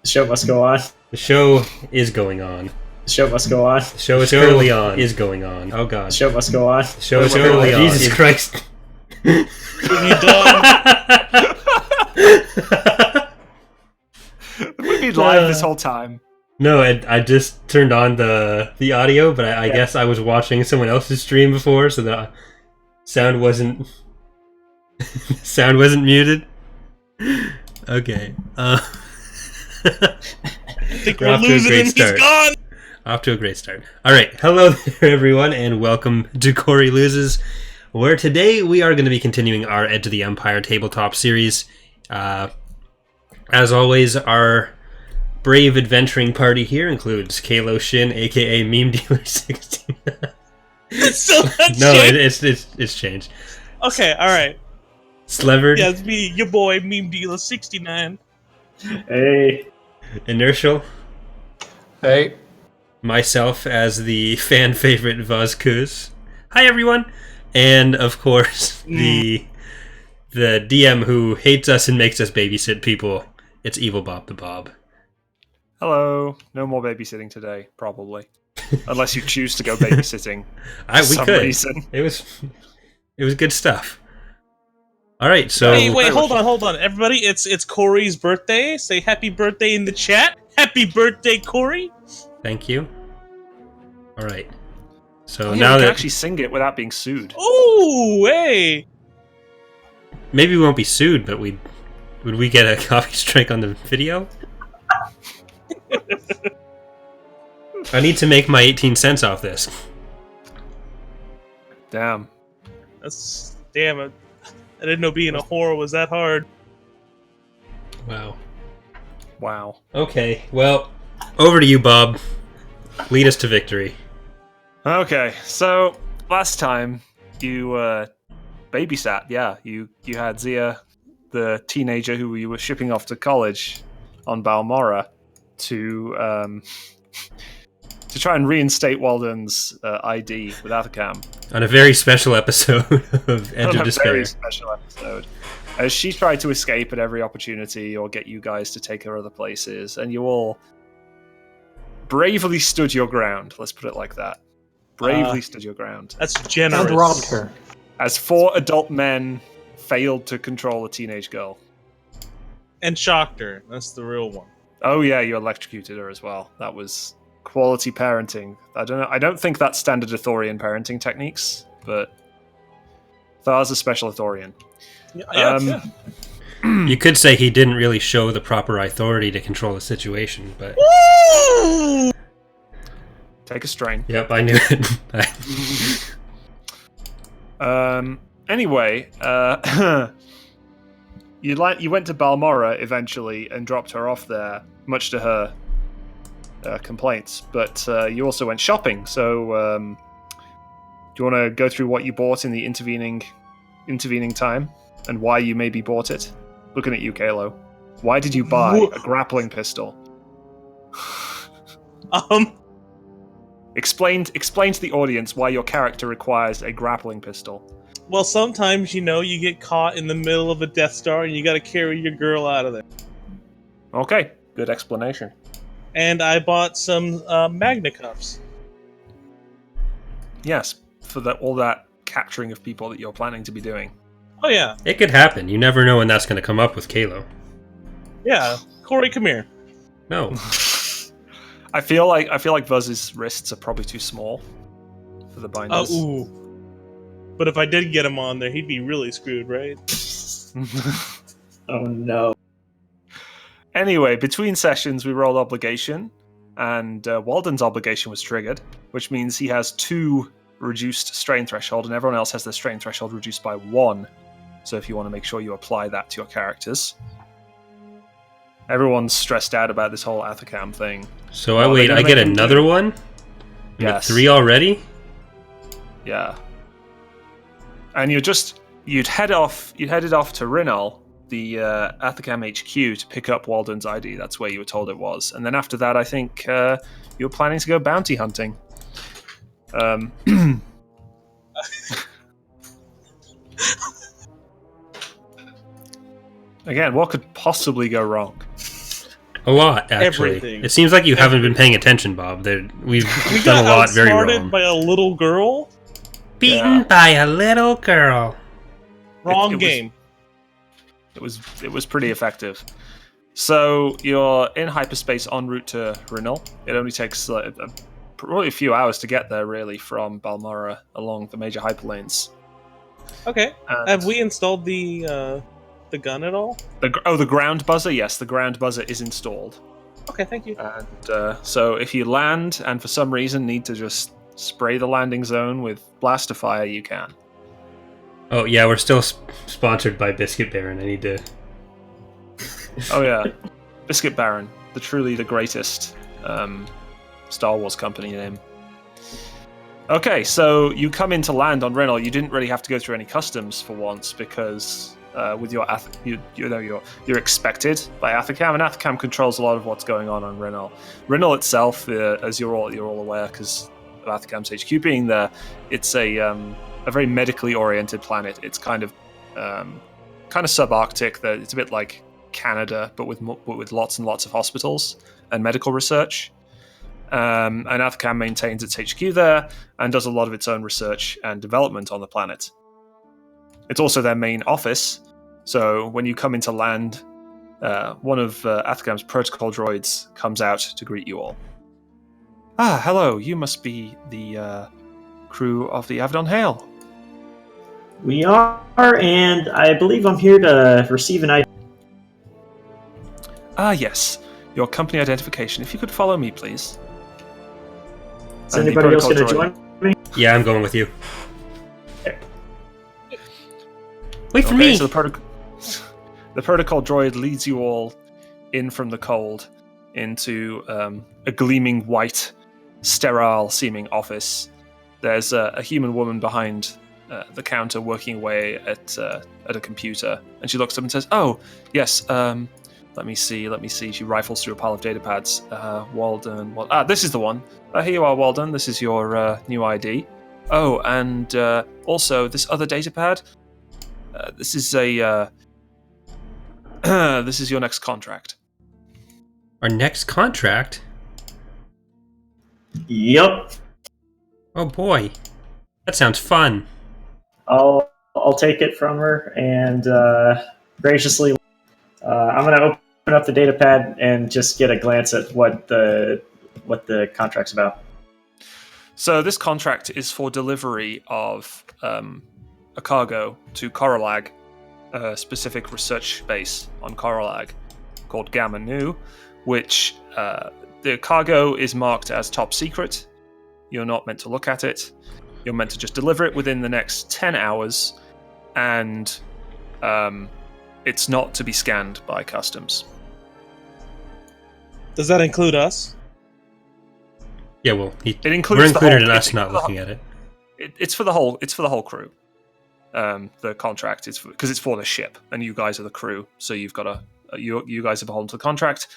The show must go on. The show is going on. The show must go on. The show is currently on. Is going on. Oh god. The show must go on. The show is currently on. Jesus Christ. Are you done? We've been live this whole time. No, I just turned on the audio, but I guess I was watching someone else's stream before, so the sound wasn't muted. Okay. I think we're losing him. He's gone. Off to a great start. All right, hello there, everyone, and welcome to Corey Loses, where today we are going to be continuing our Edge of the Empire tabletop series. As always, our brave adventuring party here includes Kalo Shin, aka Meme Dealer 16. It's still not No, changed? it's changed. Okay, alright. Slevered. Yeah, it's me, your boy, Meme Dealer 69. Hey. Inertial. Hey. Myself as the fan favorite Vazkuz. Hi everyone! And of course, the DM who hates us and makes us babysit people. It's Evil Bob the Bob. Hello. No more babysitting today, probably. Unless you choose to go babysitting. We some could. reason. It was good stuff. Alright, so... Hey, wait, hold on. Everybody, it's Corey's birthday. Say happy birthday in the chat. Happy birthday, Corey! Thank you. Alright. So Oh, now we can that... actually sing it without being sued. Ooh, hey! Maybe we won't be sued, but would we get a copy strike on the video? I need to make my 18 cents off this. Damn. Damn it. I didn't know being a whore was that hard. Wow. Okay, well, over to you, Bob. Lead us to victory. Okay, so last time you babysat, yeah. You had Zia, the teenager who you were shipping off to college on Balmora, to try and reinstate Walden's ID with Athacam. On a very special episode of Edge of A Despair. very special episode. As she tried to escape at every opportunity or get you guys to take her other places, and you all bravely stood your ground. Let's put it like that. Bravely stood your ground. That's generous. And robbed her. As 4 adult men failed to control a teenage girl. And shocked her. That's the real one. Oh yeah, you electrocuted her as well. That was quality parenting. I don't think that's standard Ithorian parenting techniques, but Thar's a special Ithorian. Yeah. You could say he didn't really show the proper authority to control the situation, but... Woo! Take a strain. Yep, I knew it. Anyway, you went to Balmora eventually and dropped her off there, much to her complaints. But you also went shopping. So, do you want to go through what you bought in the intervening time and why you maybe bought it? Looking at you, Kalo. Why did you buy a grappling pistol? Explain to the audience why your character requires a grappling pistol. Well, sometimes, you get caught in the middle of a Death Star and you gotta carry your girl out of there. Okay, good explanation. And I bought some Magna Cuffs. Yes, for all that capturing of people that you're planning to be doing. Oh, yeah. It could happen. You never know when that's going to come up with Kalo. Yeah. Corey, come here. No. I feel like Buzz's wrists are probably too small for the binders. Ooh. But if I did get him on there, he'd be really screwed, right? Oh no. Anyway, between sessions we rolled obligation, and Walden's obligation was triggered, which means he has 2 reduced strain threshold, and everyone else has their strain threshold reduced by 1. So if you want to make sure you apply that to your characters. Everyone's stressed out about this whole Athacam thing. So I get another one? Yes. 3 already? Yeah. And you'd headed off to Rinal, the Athacam HQ, to pick up Walden's ID. That's where you were told it was. And then after that, I think you were planning to go bounty hunting. Again, what could possibly go wrong? A lot, actually. Everything. It seems like you haven't been paying attention, Bob. We've We done got a lot very outsmarted wrong. by a little girl. Beaten by a little girl. Wrong It was- game. It was pretty effective. So you're in hyperspace en route to Renal. It only takes probably a few hours to get there, really, from Balmora along the major hyperlanes. Okay. And Have we installed the gun at all? the ground buzzer? Yes, the ground buzzer is installed. Okay, thank you. And so if you land and for some reason need to just spray the landing zone with blaster fire, you can. Oh, yeah, we're still sponsored by Biscuit Baron. I need to... Oh yeah, Biscuit Baron, the greatest Star Wars company name. Okay, so you come in to land on Renal. You didn't really have to go through any customs for once because with your you're expected by Athacam, and Athacam controls a lot of what's going on Renal. Renal itself, as you're all aware, because of Athacam's HQ being there, it's a very medically oriented planet. It's kind of subarctic. That it's a bit like Canada, but with lots and lots of hospitals and medical research. And Athacam maintains its HQ there and does a lot of its own research and development on the planet. It's also their main office, so when you come into land, one of Athacam's protocol droids comes out to greet you all. Ah, hello, you must be the crew of the Avedon Hale. We are, and I believe I'm here to receive an ID. Ah, yes, your company identification. If you could follow me, please. Is anybody else going to join me? Yeah, I'm going with you. Wait for Okay, me! so the protocol droid leads you all in from the cold into a gleaming white, sterile-seeming office. There's a human woman behind the counter working away at a computer, and she looks up and says, "Oh, yes. Let me see. She rifles through a pile of data pads. Walden. This is the one. Here you are, Walden. This is your new ID. Oh, and also this other data pad. This is this is your next contract. Our next contract? Yep. Oh boy. That sounds fun. I'll take it from her and graciously. I'm going to open up the data pad and just get a glance at what the contract's about. So this contract is for delivery of a cargo to Coralag, a specific research base on Coralag called Gamma Nu, which the cargo is marked as top secret. You're not meant to look at it. You're meant to just deliver it within the next 10 hours, and it's not to be scanned by customs. Does that include us? Yeah, well, It includes we're the included whole- in us it's- not looking at it. It's for the whole crew. The contract is because it's for the ship, and you guys are the crew, so you've got you guys are beholden to the contract,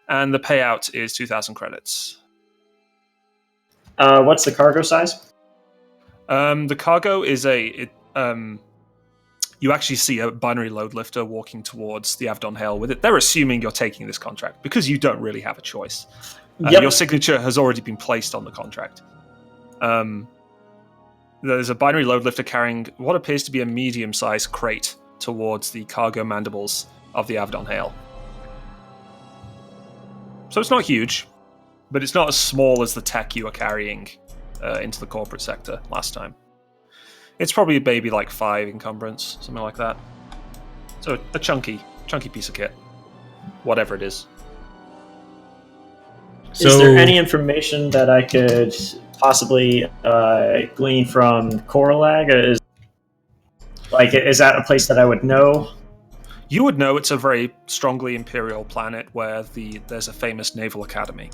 and the payout is 2,000 credits. What's the cargo size? The cargo is you actually see a binary load lifter walking towards the Avedon Hale with it. They're assuming you're taking this contract because you don't really have a choice. Yep. Your signature has already been placed on the contract. There's a binary load lifter carrying what appears to be a medium-sized crate towards the cargo mandibles of the Avedon Hale. So it's not huge, but it's not as small as the tech you were carrying into the corporate sector last time. It's probably maybe like 5 encumbrance, something like that. So a chunky piece of kit, whatever it is. So, Is there any information that I could possibly glean from Coralag? Is that a place that I would know? You would know it's a very strongly imperial planet where there's a famous naval academy.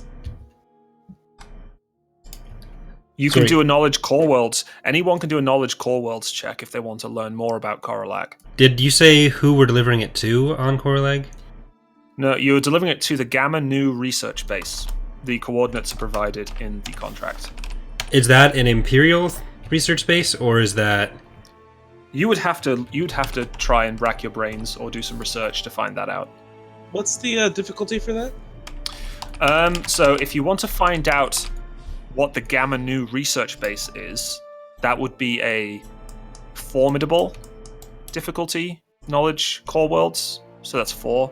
You can Sorry. do a knowledge core worlds. Anyone can do a knowledge core worlds check if they want to learn more about Coralag. did you say who we're delivering it to on Coralag? No, you're delivering it to the Gamma Nu research base. The coordinates are provided in the contract. Is that an Imperial research base, or is that... You'd have to try and rack your brains or do some research to find that out. What's the difficulty for that? So if you want to find out what the Gamma Nu research base is, that would be a formidable difficulty knowledge core worlds. So that's 4.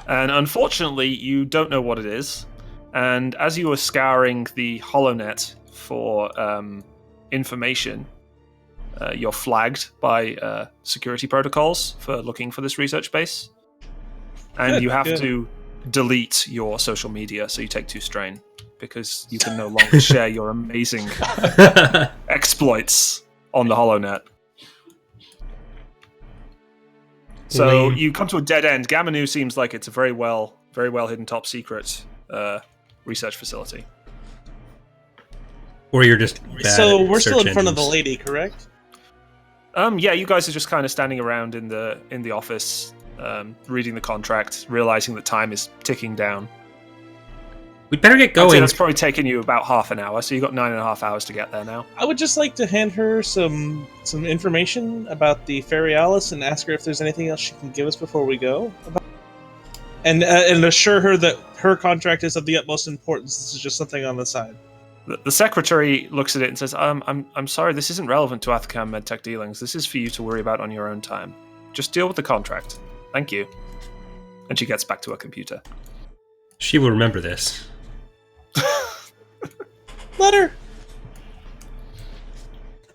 And unfortunately, you don't know what it is. And as you were scouring the HoloNet for information, you're flagged by security protocols for looking for this research base. And you have to delete your social media, so you take 2 strain, because you can no longer share your amazing exploits on the HoloNet. So you come to a dead end. Gamma Nu seems like it's a very well hidden top secret research facility. Or you're just bad So at we're still search in front of the engines. lady, correct? Yeah, you guys are just kind of standing around in the office, reading the contract, realizing that time is ticking down. We'd better get I'd say going. that's probably taken you about half an hour, so you've got 9.5 hours to get there now. I would just like to hand her some information about the Fairy Alice and ask her if there's anything else she can give us before we go. And assure her that her contract is of the utmost importance. This is just something on the side. The secretary looks at it and says, I'm sorry, this isn't relevant to Athcam MedTech dealings. This is for you to worry about on your own time. Just deal with the contract. Thank you. And she gets back to her computer. She will remember this. Let her.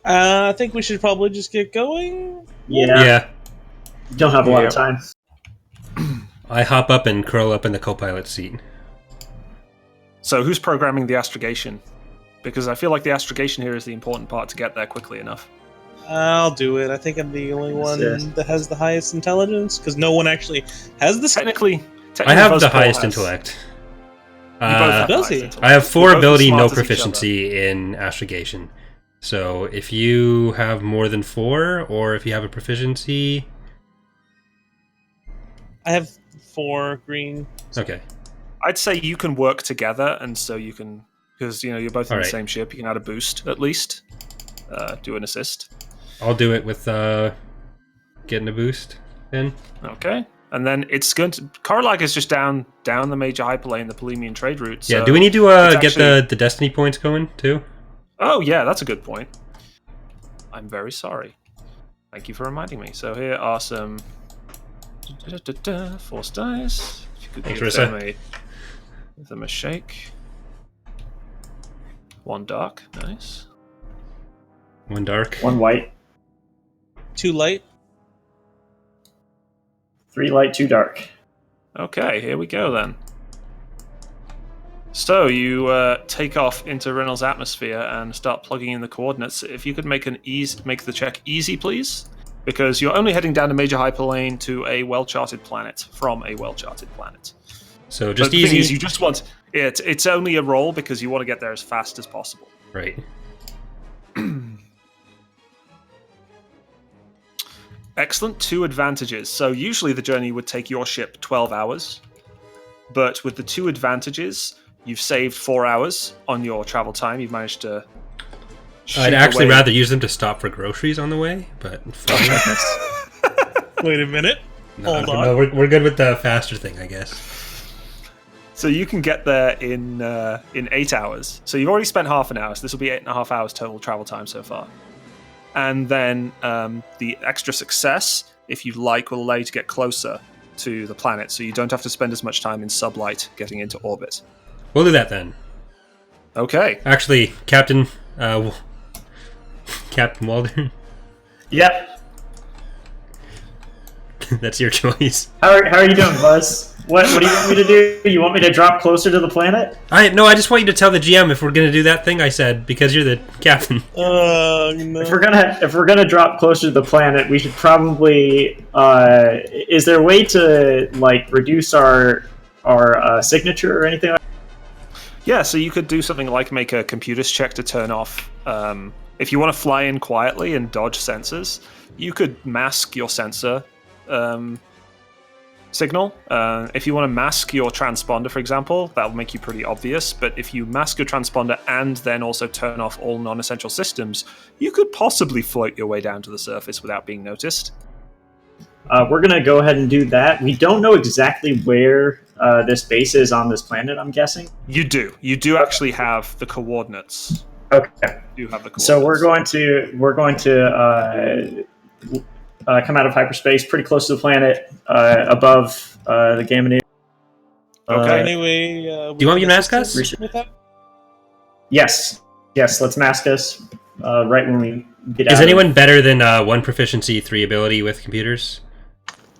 I think we should probably just get going. Yeah. Don't have a lot of time. I hop up and curl up in the co-pilot seat. So who's programming the astrogation? Because I feel like the astrogation here is the important part to get there quickly enough. I'll do it. I think I'm the only one that has the highest intelligence, because no one actually has this. Technically I have the Buzzpaw highest has- intellect. You both have the Does highest he? intellect. I have 4 You're both ability, as smart no as each other. proficiency in astrogation. So if you have more than 4, or if you have a proficiency... I have 4 green. Okay. I'd say you can work together, and so you can, because you're both in the Alright. same ship. You can add a boost at least, do an assist. I'll do it with getting a boost then. Okay, and then it's going to. Karlag is just down the major hyperlane, the Polemian trade route. Yeah, so do we need to it's get actually- the destiny points going too? Oh yeah, that's a good point. I'm very sorry. Thank you for reminding me. So here are some force dice. If you could Thanks, give Rissa. them a shake. 1 dark, nice. 1 dark. 1 white, 2 light. 3 light, 2 dark. Okay, here we go then. So you take off into Reynolds' atmosphere and start plugging in the coordinates. If you could make the check easy, please, because you're only heading down a major hyperlane to a well-charted planet from a well-charted planet. So But just the thing easy. is, you just want it. It's only a roll because you want to get there as fast as possible. Right. Excellent. 2 advantages. So usually the journey would take your ship 12 hours, but with the 2 advantages, you've saved 4 hours on your travel time. You've managed to. I'd actually rather use them to stop for groceries on the way, but fine. Wait a minute. Hold on. No, we're good with the faster thing, I guess. So you can get there in 8 hours. So you've already spent half an hour. So this will be 8.5 hours total travel time so far. And then the extra success, if you like, will allow you to get closer to the planet, so you don't have to spend as much time in sublight getting into orbit. We'll do that then. Okay. Actually, Captain Waldron, Yep. that's your choice. How are you doing, Buzz? What do you want me to do? You want me to drop closer to the planet? I just want you to tell the GM if we're gonna do that thing I said, because you're the captain. No. If we're gonna drop closer to the planet, we should probably. Is there a way to reduce our signature or anything? Yeah, so you could do something like make a computers check to turn off. If you want to fly in quietly and dodge sensors, you could mask your sensor signal. If you want to mask your transponder, for example, that'll make you pretty obvious. But if you mask your transponder and then also turn off all non-essential systems, you could possibly float your way down to the surface without being noticed. We're going to go ahead and do that. We don't know exactly where this base is on this planet, I'm guessing. You do. You do actually have the coordinates. Okay. You have the coordinates. So we're going to come out of hyperspace pretty close to the planet, above the Gamma Neo. Okay. Anyway, Do you want me to mask us? With that? Yes. Let's mask us right when we get out. Is anyone better than 1 proficiency, 3 ability with computers?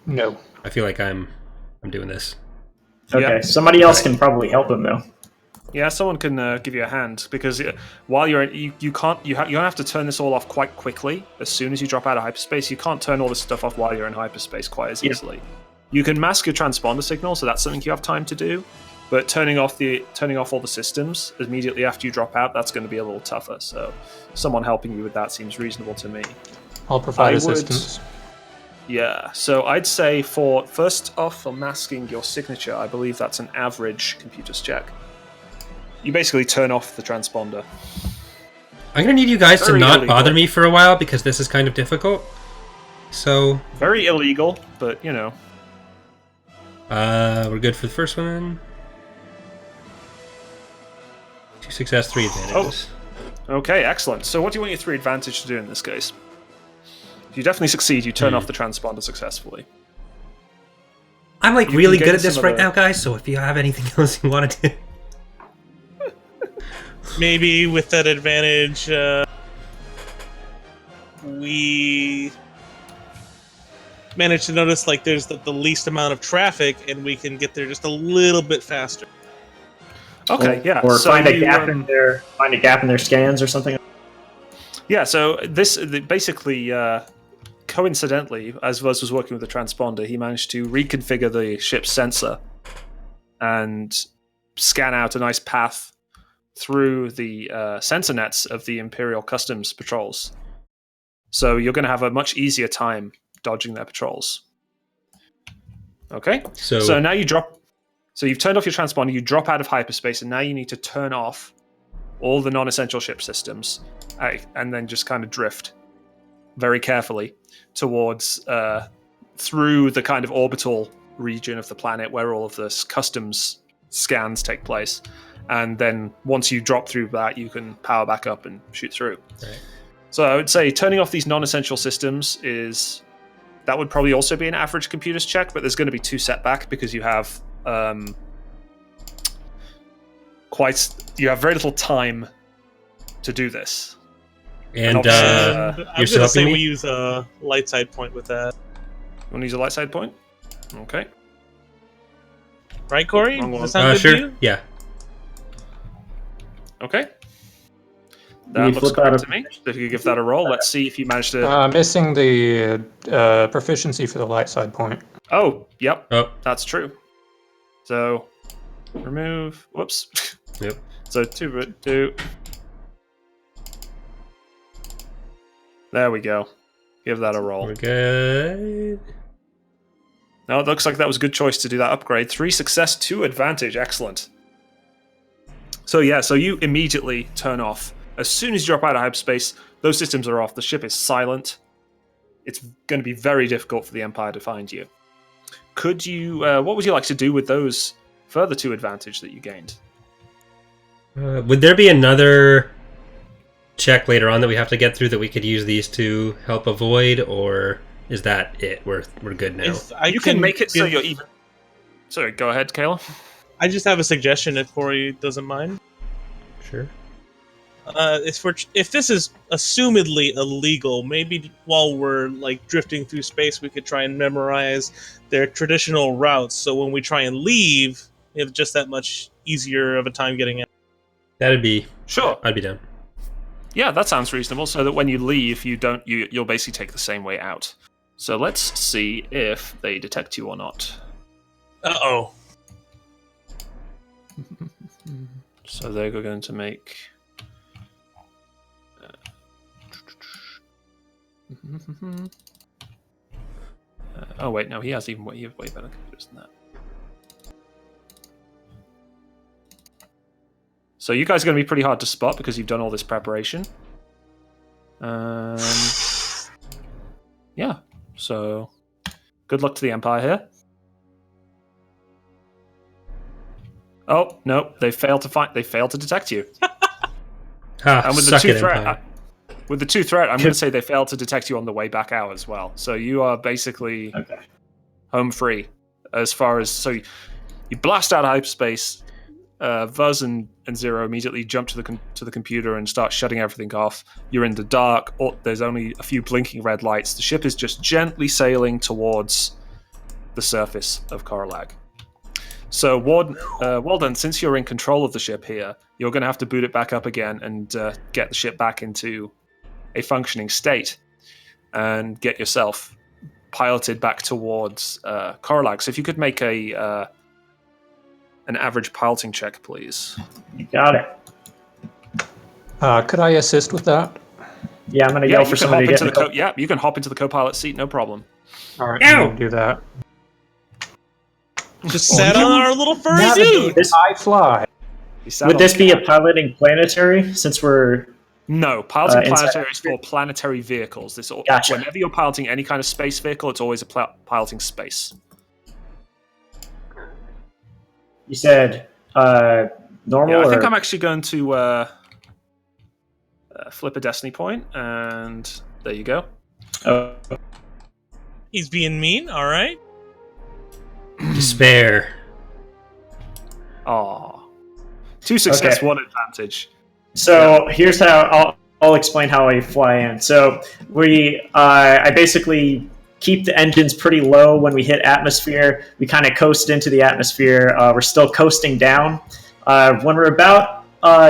No. I feel like I'm doing this. Okay, Yeah. somebody else can probably help him though. Yeah, someone can give you a hand, because while you're in, you don't have to turn this all off quite quickly. As soon as you drop out of hyperspace, you can't turn all this stuff off while you're in hyperspace quite as easily. You can mask your transponder signal, so that's something you have time to do. But turning off all the systems immediately after you drop out, that's going to be a little tougher. So someone helping you with that seems reasonable to me. I'll provide assistance. Yeah, so I'd say for masking your signature, I believe that's an average computers check. You basically turn off the transponder. I'm going to need you guys to Very not illegal. bother me for a while, because this is kind of difficult. So... Very illegal, but, you know. we're good for the first one. 2 success, 3 advantages. Okay, excellent. So what do you want your 3 advantage to do in this case? If you definitely succeed, you turn off the transponder successfully. I'm like You really can good gain at this some right of the- now, guys, so if you have anything else you want to do... Maybe with that advantage, we manage to notice like there's the least amount of traffic, and we can get there just a little bit faster. Okay, yeah. Or so find a you, gap in their scans or something. Yeah, so basically, coincidentally, as Vuz was working with the transponder, he managed to reconfigure the ship's sensor and scan out a nice path through the sensor nets of the Imperial Customs patrols. So you're going to have a much easier time dodging their patrols. Okay? So now you drop... So you've turned off your transponder, you drop out of hyperspace, and now you need to turn off all the non-essential ship systems, and then just kind of drift very carefully towards through the kind of orbital region of the planet where all of this customs scans take place. And then once you drop through that, you can power back up and shoot through. Right. So I would say turning off these non-essential systems that would probably also be an average computers check, but there's going to be 2 setback because you have very little time to do this. And I'm you're gonna still say helping we me? use a light side point with that, You want to use a light side point? Okay. right, Corey? Wrong one. Does that sound good Sure, to you? yeah. Okay. You That looks flip good out to me. So if you give that a roll, let's see if you manage to... Missing the proficiency for the light side point. Oh, yep. Oh, That's true. So, remove... Whoops. yep. So, 2. There we go. Give that a roll. We're good. Now, it looks like that was a good choice to do that upgrade. 3 success, 2 advantage. Excellent. So, yeah, so you immediately turn off. As soon as you drop out of hyperspace, those systems are off. The ship is silent. It's going to be very difficult for the Empire to find you. Could you... what would you like to do with those further 2 advantage that you gained? Would there be another check later on that we have to get through that we could use these to help avoid, or is that it? We're good now. If I You can make it so give- you're even... Sorry, go ahead, Kayla. I just have a suggestion if Corey doesn't mind. Sure. If this is assumedly illegal, maybe while we're like drifting through space, we could try and memorize their traditional routes. So when we try and leave, we have just that much easier of a time getting out. That'd be... Sure. I'd be down. Yeah, that sounds reasonable. So that when you leave, you'll basically take the same way out. So let's see if they detect you or not. Uh-oh. So they're going to make... Oh wait, no, he has even way better computers than that. So you guys are going to be pretty hard to spot because you've done all this preparation. Yeah. So good luck to the Empire here. Oh no, they failed to detect you. And with the two threat, I'm going to say they failed to detect you on the way back out as well. So you are basically home free as far as you blast out of hyperspace. Vuz and Zero immediately jump to the computer and start shutting everything off. You're in the dark. There's only a few blinking red lights. The ship is just gently sailing towards the surface of Koralag. So, Walden, since you're in control of the ship here, you're going to have to boot it back up again and get the ship back into a functioning state and get yourself piloted back towards Koralag. So if you could make an average piloting check, please. You got it. Could I assist with that? Yeah, I'm going to yell for somebody to get you can hop into the co-pilot seat, no problem. All right, I'm going to do that. Just sat on our little furry dude. I fly. Would this be a piloting planetary, since we're... No, piloting planetary is for planetary vehicles. Gotcha. Whenever you're piloting any kind of space vehicle, it's always a piloting space. You said normal? Yeah, I think I'm actually going to flip a destiny point, and there you go. Oh. He's being mean, all right. Despair. Aw. 2 success, 1 advantage. So here's how I'll explain how I fly in. So I basically keep the engines pretty low when we hit atmosphere. We kind of coast into the atmosphere. We're still coasting down. When we're about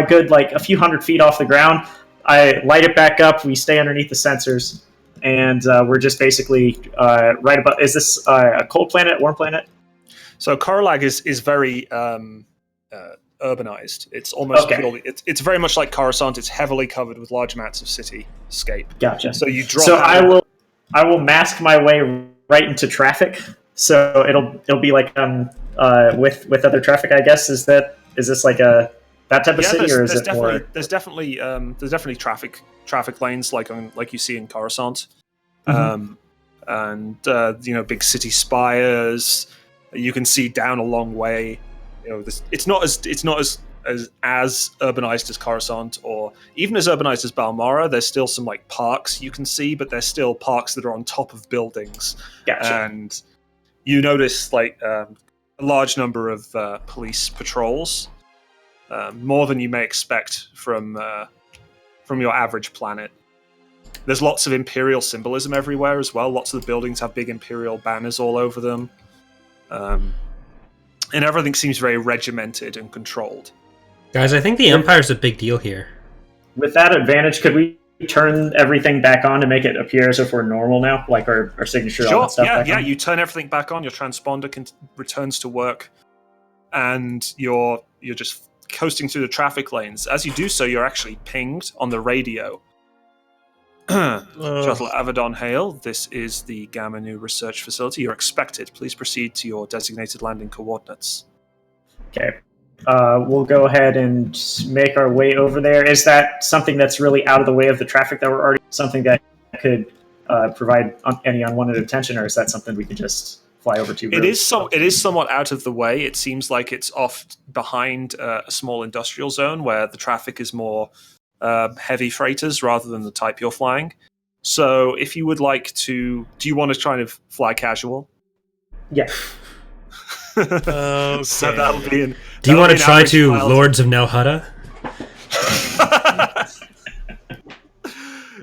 good like a few hundred feet off the ground, I light it back up. We stay underneath the sensors, and we're just basically right about. Is this a cold planet, warm planet? So Koralag is very urbanized. It's almost purely, it's very much like Coruscant. It's heavily covered with large amounts of cityscape. Gotcha. So you drop. So I will mask my way right into traffic. So it'll be like with other traffic. I guess is this like that type of city, or is it more? There's definitely traffic lanes like you see in Coruscant, Mm-hmm. and big city spires. You can see down a long way. It's not as urbanized as Coruscant, or even as urbanized as Balmora. There's still some like parks you can see, but there's still parks that are on top of buildings. Gotcha. And you notice like a large number of police patrols, more than you may expect from your average planet. There's lots of Imperial symbolism everywhere as well. Lots of the buildings have big Imperial banners all over them. And everything seems very regimented and controlled. Guys, I think the Empire's a big deal here. With that advantage, could we turn everything back on to make it appear as if we're normal now? Like our signature, all that stuff back on? You turn everything back on, your transponder returns to work, and you're just coasting through the traffic lanes. As you do so, you're actually pinged on the radio. Shuttle Avedon Hale, this is the Gamma Nu Research Facility. You're expected. Please proceed to your designated landing coordinates. Okay. We'll go ahead and make our way over there. Is that something that's really out of the way of the traffic that we're already... Something that could provide any unwanted attention, or is that something we can just fly over to? It is somewhat out of the way. It seems like it's off behind a small industrial zone where the traffic is more... heavy freighters rather than the type you're flying. So if you would like to... Do you want to try to fly casual? Yeah. Okay. So that'll be an... Do you want to try to Lords of Nelhutta?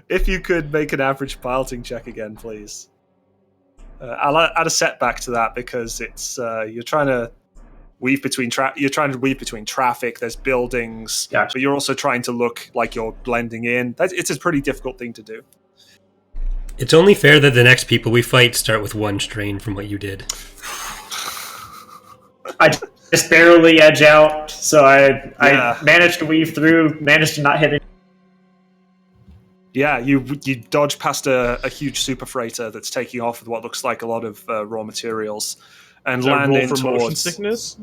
If you could make an average piloting check again, please. I'll add a setback to that because it's you're trying to weave between traffic. There's buildings, Gotcha. But you're also trying to look like you're blending in. It's a pretty difficult thing to do. It's only fair that the next people we fight start with 1 strain from what you did. I just barely edge out, so I managed to weave through, managed to not hit it. Yeah, you dodge past a huge super freighter that's taking off with what looks like a lot of raw materials, and Should I land roll in for motion towards. sickness?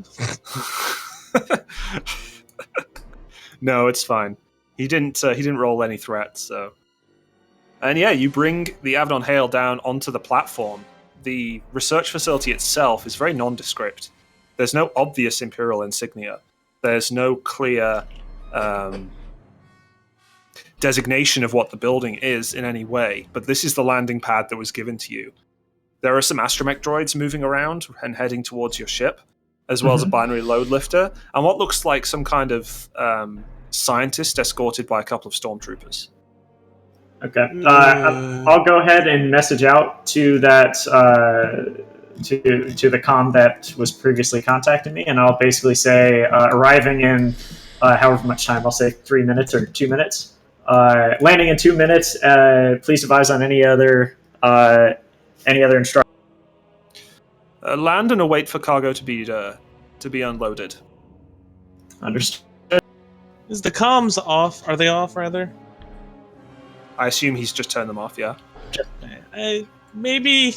No, it's fine. He didn't roll any threats. So, and yeah, you bring the Avedon Hale down onto the platform. The research facility itself is very nondescript. There's no obvious Imperial insignia. There's no clear designation of what the building is in any way, but this is the landing pad that was given to you. There are some astromech droids moving around and heading towards your ship, as well as a binary load lifter, and what looks like some kind of scientist escorted by a couple of stormtroopers. Okay. I'll go ahead and message out to that to the comm that was previously contacting me, and I'll basically say arriving in however much time. I'll say 3 minutes or 2 minutes. Landing in 2 minutes. Please advise on any other instructions. Land and await for cargo to be unloaded. Understood. Is the comms off? Are they off, rather? I assume he's just turned them off, yeah? Maybe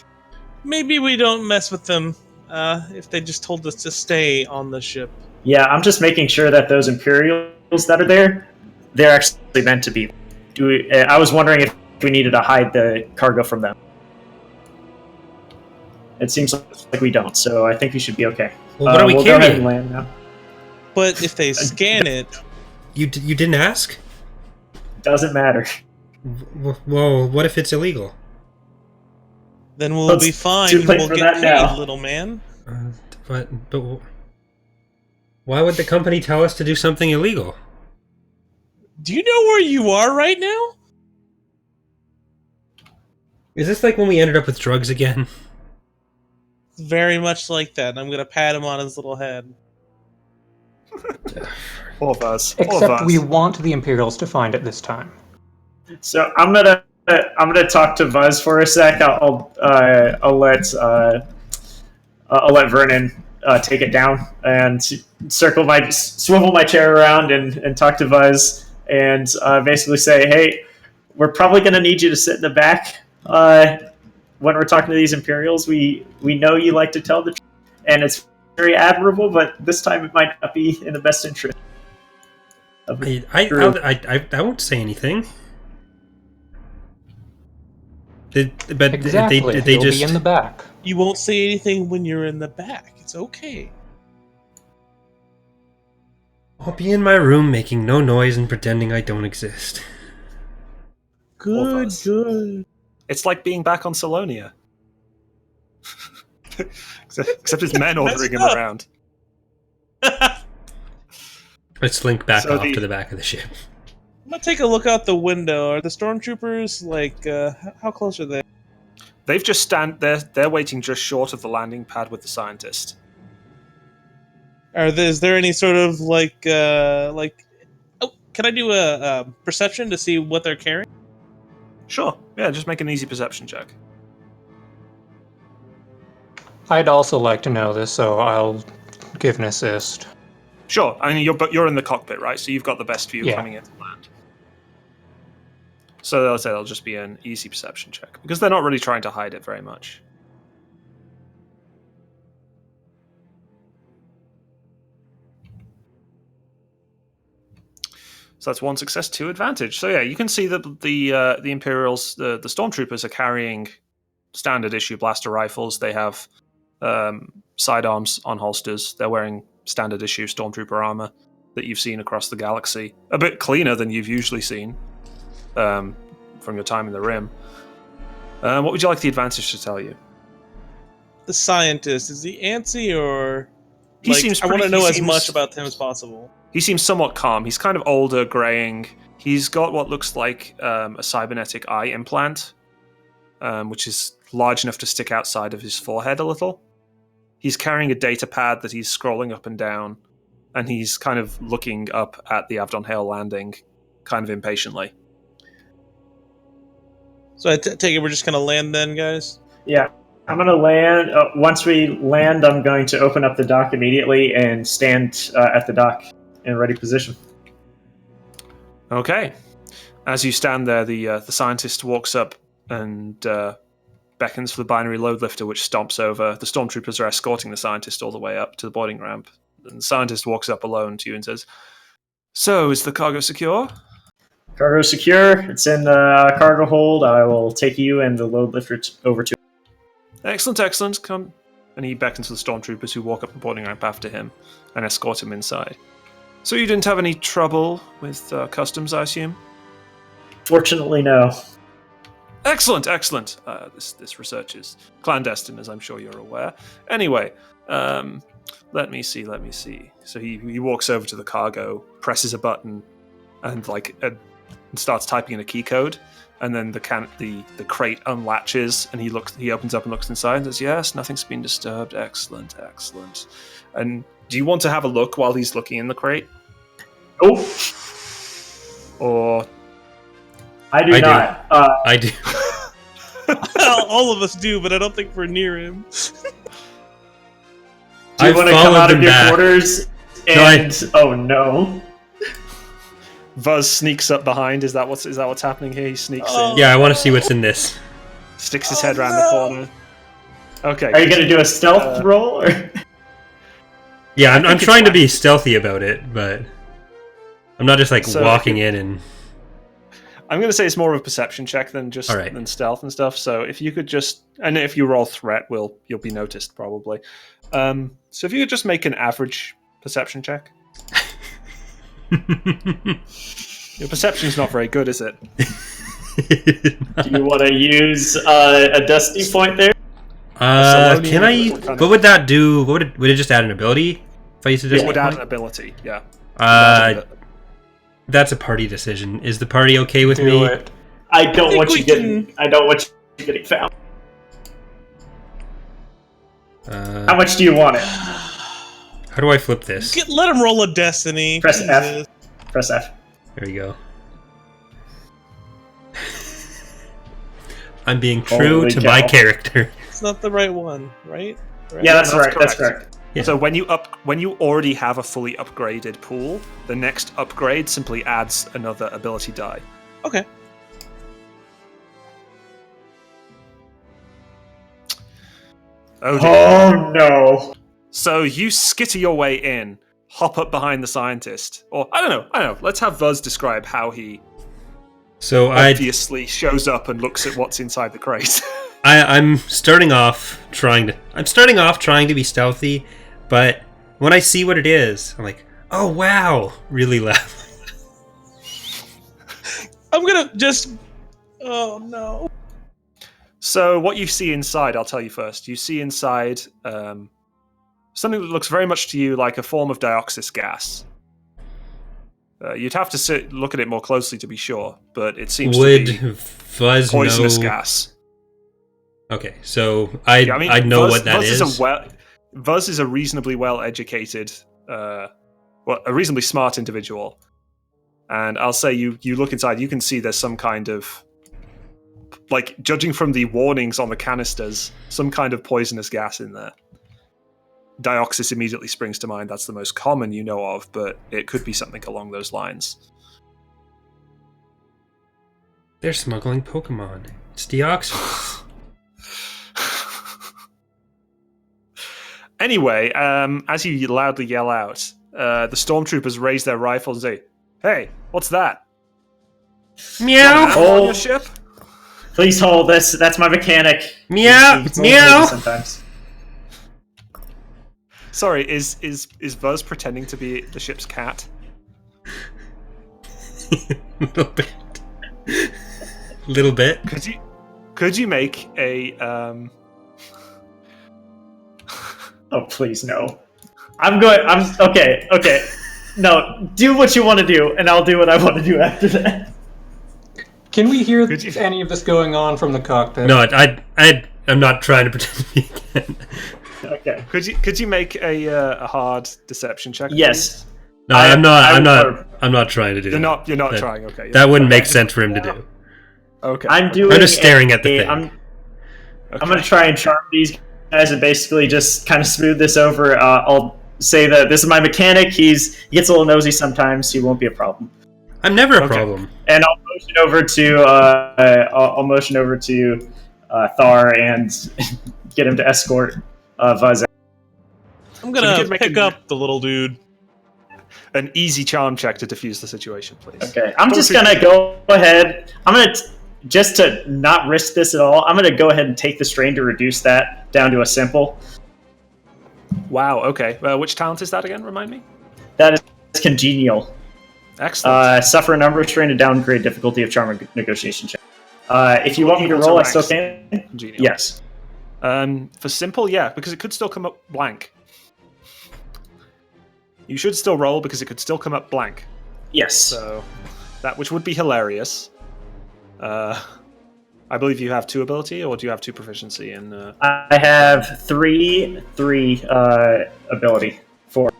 we don't mess with them if they just told us to stay on the ship. Yeah, I'm just making sure that those Imperials that are there, they're actually meant to be. I was wondering if we needed to hide the cargo from them. It seems like we don't, so I think we should be okay. Well, what are we we'll go ahead and carrying? land now. But if they scan it... You didn't ask? Doesn't matter. Well, what if it's illegal? Then we'll be fine. Too late We'll for get that paid, now. little man. But why would the company tell us to do something illegal? Do you know where you are right now? Is this like when we ended up with drugs again? Very much like that. I'm gonna pat him on his little head. All of us. Except we want the Imperials to find it this time. So I'm gonna talk to Buzz for a sec. I'll let Vernon take it down and swivel my chair around and talk to Buzz and basically say, hey, we're probably gonna need you to sit in the back when we're talking to these Imperials. We know you like to tell the truth, and it's very admirable, but this time it might not be in the best interest. I won't say anything. But Exactly. they He'll just be in the back. You won't say anything when you're in the back. It's okay. I'll be in my room making no noise and pretending I don't exist. Good, us. good. It's like being back on Salonia. Except it's men ordering him around. Let's slink back So off to the back of the ship. I'm gonna take a look out the window. Are the stormtroopers how close are they? They've just they're waiting just short of the landing pad with the scientist. Is there any sort of oh, can I do a perception to see what they're carrying? Sure. Yeah, just make an easy perception check. I'd also like to know this, so I'll give an assist. Sure. I mean, you're in the cockpit, right? So you've got the best view Yeah. coming into land. So they'll say it'll just be an easy perception check because they're not really trying to hide it very much. So that's one success, 2 advantage. So yeah, you can see that the Imperials, the stormtroopers, are carrying standard issue blaster rifles. They have sidearms on holsters. They're wearing standard issue stormtrooper armor that you've seen across the galaxy. A bit cleaner than you've usually seen from your time in the Rim. What would you like the advantage to tell you? The scientist, is he antsy or? He seems I want to pretty- know he as seems- much about him as possible. He seems somewhat calm. He's kind of older, graying. He's got what looks like a cybernetic eye implant, which is large enough to stick outside of his forehead a little. He's carrying a data pad that he's scrolling up and down, and he's kind of looking up at the Avedon Hale landing, kind of impatiently. So I take it we're just gonna land then, guys. Yeah, I'm going to land. Once we land, I'm going to open up the dock immediately and stand at the dock in ready position. Okay. As you stand there, the scientist walks up and beckons for the binary load lifter, which stomps over. The stormtroopers are escorting the scientist all the way up to the boarding ramp. And the scientist walks up alone to you and says, "So, is the cargo secure?" Cargo secure. It's in the cargo hold. I will take you and the load lifter over to. Excellent, excellent. Come. And he beckons to the stormtroopers who walk up the boarding ramp after him and escort him inside. So you didn't have any trouble with customs, I assume? Fortunately, no. Excellent, excellent. This research is clandestine, as I'm sure you're aware. Anyway, let me see. So he walks over to the cargo, presses a button, and starts typing in a key code. And then the crate unlatches, and he opens up and looks inside and says, "Yes, nothing's been disturbed. Excellent, excellent." And do you want to have a look while he's looking in the crate? Oh, Or I do not. I do. All of us do, but I don't think we're near him. Do you want to come out of your back. quarters? And oh no. Vuz sneaks up behind. Is that what's happening here? He sneaks in. Yeah, I want to see what's in this. Sticks his head around the corner. Okay. Are you going to do a stealth roll? Or? Yeah, I'm trying to be stealthy about it, but I'm not just walking in and. I'm going to say it's more of a perception check than just than stealth and stuff. So if you could just, and if you roll threat, you'll be noticed probably. So if you could just make an average perception check. Your perception's not very good, is it? Do you want to use a dusty point there? Can I? What would that do? Would it just add an ability? If I use a dusty It would point? add an ability, yeah. That's a party decision. Is the party okay with me? Do it. I don't want you getting found. How much do you want it? How do I flip this? Let him roll a destiny. Press F. Jesus. Press F. There you go. I'm being true to my character. It's not the right one, right? Yeah, that's right. correct. That's correct. Yeah. So when you already have a fully upgraded pool, the next upgrade simply adds another ability die. Okay. Oh dear. Oh no. So you skitter your way in, hop up behind the scientist, or I don't know. Let's have Vuz describe how he So obviously shows up and looks at what's inside the crate. I'm starting off trying to be stealthy, but when I see what it is, I'm like, oh wow, really loud. I'm gonna just. Oh no. So what you see inside, I'll tell you first. You see inside something that looks very much to you like a form of dioxis gas. You'd have to look at it more closely to be sure, but it seems to be Fuzz poisonous know... gas. Okay, so I know what that is. Vuz is a reasonably well-educated, a reasonably smart individual. And I'll say you look inside, you can see there's some kind of, judging from the warnings on the canisters, some kind of poisonous gas in there. Dioxis immediately springs to mind. That's the most common you know of, but it could be something along those lines. They're smuggling Pokemon. It's Deoxys. Anyway, as you loudly yell out, the stormtroopers raise their rifles and say, "Hey, what's that? Meow! On your ship?" Please hold this. That's my mechanic. Meow! He's Meow! Sometimes. Sorry, is Vuz pretending to be the ship's cat? Little bit. Could you make a Oh please no. I'm okay. No, do what you want to do, and I'll do what I want to do after that. Can we hear any of this going on from the cockpit? No, I'm not trying to pretend to be again. Okay. Could you make a hard deception check? Yes. Please? No, I'm not trying to do that. You're not trying. Okay. That wouldn't make sense for him to do. Okay. I'm just staring at the thing. I'm going to try and charm these guys and basically just kind of smooth this over. I'll say that this is my mechanic. He gets a little nosy sometimes. He won't be a problem. I'm never a Okay. problem. And I'll motion over to I'll motion over to Thar and get him to escort Vuz. I'm So gonna you could make pick a- up the little dude. An easy charm check to defuse the situation, please. Okay, I'm just gonna go ahead. Just to not risk this at all, I'm gonna go ahead and take the strain to reduce that down to a simple. Wow, okay. Which talent is that again? Remind me? That is congenial. Excellent. Suffer a number of strain to downgrade difficulty of charm negotiation check. If you Well, want me to equal to roll, I ranks. still can. Congenial. Yes. For simple, yeah, because it could still come up blank. You should still roll because it could still come up blank. Yes. So that which would be hilarious. I believe you have 2 ability, or do you have 2 proficiency in? I have three ability. 4.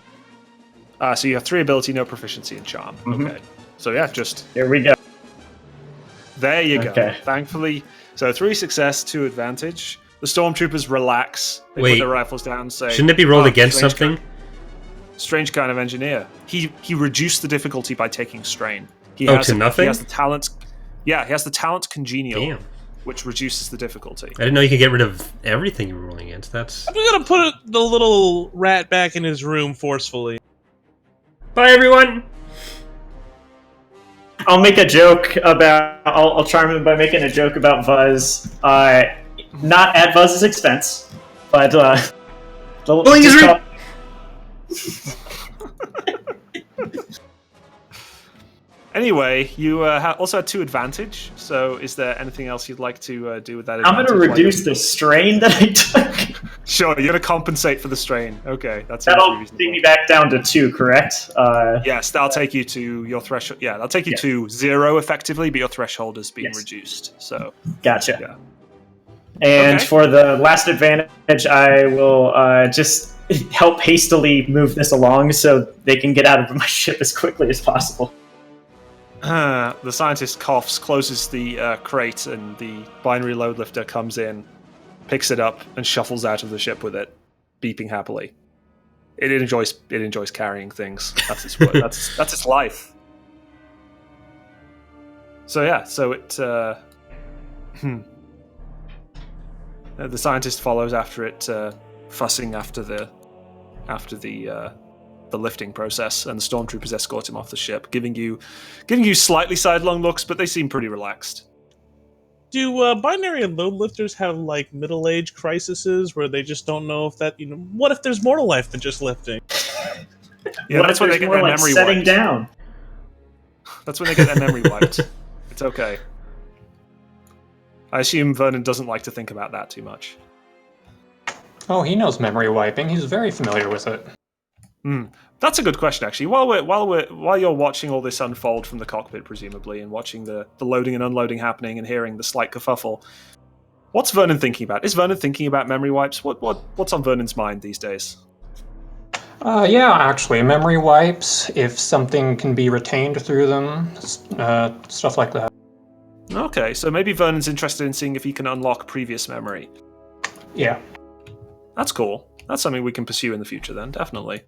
So you have 3 ability, no proficiency in charm. Mhm. Okay. So yeah, just Here we go. there you Okay. go. Thankfully, so 3 success, 2 advantage. The stormtroopers relax. They Wait. put their rifles down and say, Shouldn't it be rolled "Oh, against strange something? Strange kind of engineer. He reduced the difficulty by taking strain. He Oh, has to nothing? He has the talent. Yeah, he has the talent congenial, Damn. which reduces the difficulty. I didn't know you could get rid of everything you were rolling against. That's... I'm gonna put the little rat back in his room forcefully. Bye, everyone! I'll make a joke about. I'll charm him by making a joke about Vuz. Not at Vuz's expense, but Pulling his room! Anyway, you also had 2 advantage. So, is there anything else you'd like to do with that I'm advantage? going to reduce the strain that I took. Sure, you're going to compensate for the strain. Okay, that's That'll reasonable. bring me back down to 2, correct? Yes, that'll take you to your threshold. Yeah, that'll take you Yeah. to 0 effectively, but your threshold has been Yes. reduced. So, Gotcha. yeah. And Okay. for the last advantage, I will just help hastily move this along so they can get out of my ship as quickly as possible. The scientist coughs, closes the crate, and the binary load lifter comes in, picks it up, and shuffles out of the ship with it, beeping happily. It enjoys carrying things. That's its that's its life. So yeah, so it the scientist follows after it, fussing after the lifting process, and the stormtroopers escort him off the ship, giving you slightly sidelong looks, but they seem pretty relaxed. Do binary and load lifters have like middle-age crises where they just don't know if that what if there's more to life than just lifting? Yeah, What that's if when they there's get more their like memory setting wiped. down? That's when they get their memory wiped. It's okay. I assume Vernon doesn't like to think about that too much. Oh, he knows memory wiping. He's very familiar with it. That's a good question, actually. While you're watching all this unfold from the cockpit, presumably, and watching the loading and unloading happening, and hearing the slight kerfuffle, what's Vernon thinking about? Is Vernon thinking about memory wipes? What's on Vernon's mind these days? Yeah, actually, memory wipes, if something can be retained through them, stuff like that. Okay, so maybe Vernon's interested in seeing if he can unlock previous memory. Yeah. That's cool. That's something we can pursue in the future, then, definitely.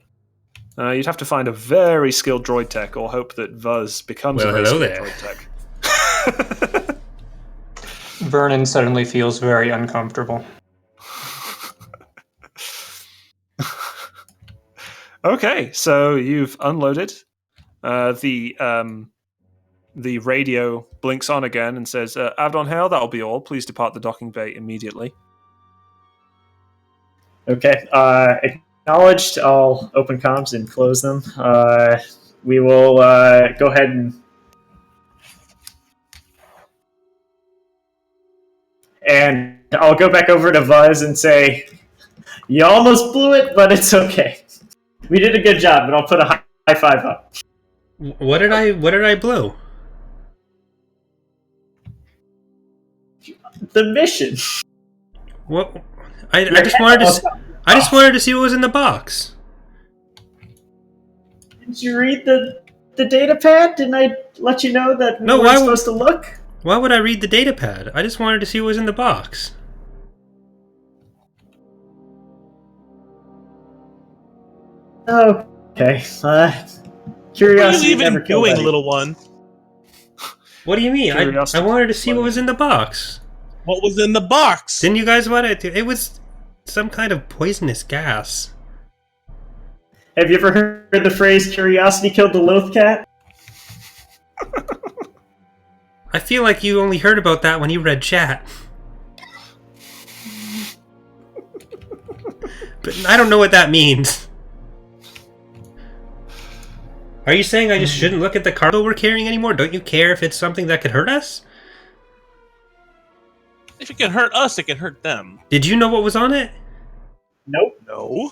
You'd have to find a very skilled droid tech, or hope that Vuz becomes a very skilled droid tech. Vernon suddenly feels very uncomfortable. Okay, so you've unloaded. The radio blinks on again and says, Avdon Hale, that'll be all. Please depart the docking bay immediately. Okay. Acknowledged. I'll open comms and close them. We will go ahead and I'll go back over to Vuz and say, "You almost blew it, but it's okay. We did a good job." And I'll put a high five up. What did I blow? The mission. What? I just wanted to see what was in the box. Did you read the data pad? Didn't I let you know that we No, weren't supposed to look? Why would I read the data pad? I just wanted to see what was in the box. Okay. What are Curiosity you even never killed doing, any. little one? What do you mean? I Curiosity. wanted to see what was in the box. What was in the box? Didn't you guys want it? It was some kind of poisonous gas. Have you ever heard the phrase "curiosity killed the loath cat"? I feel like you only heard about that when you read chat. But I don't know what that means. Are you saying I just shouldn't look at the cargo we're carrying anymore? Don't you care if it's something that could hurt us? If it can hurt us, it can hurt them. Did you know what was on it? Nope. No.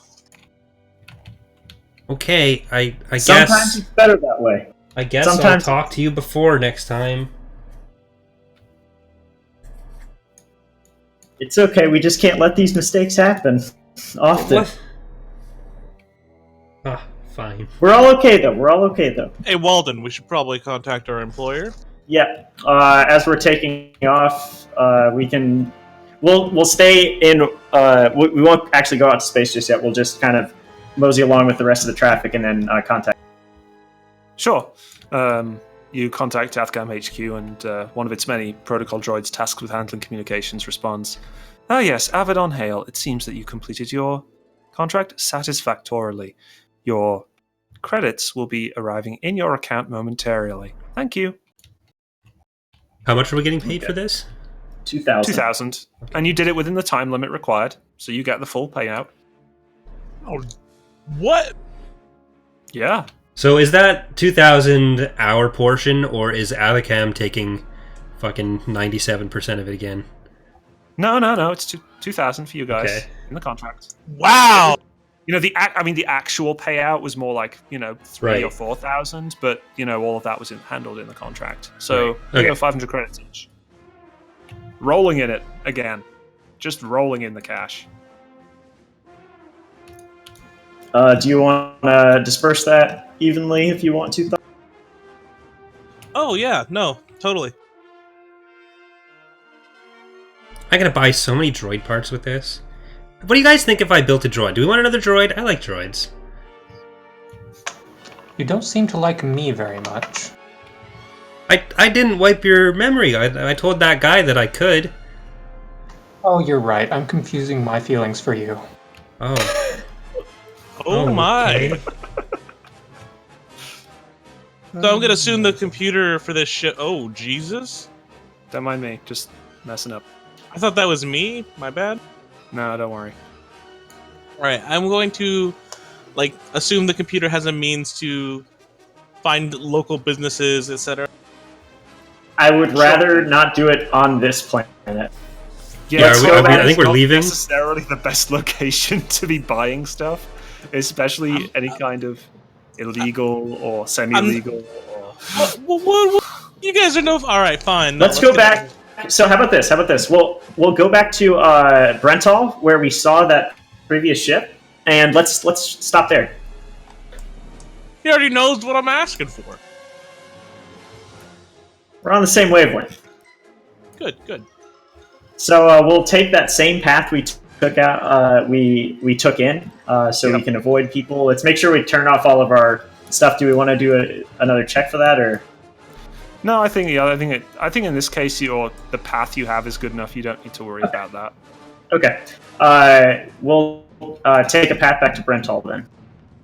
Okay, I guess... Sometimes it's better that way. I guess sometimes- I'll talk to you before next time. It's okay. We just can't let these mistakes happen often. What? Ah, fine. We're all okay though. Hey, Walden, we should probably contact our employer. Yeah. As we're taking off, we'll stay in. We won't actually go out to space just yet. We'll just kind of mosey along with the rest of the traffic and then contact. Sure. You contact Athgam HQ, and one of its many protocol droids tasked with handling communications responds, "Ah yes, Avedon Hale, it seems that you completed your contract satisfactorily. Your credits will be arriving in your account momentarily. Thank you." How much are we getting paid for this? 2,000. 2,000. And you did it within the time limit required, so you get the full payout. Oh, what? Yeah. So is that 2,000 our portion, or is Avacam taking fucking 97% of it again? No. It's 2,000 for you guys Okay. in the contract. Wow. You know, the actual payout was more like, 3 Right. or 4,000, but all of that was handled in the contract. So Right. Okay. 500 credits each. Rolling in it again, just rolling in the cash. Do you want to disperse that evenly if you want to? Oh, yeah. No, totally. I gotta buy so many droid parts with this. What do you guys think if I built a droid? Do we want another droid? I like droids. You don't seem to like me very much. I didn't wipe your memory. I told that guy that I could. Oh, you're right. I'm confusing my feelings for you. Oh. Oh, my. okay. So I'm going to assume the computer for this shit. Oh, Jesus. Don't mind me, just messing up. I thought that was me. My bad. No, don't worry. Alright, I'm going to, assume the computer has a means to find local businesses, etc. I would rather not do it on this planet. Yeah, Let's are we- go are we- back. I think we're not leaving. necessarily the best location to be buying stuff, especially any kind of illegal or semi-legal. What? You guys are no. Alright, fine. No, Let's go get back. So how about this? We'll go back to Brental where we saw that previous ship, and let's stop there. He already knows what I'm asking for. We're on the same wavelength. Good. So we'll take that same path we took out. We took in, so we can avoid people. Let's make sure we turn off all of our stuff. Do we want to do another check for that, or? No, I think in this case, the path you have is good enough. You don't need to worry about that. Okay. We'll take a path back to Brental then.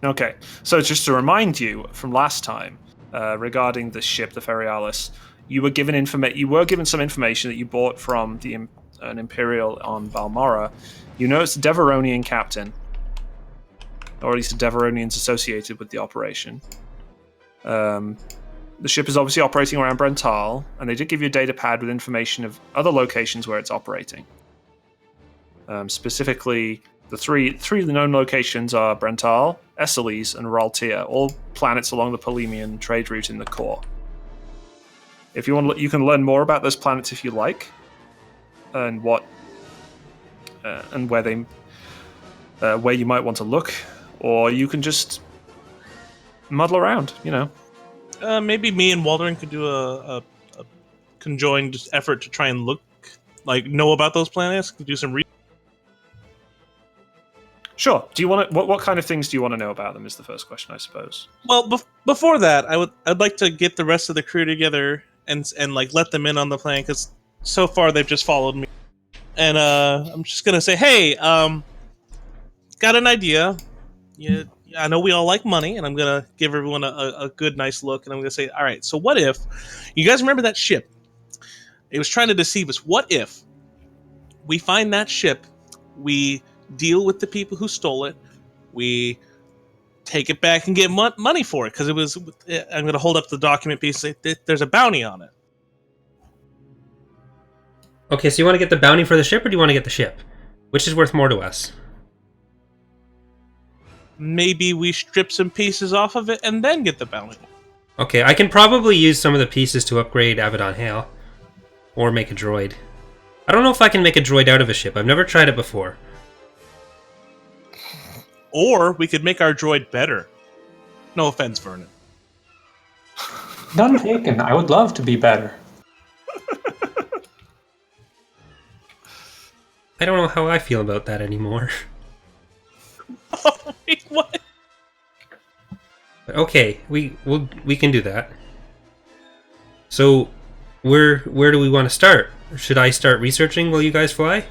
Okay, so just to remind you from last time regarding the ship, the Ferialis, you were given some information that you bought from an Imperial on Balmora. You know it's a Deveronian captain, or at least a Deveronians associated with the operation. The ship is obviously operating around Brental, and they did give you a data pad with information of other locations where it's operating. Specifically, the three known locations are Brental, Esseles, and Raltia, all planets along the Polemian trade route in the core. If you want, you can learn more about those planets if you like, and where you might want to look, or you can just muddle around. Maybe me and Waldron could do a conjoined effort to try and know about those planets. Do some research. Sure. Do you want to? What kind of things do you want to know about them? Is the first question, I suppose. Well, before that, I'd like to get the rest of the crew together and like let them in on the plan, because so far they've just followed me. And I'm just gonna say, hey, got an idea. Yeah, I know we all like money, and I'm gonna give everyone a good, nice look, and I'm gonna say, all right. So what if you guys remember that ship? It was trying to deceive us. What if we find that ship, we deal with the people who stole it, we take it back and get money for it? Because it was. I'm gonna hold up the document piece. And say, there's a bounty on it. Okay, so you want to get the bounty for the ship, or do you want to get the ship? Which is worth more to us? Maybe we strip some pieces off of it and then get the bounty. Okay, I can probably use some of the pieces to upgrade Abaddon Hale. Or make a droid. I don't know if I can make a droid out of a ship. I've never tried it before. Or we could make our droid better. No offense, Vernon. None taken. I would love to be better. I don't know how I feel about that anymore. Wait, what? But okay, we can do that. So, where do we want to start? Should I start researching while you guys fly?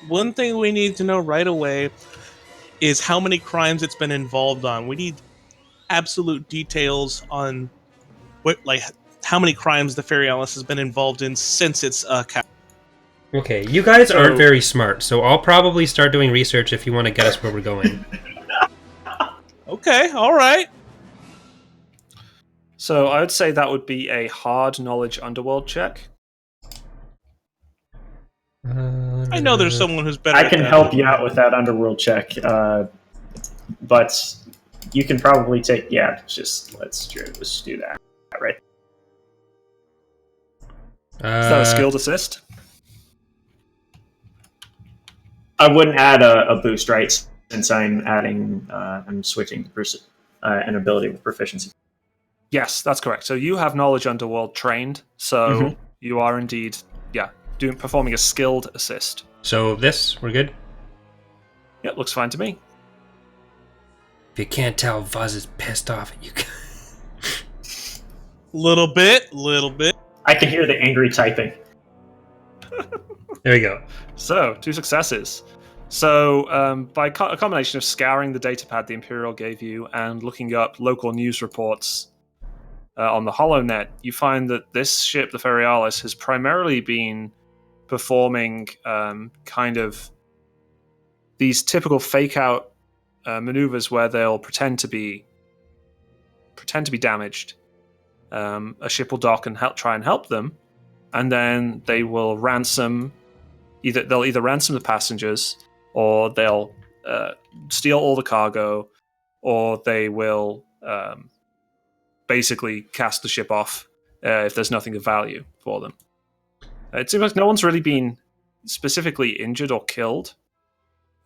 One thing we need to know right away is how many crimes it's been involved on. We need absolute details on how many crimes the Fairy Alice has been involved in since its capture. Okay, you guys aren't very smart, so I'll probably start doing research if you want to get us where we're going. Okay, alright. So I would say that would be a hard knowledge underworld check. I know there's someone who's better I at can that. help you out with that underworld check, but you can probably take. Yeah, let's do that. Right. Is that a skilled assist? I wouldn't add a boost, right? Since I'm switching to an ability with proficiency. Yes, that's correct. So you have knowledge underworld trained, so you are indeed, performing a skilled assist. So we're good? Yeah, looks fine to me. If you can't tell, Vuz is pissed off at you. Little bit. I can hear the angry typing. There we go. So, 2 successes. So, by a combination of scouring the datapad the Imperial gave you and looking up local news reports on the HoloNet, you find that this ship, the Fairy Alice, has primarily been performing kind of these typical fake-out maneuvers where they'll pretend to be damaged. A ship will dock and try and help them, and then they will ransom. They'll either ransom the passengers, or they'll steal all the cargo, or they will basically cast the ship off if there's nothing of value for them. It seems like no one's really been specifically injured or killed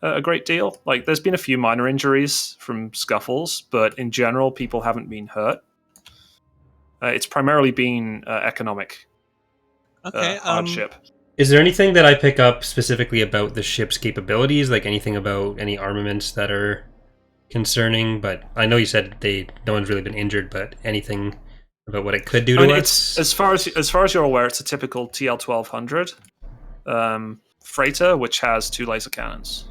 a great deal. Like, there's been a few minor injuries from scuffles, but in general, people haven't been hurt. It's primarily been economic hardship. Is there anything that I pick up specifically about the ship's capabilities, like anything about any armaments that are concerning? But I know you said no one's really been injured, but anything about what it could do to us? As far as you're aware, it's a typical TL-1200 freighter, which has 2 laser cannons.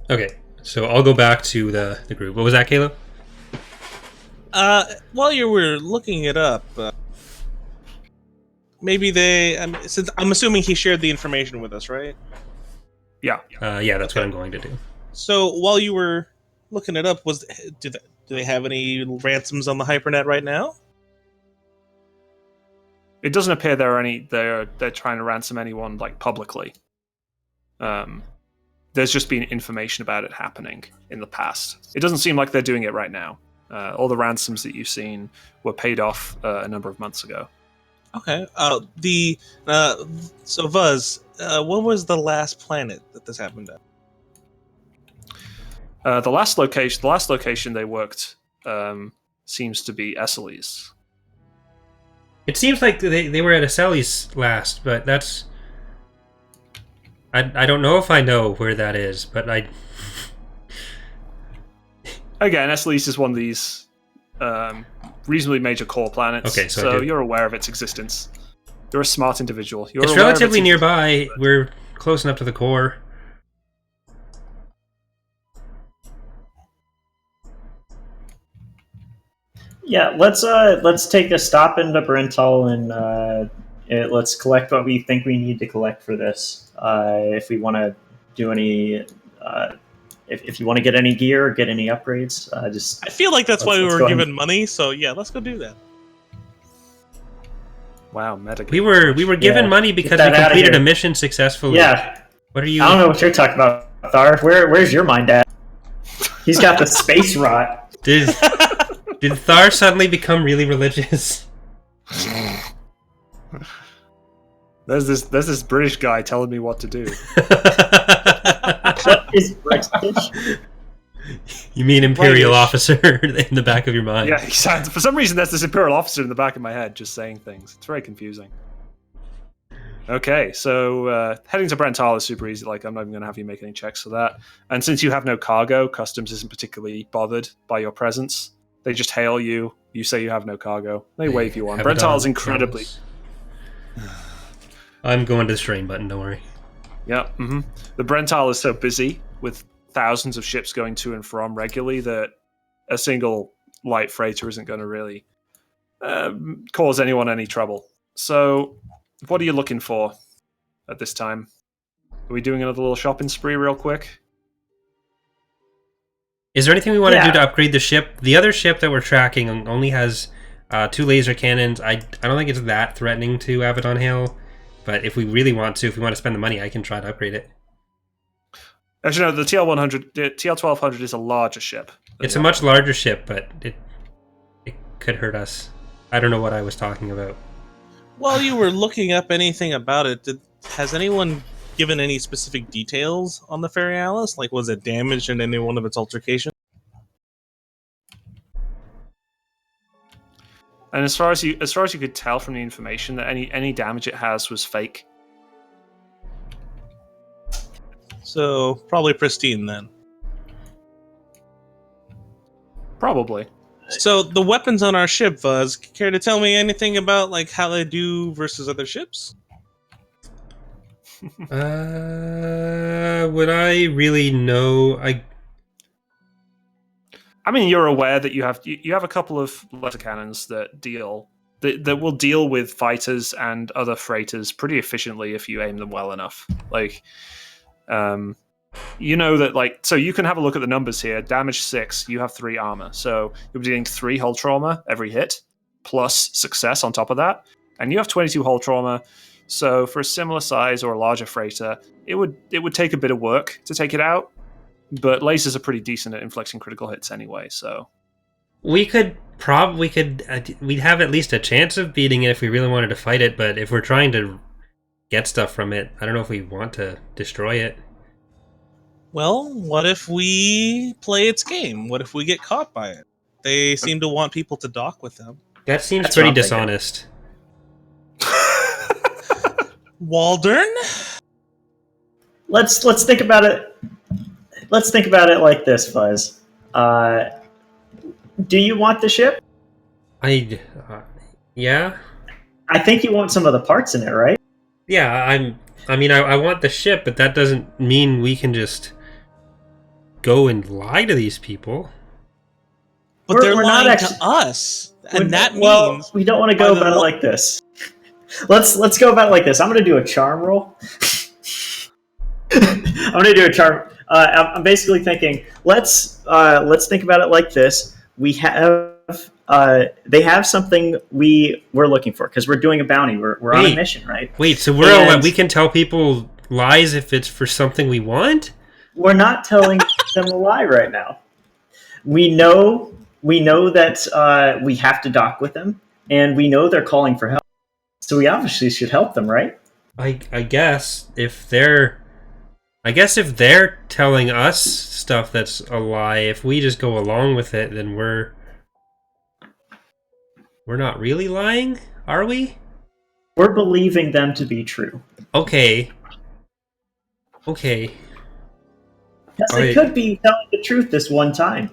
Okay, so I'll go back to the group. What was that, Caleb? While you were looking it up, maybe since I'm assuming he shared the information with us, right? Yeah. Yeah, that's what I'm going to do. So while you were looking it up, do they have any ransoms on the Hypernet right now? It doesn't appear they're trying to ransom anyone publicly. There's just been information about it happening in the past. It doesn't seem like they're doing it right now. All the ransoms that you've seen were paid off a number of months ago. Okay. So Vuz, what was the last planet that this happened at? The last location they worked seems to be Esseles. It seems like they were at Esseles last, but that's... I don't know if I know where that is, but I... Again, Esseles is one of these reasonably major core planets. Okay, so you're aware of its existence. You're a smart individual. It's relatively nearby. We're close enough to the core. Yeah, let's take a stop into Brental and let's collect what we think we need to collect for this. If we want to do any, if you want to get any gear or get any upgrades, just. I feel like that's why we let's were go ahead. given money. So yeah, let's go do that. Wow, metagame. We were given money because we that outta completed here. a mission successfully. Yeah, What are you? I don't know what you're talking about, Thar. Where's your mind at? He's got the space rot. Did Thar suddenly become really religious? There's this British guy telling me what to do. What is British? You mean Imperial British. officer in the back of your mind? Yeah, he sounds. For some reason, there's this Imperial officer in the back of my head just saying things. It's very confusing. Okay, so heading to Brental is super easy. Like, I'm not even going to have you make any checks for that. And since you have no cargo, Customs isn't particularly bothered by your presence. They just hail you. You say you have no cargo. They wave you on. Have it Brental on. is incredibly. I'm going to the strain button. Don't worry. Yeah. Mm-hmm. The Brental is so busy with thousands of ships going to and from regularly that a single light freighter isn't going to really cause anyone any trouble. So, what are you looking for at this time? Are we doing another little shopping spree real quick? Is there anything we want to do Yeah. to upgrade the ship? The other ship that we're tracking only has 2 laser cannons. I don't think it's that threatening to Abaddon Hill, but if we really want to, if we want to spend the money, I can try to upgrade it. Actually, no, the TL-100, the TL-1200 is a larger ship. It's a much larger ship, but it could hurt us. I don't know what I was talking about. While you were looking up anything about it, has anyone given any specific details on the Fairy Alice? Like, was it damaged in any one of its altercations? And as far as you could tell from the information, that any damage it has was fake. So probably pristine then. Probably. So the weapons on our ship, Fuzz, care to tell me anything about like how they do versus other ships? Would I really know? I mean, you're aware that you have a couple of laser cannons that will deal with fighters and other freighters pretty efficiently if you aim them well enough. Like, you know that, like, so you can have a look at the numbers here. Damage 6, you have 3 armor, so you'll be dealing 3 hull trauma every hit, plus success on top of that, and you have 22 hull trauma. So for a similar size or a larger freighter, it would take a bit of work to take it out. But lasers are pretty decent at inflicting critical hits anyway, so... we'd have at least a chance of beating it if we really wanted to fight it, but if we're trying to get stuff from it, I don't know if we want to destroy it. Well, what if we play its game? What if we get caught by it? They seem to want people to dock with them. That seems That's pretty what I'm thinking. dishonest. Waldern? Let's think about it. Let's think about it like this, Fuzz. Do you want the ship? Yeah? I think you want some of the parts in it, right? Yeah, I want the ship, but that doesn't mean we can just go and lie to these people. But they're We're not lying actually- to us. And that well, means... we don't want to go by the about it lo- like this. Let's go about it like this. I'm going to do a charm roll. I'm going to do a charm. I'm basically thinking, let's think about it like this. We have they have something we're looking for because we're doing a bounty. We're on a mission, right? Wait, so we can tell people lies if it's for something we want? We're not telling them a lie right now. We know that we have to dock with them, and we know they're calling for help. So we obviously should help them, right? I guess if they're telling us stuff that's a lie, if we just go along with it, then we're not really lying, are we? We're believing them to be true. Okay. Because they could be telling the truth this one time.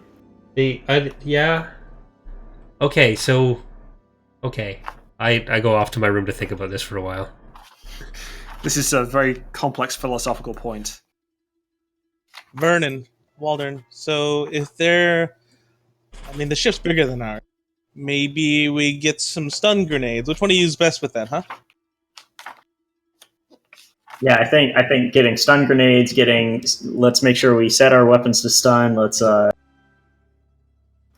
Yeah. Okay, so... Okay. I go off to my room to think about this for a while. This is a very complex philosophical point. Vernon, Waldern. So if they're, I mean, the ship's bigger than ours. Maybe we get some stun grenades. Which one do you use best with that, huh? Yeah, I think getting stun grenades, let's make sure we set our weapons to stun.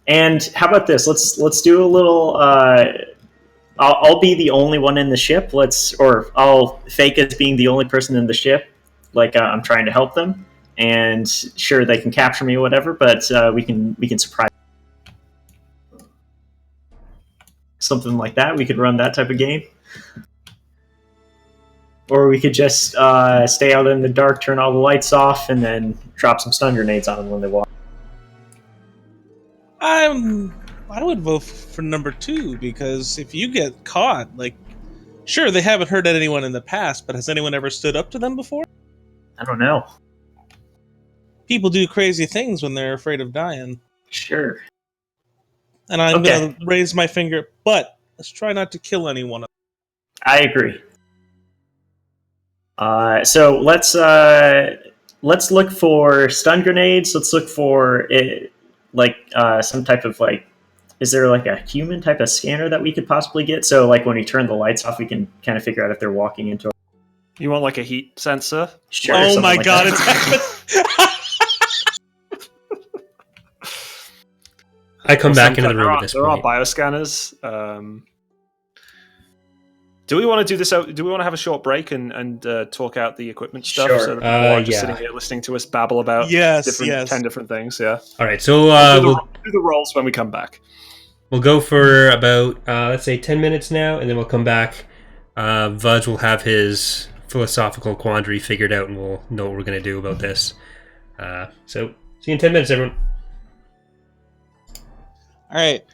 And how about this? Let's do a little. I'll be the only one in the ship. Or I'll fake as being the only person in the ship, like I'm trying to help them. And sure, they can capture me or whatever, but we can surprise something like that. We could run that type of game. Or we could just stay out in the dark, turn all the lights off, and then drop some stun grenades on them when they walk. I would vote for number 2 because if you get caught, like, sure they haven't hurt anyone in the past, but has anyone ever stood up to them before? I don't know. People do crazy things when they're afraid of dying. Sure. And I'm Okay. gonna raise my finger, but let's try not to kill anyone. I agree. So let's look for stun grenades. Let's look for it, some type of like. Is there like a human type of scanner that we could possibly get? So like when we turn the lights off, we can kind of figure out if they're walking into. You want like a heat sensor? Sure, Oh my like god, that. it's happened! I come back into the room at this There are point. bioscanners. Do we want to do this? Do we want to have a short break and talk out the equipment stuff? Sure. So that people aren't just Yeah. sitting here listening to us babble about Yes. 10 different things. Yeah. All right, so We'll do the rolls when we come back. we'll go for about, let's say, 10 minutes now, and then we'll come back. Vudge will have his philosophical quandary figured out, and we'll know what we're going to do about this. So, see you in 10 minutes, everyone. Alright,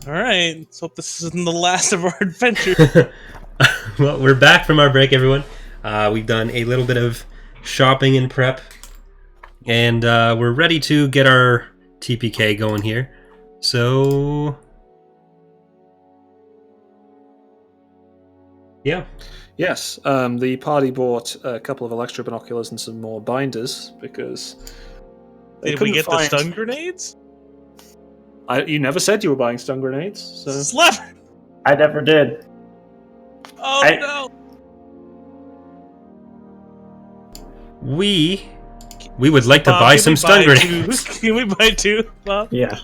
All right. Let's hope this isn't the last of our adventure. Well, we're back from our break, everyone. We've done a little bit of shopping and prep, and we're ready to get our TPK going here. So, yeah. Yes, the party bought a couple of electro binoculars and some more binders because they Did we couldn't get find... the stun grenades? You never said you were buying stun grenades, so... Slap! I never did. Oh no! We would like to Bob, buy can some we stun buy grenades. two? Can we buy two, Bob? Yeah.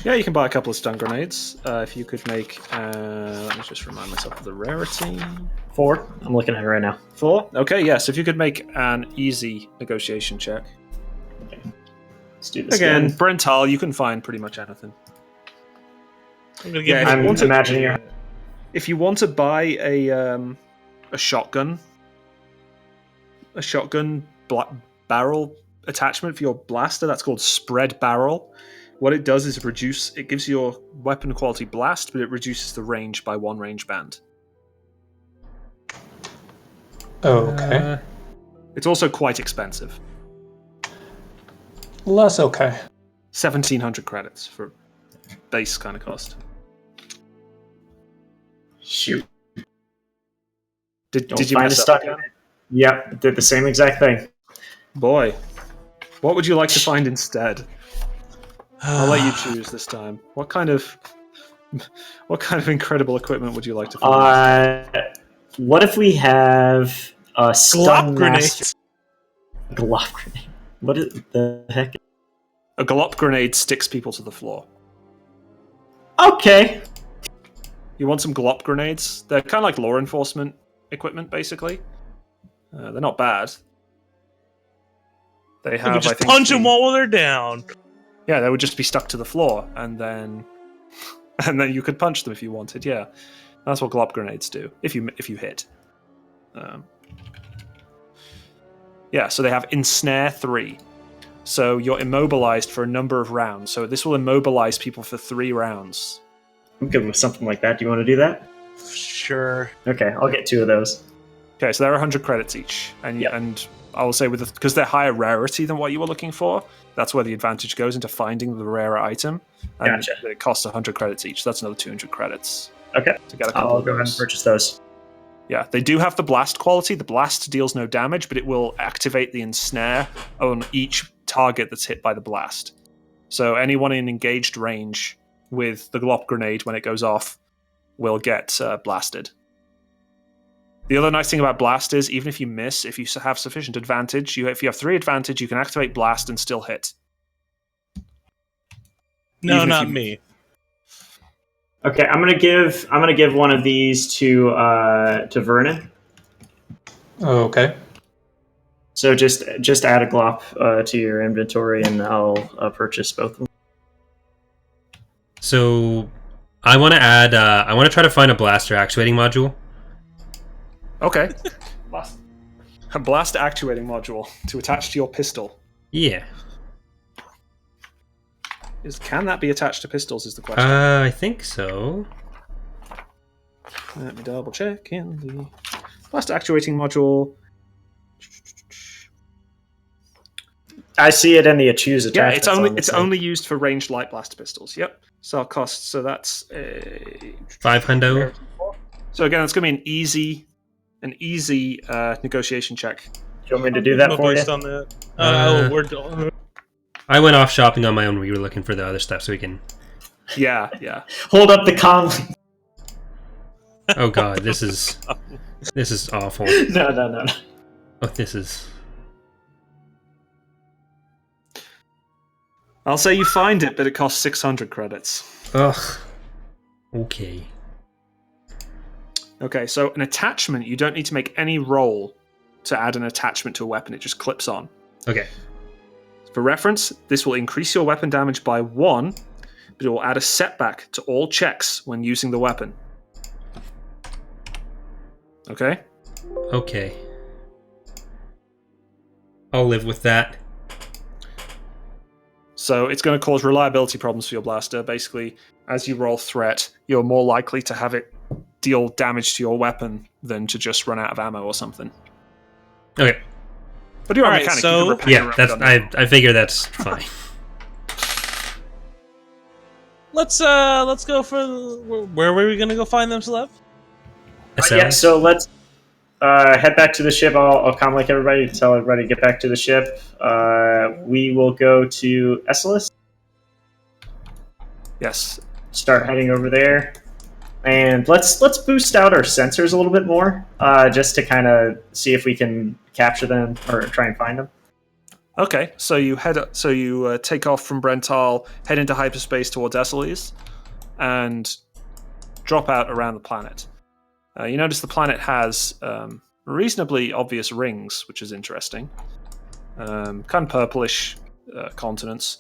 Yeah, you can buy a couple of stun grenades. If you could make... let me just remind myself of the rarity. 4. I'm looking at it right now. 4? Okay, yes, if you could make an easy negotiation check. Let's do this Again, again. Brental, you can find pretty much anything. I'm gonna Yeah, give I'm him imagining you. If you want to buy a shotgun barrel attachment for your blaster, that's called spread barrel. What it does is it gives your weapon quality blast, but it reduces the range by 1 range band. Okay. It's also quite expensive. Less okay. 1,700 credits for base kind of cost. Shoot. Did Don't you find mess a up stun again? grenade. Yep, did the same exact thing. Boy, what would you like to find instead? I'll let you choose this time. What kind of incredible equipment would you like to find? What if we have a stun glop master? grenades. Glop grenade. What is the heck? A glop grenade sticks people to the floor. Okay. You want some glop grenades? They're kind of like law enforcement equipment, basically. They're not bad. They We have, would I just think, punch them while they're down. Yeah, they would just be stuck to the floor, and then you could punch them if you wanted. Yeah, that's what glop grenades do. If you hit. Yeah, so they have ensnare 3. So you're immobilized for a number of rounds. So this will immobilize people for 3 rounds. I'm good with something like that. Do you want to do that? Sure. Okay, I'll get 2 of those. Okay, so they're 100 credits each, and Yep. and I will say because they're higher rarity than what you were looking for, that's where the advantage goes into finding the rarer item. And Gotcha. it costs 100 credits each. That's another 200 credits Okay, to get a couple I'll of go ahead and those. purchase those. Yeah, they do have the blast quality. The blast deals no damage, but it will activate the ensnare on each target that's hit by the blast. So anyone in engaged range with the glop grenade when it goes off will get blasted. The other nice thing about blast is, even if you miss, if you have sufficient advantage, if you have 3 advantage, you can activate blast and still hit. No, Even if not you- me. Okay, I'm gonna give one of these to Vernon. Okay. So just add a glop to your inventory, and I'll purchase both of them. So, I want to add. I want to try to find a blaster actuating module. Okay. A blast actuating module to attach to your pistol. Yeah. Can that be attached to pistols is the question. I think so. Let me double check in the blast actuating module. I see it in the choose Yeah, attachments. it's only used for ranged light blast pistols. Yep. Sell cost. So that's 500. So again, it's going to be an easy negotiation check. Do you want me to do that for you? Based on that. We're I went off shopping on my own. We were looking for the other stuff so we can. Yeah. Hold up the com. Oh god, this is awful. No. Oh, this is. I'll say you find it, but it costs 600 credits. Ugh. Okay. Okay, so an attachment, you don't need to make any roll to add an attachment to a weapon. It just clips on. Okay. For reference, this will increase your weapon damage by 1, but it will add a setback to all checks when using the weapon. Okay? Okay. I'll live with that. So it's going to cause reliability problems for your blaster. Basically, as you roll threat, you're more likely to have it deal damage to your weapon than to just run out of ammo or something. Okay. But you're a Alright, mechanic. so- you can repair Yeah, your own that's gun. I figure that's fine. Let's go for where were we gonna go find them, Celeb? Yeah, so let's head back to the ship. I'll comlink everybody, tell everybody to get back to the ship. We will go to Esselis, Yes. start heading over there, and let's boost out our sensors a little bit more, just to kind of see if we can capture them or try and find them. Okay, so you take off from Brental, head into hyperspace towards Esseles, and drop out around the planet. You notice the planet has reasonably obvious rings, which is interesting. Kind of purplish continents,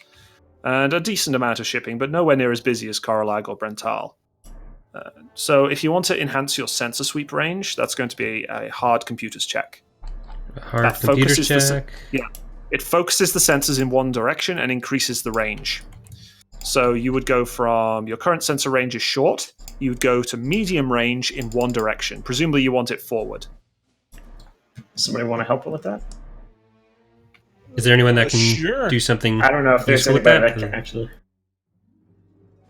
and a decent amount of shipping, but nowhere near as busy as Coralag or Brental. So if you want to enhance your sensor sweep range, that's going to be a hard computers check. Hard That computer focuses the check. It focuses the sensors in one direction and increases the range. So you would go from your current sensor range is short, you would go to medium range in one direction. Presumably you want it forward. Somebody want to help with that? Is there anyone that can Sure. do something? I don't know if there's Useful with anybody that? that can actually.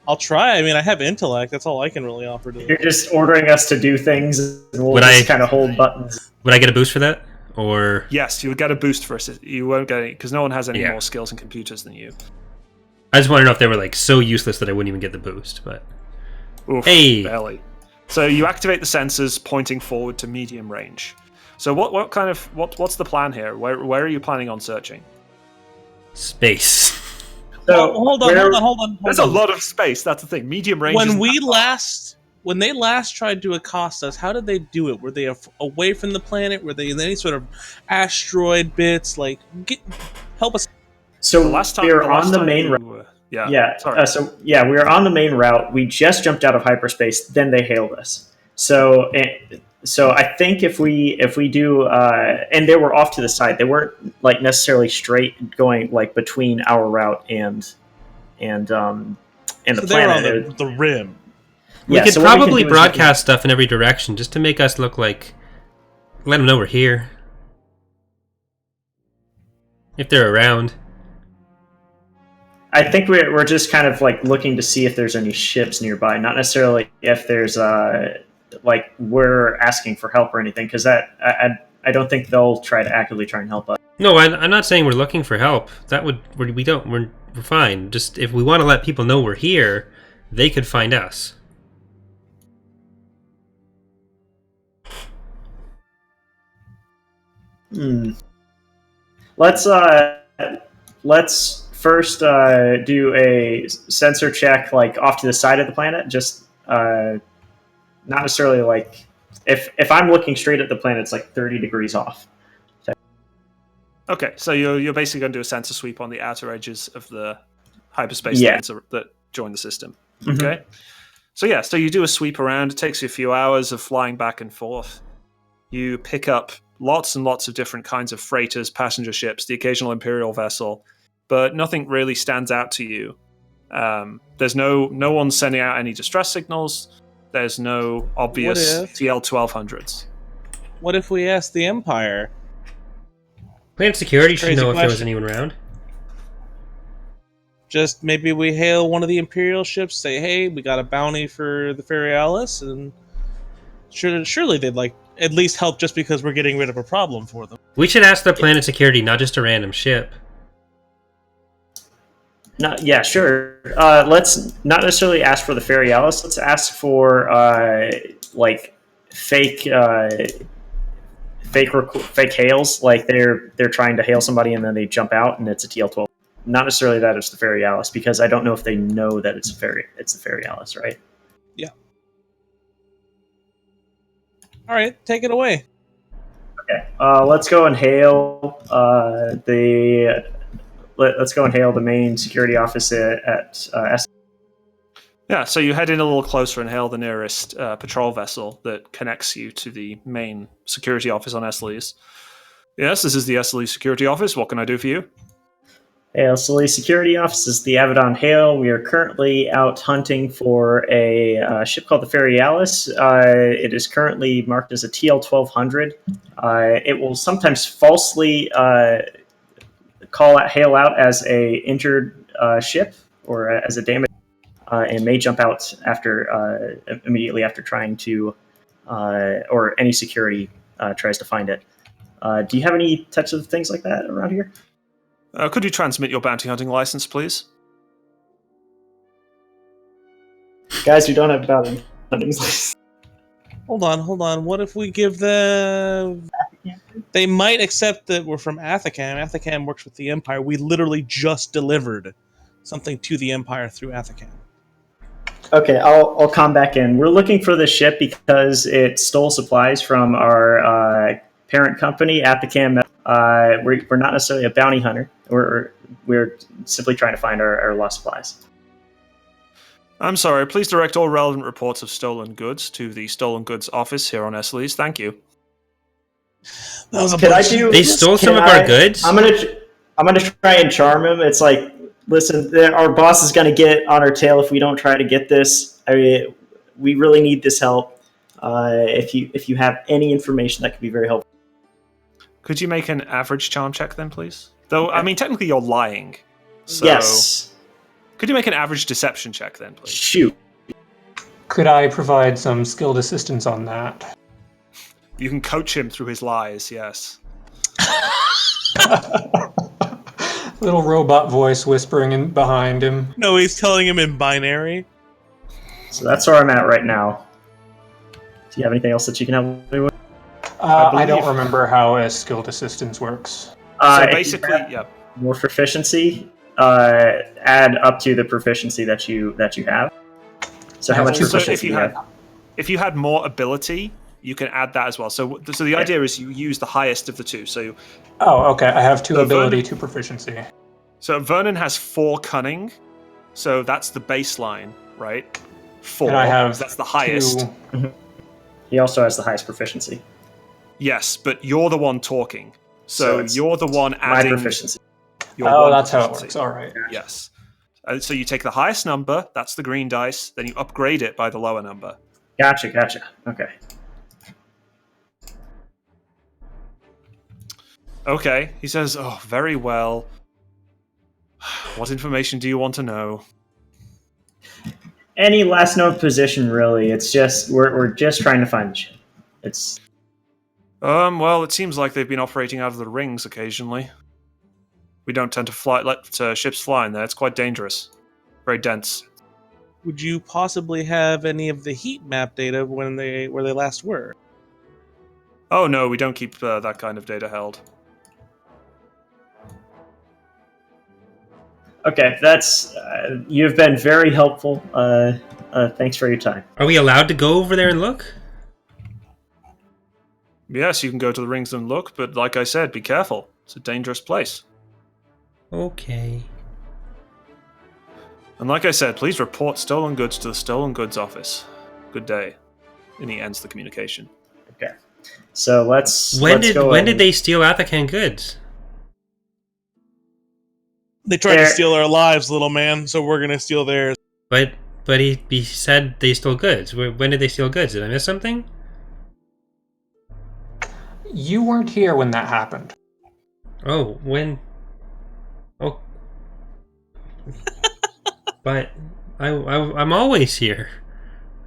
I'll try. I mean, I have intellect. That's all I can really offer to You're them. just ordering us to do things, and we'll Would just I- kind of hold buttons. Would I get a boost for that? Or Yes, you would get a boost for it. You won't get it because no one has any Yeah. more skills in computers than you. I just want to know if they were like so useless that I wouldn't even get the boost. But Oof, Hey! barely. So you activate the sensors pointing forward to medium range. So what's the plan here? Where are you planning on searching? space. So hold on. There's a lot of space. That's the thing. Medium range. When isn't we that far. when they last tried to accost us, how did they do it? Were they away from the planet? Were they in any sort of asteroid bits? Like, help us. So The last time we were the last on the time main you route. were- Yeah. Yeah. Sorry. We were on the main route. We just jumped out of hyperspace. Then they hailed us. So I think if we do, and they were off to the side. They weren't like necessarily straight going like between our route and the So they were planet. on the rim. We Yeah, could so what we can probably do is we broadcast stuff in every direction just to make us look like. Let them know we're here. If they're around. I think we're just kind of like looking to see if there's any ships nearby, not necessarily if there's like we're asking for help or anything, because I don't think they'll try to actively try and help us. No, I'm not saying we're looking for help. That would we're fine. Just if we want to let people know we're here, they could find us. Let's first do a sensor check like off to the side of the planet. Just not necessarily like if I'm looking straight at the planet, it's like 30 degrees off. Okay, so you're basically going to do a sensor sweep on the outer edges of the hyperspace Yeah. lanes that join the system. Mhm. Okay, so you do a sweep around. It takes you a few hours of flying back and forth. You pick up lots and lots of different kinds of freighters, passenger ships, the occasional Imperial vessel, but nothing really stands out to you. There's no one sending out any distress signals. There's no obvious What if- TL-1200s. What if we ask the Empire? Planet security should Crazy know if there was question. anyone around. Just maybe we hail one of the Imperial ships, say, "Hey, we got a bounty for the Ferialis," and surely they'd like at least help just because we're getting rid of a problem for them. We should ask the planet security, not just a random ship. Yeah, sure. Let's not necessarily ask for the Ferialis. Let's ask for like fake hails. Like they're trying to hail somebody and then they jump out and it's a TL-12. Not necessarily that it's the Ferialis, because I don't know if they know that it's the Ferialis, right? Yeah. All right, take it away. Okay. Let's go and hail Let's go and hail the main security office at S. Yeah, so you head in a little closer and hail the nearest patrol vessel that connects you to the main security office on Esseles. Yes, this is the Esseles security office. What can I do for you? Hail Sully Security Office is the Avedon Hail. We are currently out hunting for a ship called the Fairy Alice. It is currently marked as a TL-1200. It will sometimes falsely hail out as a injured ship or as a damaged, and may jump out after immediately after trying to, or any security tries to find it. Do you have any types of things like that around here? Could you transmit your bounty hunting license, please? Guys, we don't have bounty hunting license. Hold on. What if we give them... They might accept that we're from Athacam. Athacam works with the Empire. We literally just delivered something to the Empire through Athacam. Okay, I'll come back in. We're looking for the ship because it stole supplies from our parent company, Athacam. We're not necessarily a bounty hunter. We're simply trying to find our lost supplies. I'm sorry, please direct all relevant reports of stolen goods to the Stolen Goods office here on Esleys. Thank you. They stole some of our goods? I'm gonna try and charm him. It's like, listen, our boss is gonna get on our tail if we don't try to get this. We really need this help. If you have any information, that could be very helpful. Could you make an average charm check then, please? Though, I mean, technically you're lying. So Yes. Could you make an average deception check then, please? Shoot. Could I provide some skilled assistance on that? You can coach him through his lies, yes. Little robot voice whispering in behind him. No, he's telling him in binary. So that's where I'm at right now. Do you have anything else that you can help me with? I don't remember how a skilled assistance works. So If you basically, have yeah. more proficiency, add up to the proficiency that you have. So how much So proficiency do you have? if you had more ability, you can add that as well. So the idea is you use the highest of the two. So Okay. I have 2 So ability, Vernon- 2 proficiency. So Vernon has 4 cunning, so that's the baseline, right? 4. And I have that's the highest. 2. He also has the highest proficiency. Yes, but you're the one talking, So so it's you're the one My adding. proficiency. Your Oh, one that's how it proficiency. works. All right. Yes. So you take the highest number, that's the green dice, then you upgrade it by the lower number. Gotcha. Okay. Okay, he says, "Oh, very well. What information do you want to know?" Any last known position, really. It's just we're just trying to find the ship. It's Well, it seems like they've been operating out of the rings occasionally. We don't tend to let ships fly in there. It's quite dangerous. Very dense. Would you possibly have any of the heat map data where they last were? Oh no, we don't keep that kind of data held. okay. That's you've been very helpful. Thanks for your time. Are we allowed to go over there and look? Yes, you can go to the rings and look, but like I said, be careful. It's a dangerous place. Okay. And like I said, please report stolen goods to the Stolen Goods office. Good day. And he ends the communication. Okay. So let's When go did they steal Athacan goods? They tried to There- steal our lives, little man, so we're gonna steal theirs. But he said they stole goods. When did they steal goods? Did I miss something? You weren't here when that happened. Oh, when? Oh. But I'm always here.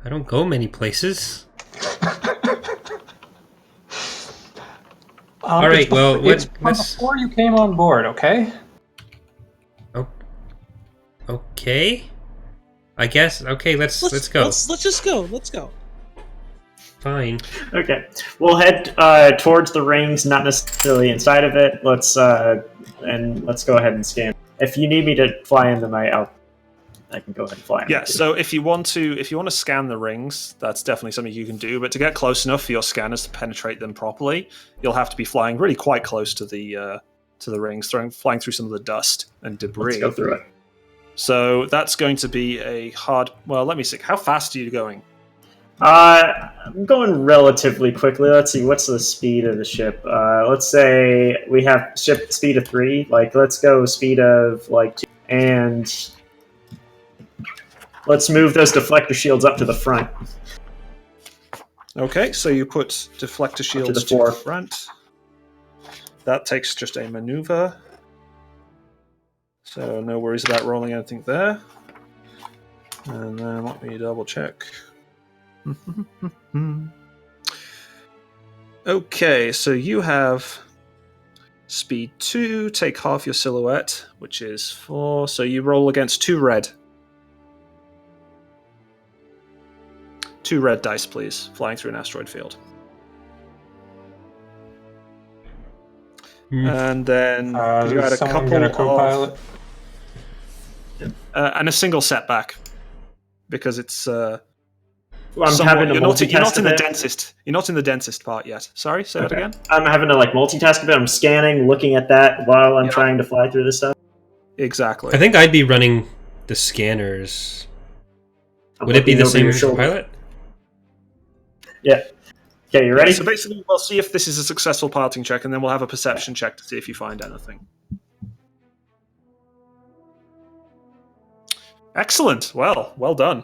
I don't go many places. All right, well, it's let's... before you came on board, okay? Oh, okay. I guess. Okay, let's go. Let's just go. Let's go. Fine. Okay, we'll head towards the rings, not necessarily inside of it. Let's go ahead and scan. If you need me to fly in them, I can go ahead and fly in. Yeah, so if you want to scan the rings, that's definitely something you can do. But to get close enough for your scanners to penetrate them properly, you'll have to be flying really quite close to the rings, flying through some of the dust and debris. Let's go through it. So that's going to be a hard. Well, let me see. How fast are you going? I'm going relatively quickly. Let's see, what's the speed of the ship? Let's say we have ship speed of 3. Like, let's go speed of, like, 2. And let's move those deflector shields up to the front. Okay, so you put deflector shields to the front. That takes just a maneuver. So no worries about rolling anything there. And then let me double check. Okay, so you have speed 2, take half your silhouette, which is 4. So you roll against 2 red. 2 red dice, please, flying through an asteroid field. And then you had a couple get a co-pilot? And a single setback because it's. I'm having to multitask. You're not in the dentist. You're not in the dentist part yet. Sorry, say that again. I'm having to like multitask a bit. I'm scanning, looking at that while I'm trying to fly through this stuff. Exactly. I think I'd be running the scanners. Would it be the same as the pilot? Yeah. Okay, you ready? So basically, we'll see if this is a successful piloting check, and then we'll have a perception check to see if you find anything. Excellent. Well done.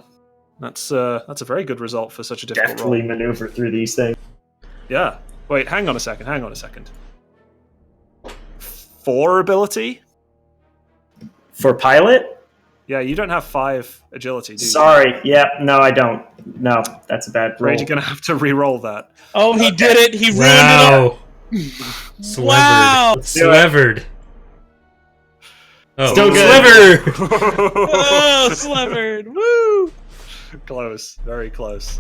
That's a very good result for such a difficult role. Deftly maneuver through these things. Yeah. Wait, hang on a second. 4 ability? For pilot? Yeah, you don't have 5 agility, do you? Sorry. Yeah, no, I don't. No, that's a bad roll. Right, you're going to have to re-roll that. Oh, he did it! He ruined it! Slivered. Wow! Slivered. Oh, Still good. Sliver! Oh, slivered! Woo! Close. Very close.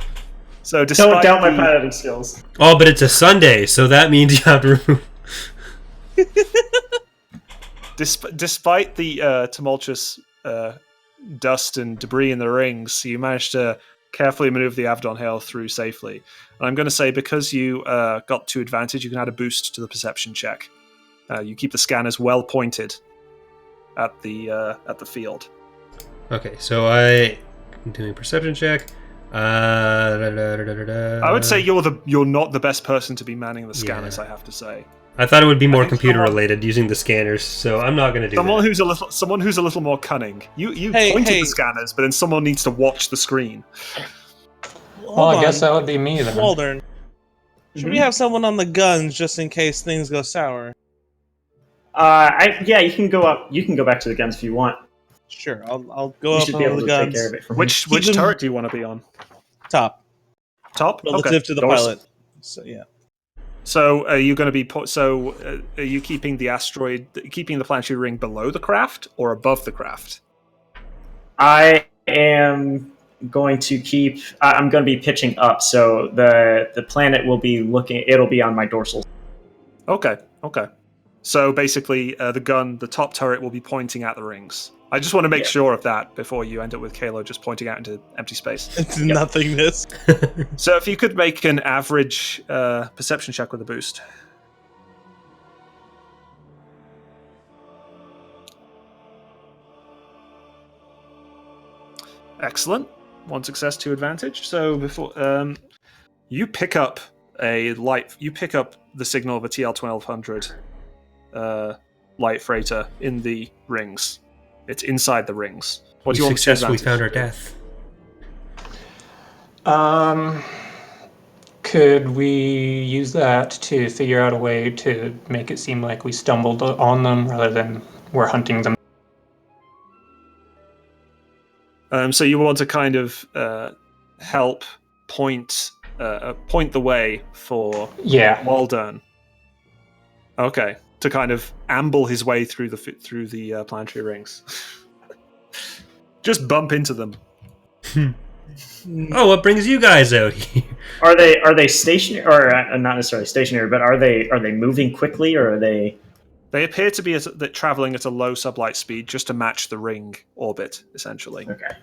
So Don't doubt my piloting skills. Oh, but it's a Sunday, so that means you have to remove... Despite the tumultuous dust and debris in the rings, you managed to carefully maneuver the Avedon Hail through safely. And I'm going to say, because you got 2 advantage, you can add a boost to the perception check. You keep the scanners well pointed at the field. Okay, so I'm doing perception check. I would say you're not the best person to be manning the scanners. Yeah. I have to say. I thought it would be more computer related using the scanners, so I'm not going to do Someone that. who's a little more cunning. You Hey, pointed the scanners, but then someone needs to watch the screen. Well, I guess that would be me then. Waldern. Should we have someone on the guns just in case things go sour? Yeah, you can go up. You can go back to the guns if you want. Sure, I'll go You up should on be able the to guns. take care of it. From Which them- turret do you want to be on? Top, Top? relative Okay. to the Doors. pilot. So yeah. So are you going to be are you keeping the planetary ring below the craft or above the craft? I am going to keep. I'm going to be pitching up, so the planet will be looking. It'll be on my dorsal. Okay. So basically, the top turret will be pointing at the rings. I just want to make sure of that before you end up with Kalo just pointing out into empty space. It's nothingness. So if you could make an average perception check with a boost. Excellent. 1 success, 2 advantage. So before you pick up the signal of a TL-1200 light freighter in the rings. It's inside the rings. What do you want to successfully found our death. Could we use that to figure out a way to make it seem like we stumbled on them rather than we're hunting them? So you want to kind of help point the way for Waldern. Okay, to kind of amble his way through the planetary rings. Just bump into them. Oh, what brings you guys out here? Are they stationary, or not necessarily stationary, but are they moving quickly, or are they? They appear to be traveling at a low sublight speed, just to match the ring orbit, essentially. Okay.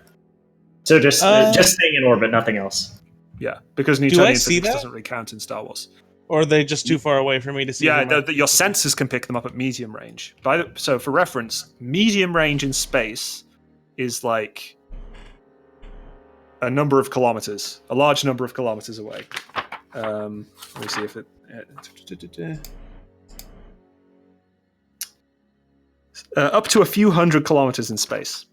So just staying in orbit, nothing else. Yeah, because Newtonian physics doesn't really count in Star Wars. Or are they just too far away for me to see? Yeah, your sensors can pick them up at medium range. So for reference, medium range in space is like a number of kilometers, a large number of kilometers away. Let me see if it. Up to a few hundred kilometers in space.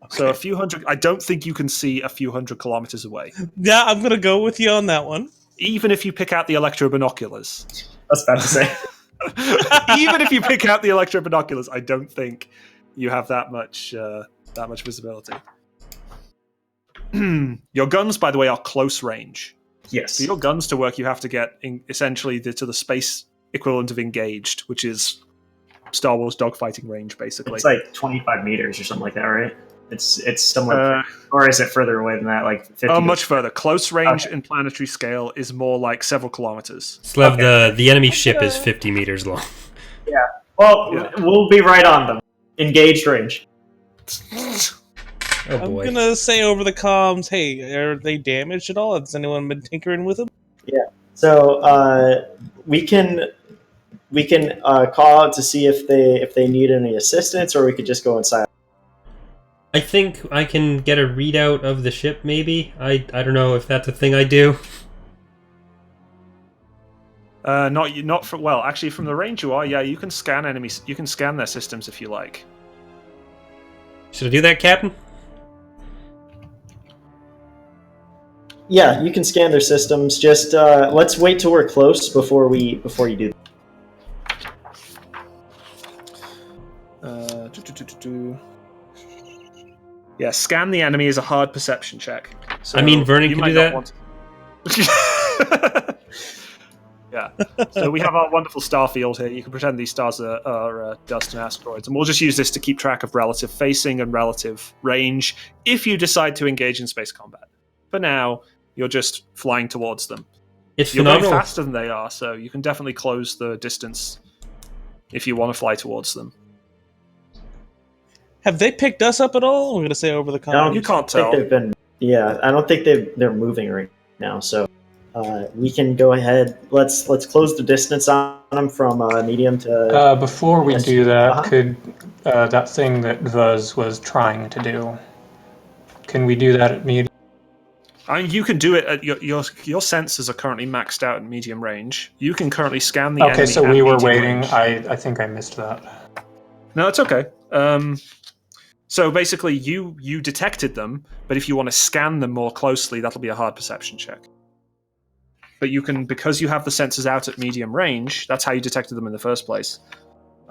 Okay. So a few hundred. I don't think you can see a few hundred kilometers away. Yeah, I'm gonna go with you on that one. Even if you pick out the electro binoculars. I was about to say. Even if you pick out the electro binoculars, I don't think you have that much visibility. Your guns, by the way, are close range. Yes. For your guns to work, you have to get essentially to the space equivalent of engaged, which is Star Wars dogfighting range, basically. It's like 25 meters or something like that, right? It's somewhere, or is it further away than that? Like 50? Oh, much further. Close range in planetary scale is more like several kilometers. Slev, the enemy ship is 50 meters long. Yeah. Well, we'll be right on them. Engaged range. Oh boy. I'm gonna say over the comms, hey, are they damaged at all? Has anyone been tinkering with them? Yeah. So we can call out to see if they need any assistance, or we could just go inside. I think I can get a readout of the ship, maybe? I don't know if that's a thing I do. Not for well, actually from the range you are, yeah, you can scan enemies, you can scan their systems if you like. Should I do that, Captain? Yeah, you can scan their systems. Just let's wait till we're close before you do that. Yeah, scan the enemy is a hard perception check. So I mean, Vernon can do that. Yeah. So we have our wonderful star field here. You can pretend these stars are dust and asteroids, and we'll just use this to keep track of relative facing and relative range if you decide to engage in space combat. For now, you're just flying towards them. You're going faster than they are, so you can definitely close the distance if you want to fly towards them. Have they picked us up at all? I'm going to say over the comms. You can't tell. I don't think they're moving right now. So we can go ahead. Let's close the distance on them from medium to. Before we do that, could that thing that Vuz was trying to do? Can we do that at medium? I mean, you can do it at your sensors are currently maxed out at medium range. You can currently scan the enemy. Okay, so we were waiting. Range. I think I missed that. No, it's okay. So basically, you detected them, but if you want to scan them more closely, that'll be a hard perception check. But you can, because you have the sensors out at medium range, that's how you detected them in the first place.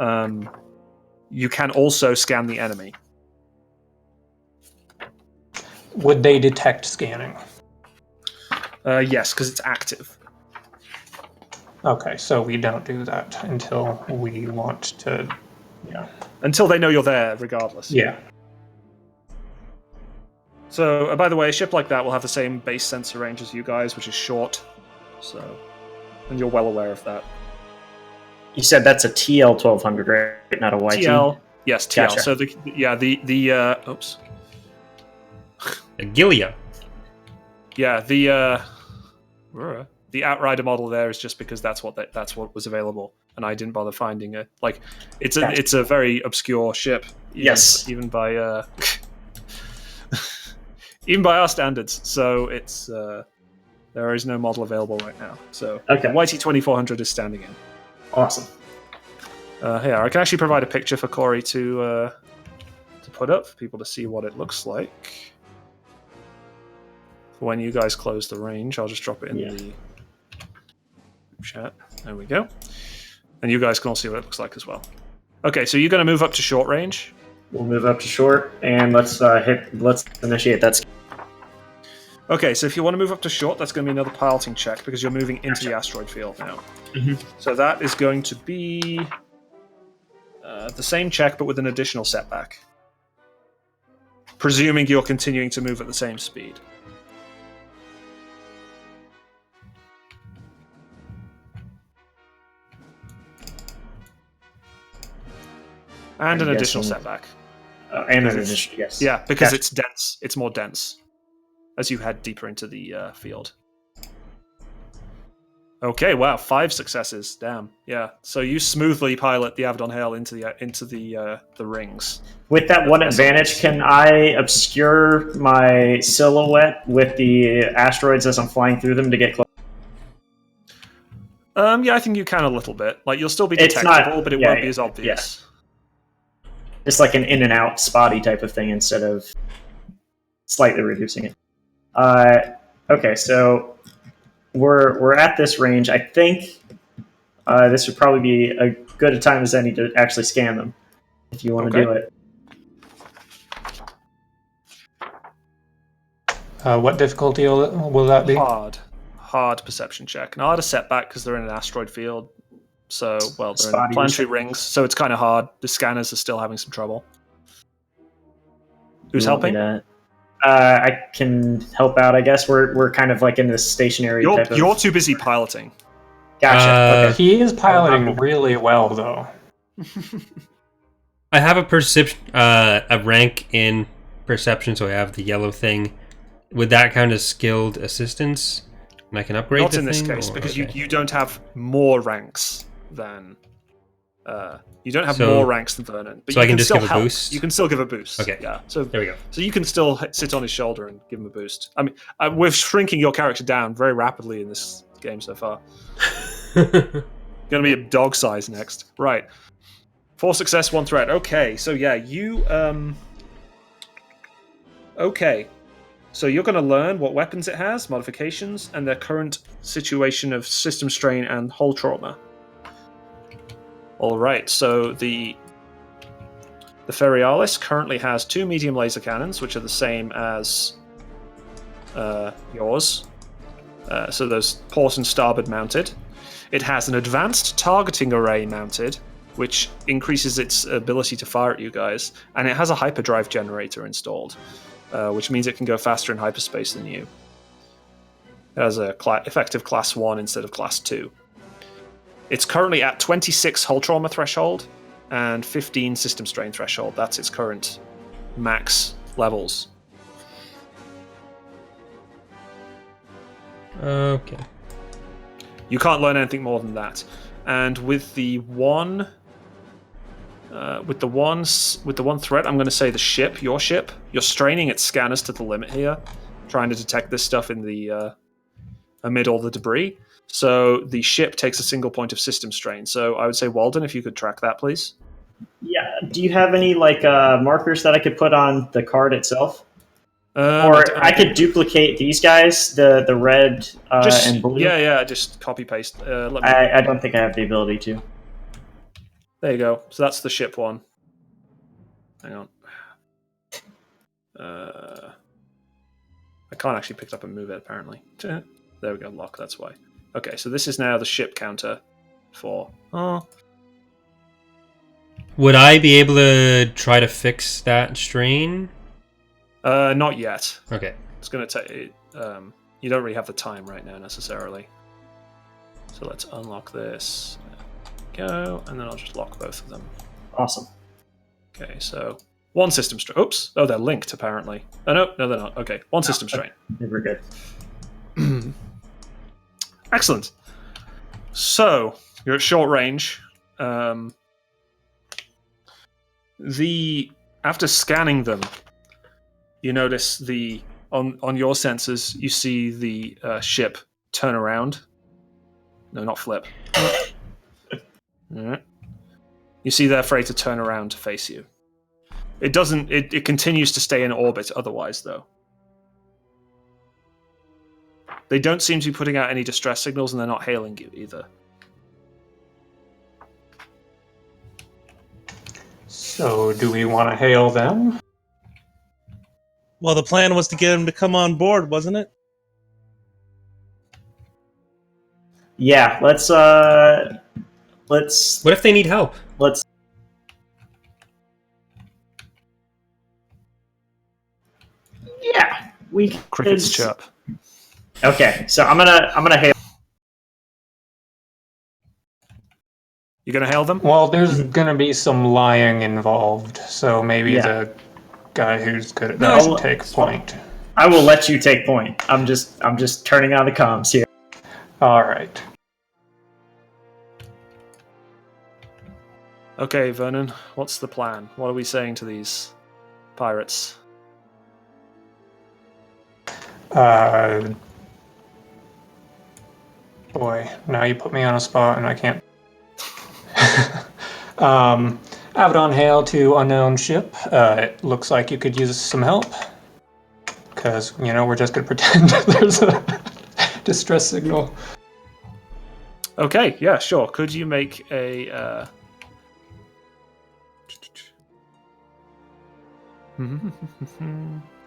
You can also scan the enemy. Would they detect scanning? Yes, because it's active. Okay, so we don't do that until we want to. Yeah. Until they know you're there, regardless. Yeah. So, by the way, a ship like that will have the same base sensor range as you guys, which is short. So, and you're well aware of that. You said that's a TL 1200, right? Not a YT. TL. Yes, TL. Gotcha. So oops. A Gilia. Yeah, the Outrider model there is just because that's what was available, and I didn't bother finding it. Like, it's a very obscure ship. Even by even by our standards. So it's there is no model available right now. So okay. YT 2400 is standing in. Awesome. Here, I can actually provide a picture for Corey to put up for people to see what it looks like. When you guys close the range, I'll just drop it in the chat. There we go. And you guys can all see what it looks like as well. Okay, so you're going to move up to short range. We'll move up to short, and let's initiate that. Okay, so if you want to move up to short, that's going to be another piloting check because you're moving into the asteroid field now. Mm-hmm. So that is going to be the same check, but with an additional setback. Presuming you're continuing to move at the same speed. And an additional setback. And an additional, yes. Yeah, because it's dense. It's more dense as you head deeper into the field. Okay, wow, 5 successes. Damn, yeah. So you smoothly pilot the Avedon Hail into the rings. With that one advantage, can I obscure my silhouette with the asteroids as I'm flying through them to get close? Yeah, I think you can a little bit. Like, you'll still be It's detectable, not- but it yeah, won't be as yeah. obvious. It's like an in and out spotty type of thing instead of slightly reducing it. Okay, so we're at this range. I think this would probably be a good a time as any to actually scan them if you want to do it. What difficulty will that be? Hard perception check. Now, I had a setback because they're in an asteroid field. So, well, they're Spotty in planetary rings, so it's kind of hard. The scanners are still having some trouble. Who's helping? I can help out, I guess. We're kind of like in this stationary type of... You're too busy piloting. Gotcha. Okay. He is piloting really well, though. I have a rank in perception, so I have the yellow thing. Would that count as skilled assistance? And I can upgrade Not the in this thing, case, or- because okay. you don't have more ranks than... you don't have So- more ranks than Vernon. But so you I can just still give a help. boost? You can still give a boost. Okay. Yeah. So There we go. So you can still sit on his shoulder and give him a boost. I mean, we're shrinking your character down very rapidly in this game so far. Going to be a dog size next. Right. 4 success, 1 threat. Okay, so yeah, you... Okay. So you're going to learn what weapons it has, modifications, and their current situation of system strain and hull trauma. Alright, so the Ferialis currently has 2 medium laser cannons, which are the same as yours. So those port and starboard mounted. It has an advanced targeting array mounted, which increases its ability to fire at you guys. And it has a hyperdrive generator installed, which means it can go faster in hyperspace than you. It has a effective class 1 instead of class 2. It's currently at 26 hull trauma threshold and 15 system strain threshold. That's its current max levels. Okay. You can't learn anything more than that. And with the one threat, I'm going to say the ship, your ship. You're straining its scanners to the limit here, trying to detect this stuff in the amid all the debris. So the ship takes a single point of system strain. So I would say, Walden, if you could track that, please. Yeah. Do you have any like markers that I could put on the card itself? Or I could duplicate these guys, the red and blue. Yeah, just copy paste. I don't think I have the ability to. There you go. So that's the ship one. Hang on. I can't actually pick it up and move it, apparently. There we go, lock, that's why. Okay, so this is now the ship counter for... Oh. Would I be able to try to fix that strain? Not yet. Okay. It's going to take... you don't really have the time right now, necessarily. So let's unlock this. Go, and then I'll just lock both of them. Awesome. Okay, so... 1 system strain. Oops. Oh, they're linked, apparently. Oh, no, they're not. Okay, 1 system strain. We're good. Excellent. So, you're at short range. After scanning them, you notice on your sensors, you see the ship turn around. No, not flip. Alright. You see their freighter turn around to face you. It doesn't. It continues to stay in orbit otherwise, though. They don't seem to be putting out any distress signals, and they're not hailing you either. So, do we want to hail them? Well, the plan was to get him to come on board, wasn't it? Yeah, let's. What if they need help? Let's. Yeah, we. Crickets chirp. Okay, so I'm gonna hail. You gonna hail them? Well, there's going to be some lying involved, so maybe the guy who's good at that should take point. I will let you take point. I'm just turning on the comms here. All right. Okay, Vernon, what's the plan? What are we saying to these pirates? Boy, now you put me on a spot and I can't. Abaddon hail to unknown ship. It looks like you could use some help. Because, we're just going to pretend there's a distress signal. Okay, yeah, sure. Could you make a...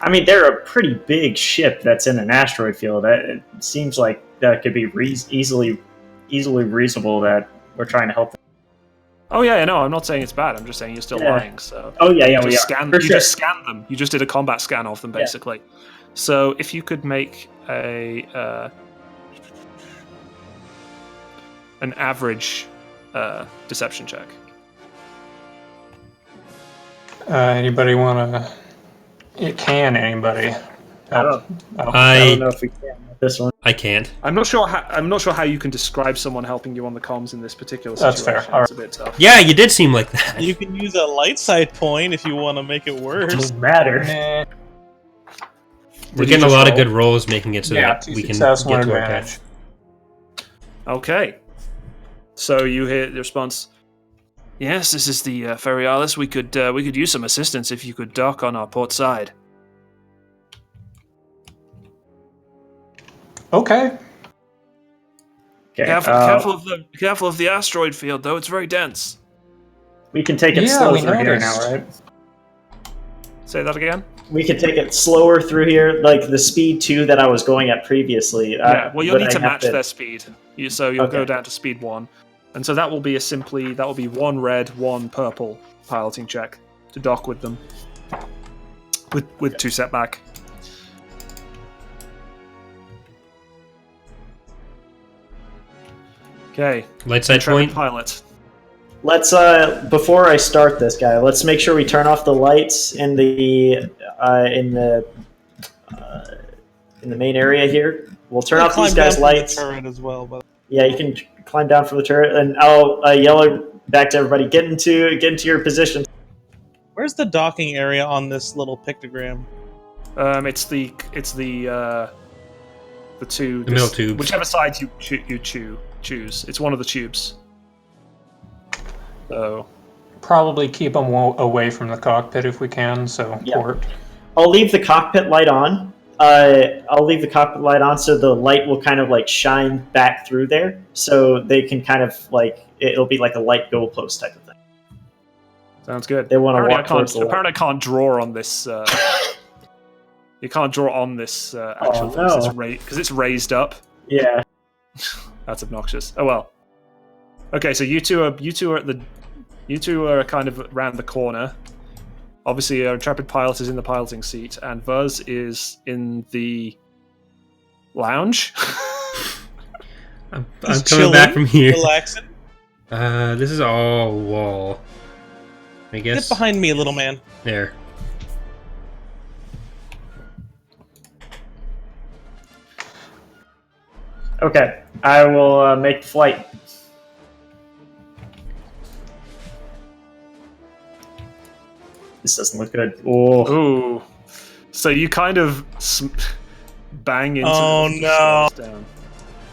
I mean, they're a pretty big ship that's in an asteroid field. It seems like that could be easily reasonable that we're trying to help them. Oh yeah, no, I'm not saying it's bad. I'm just saying you're still lying. So oh yeah, we just are. You just scanned them. You just did a combat scan of them, basically. Yeah. So if you could make an average deception check. Anybody want to? Anybody? I don't know if we can with this one. I can't. I'm not sure how you can describe someone helping you on the comms in this particular situation. That's fair. It's a bit tough. Yeah, you did seem like that. You can use a light side point if you want to make it worse. It doesn't matter. We're getting a lot of good rolls, making it so that we can get to our advantage. Okay. So you hear the response. Yes, this is the Ferialis. We could use some assistance if you could dock on our port side. Okay. Careful of the asteroid field, though. It's very dense. We can take it slow through here now, right? Say that again. We can take it slower through here, like the speed 2 that I was going at previously. Yeah. Well, you'll need to match their speed. You'll go down to speed 1. And so that will be one red, one purple piloting check to dock with them. With 2 setback. Okay. Light side point. Pilot. Let's before I start this guy, let's make sure we turn off the lights in the main area here. We'll turn off these guys' lights. Turret as well, but... Yeah, you can climb down from the turret, and I'll yell back to everybody: get into your position. Where's the docking area on this little pictogram? It's the middle tubes. Whichever side you choose. It's one of the tubes. So probably keep them away from the cockpit if we can. So port. I'll leave the cockpit light on. So the light will kind of like shine back through there, so they can kind of like it'll be like a light goalpost type of thing. Sounds good. They want to walk towards the light. Apparently, I can't draw on this. You can't draw on this actual because it's raised up. Yeah, that's obnoxious. Oh well. Okay, so you two are kind of around the corner. Obviously, our intrepid pilot is in the piloting seat, and Buzz is in the lounge. I'm coming back from here. Relaxing. This is all wall. I guess. Get behind me, little man. There. Okay, I will make the flight. This doesn't look good. Oh. Ooh. So you kind of bang into... Oh, no. Down.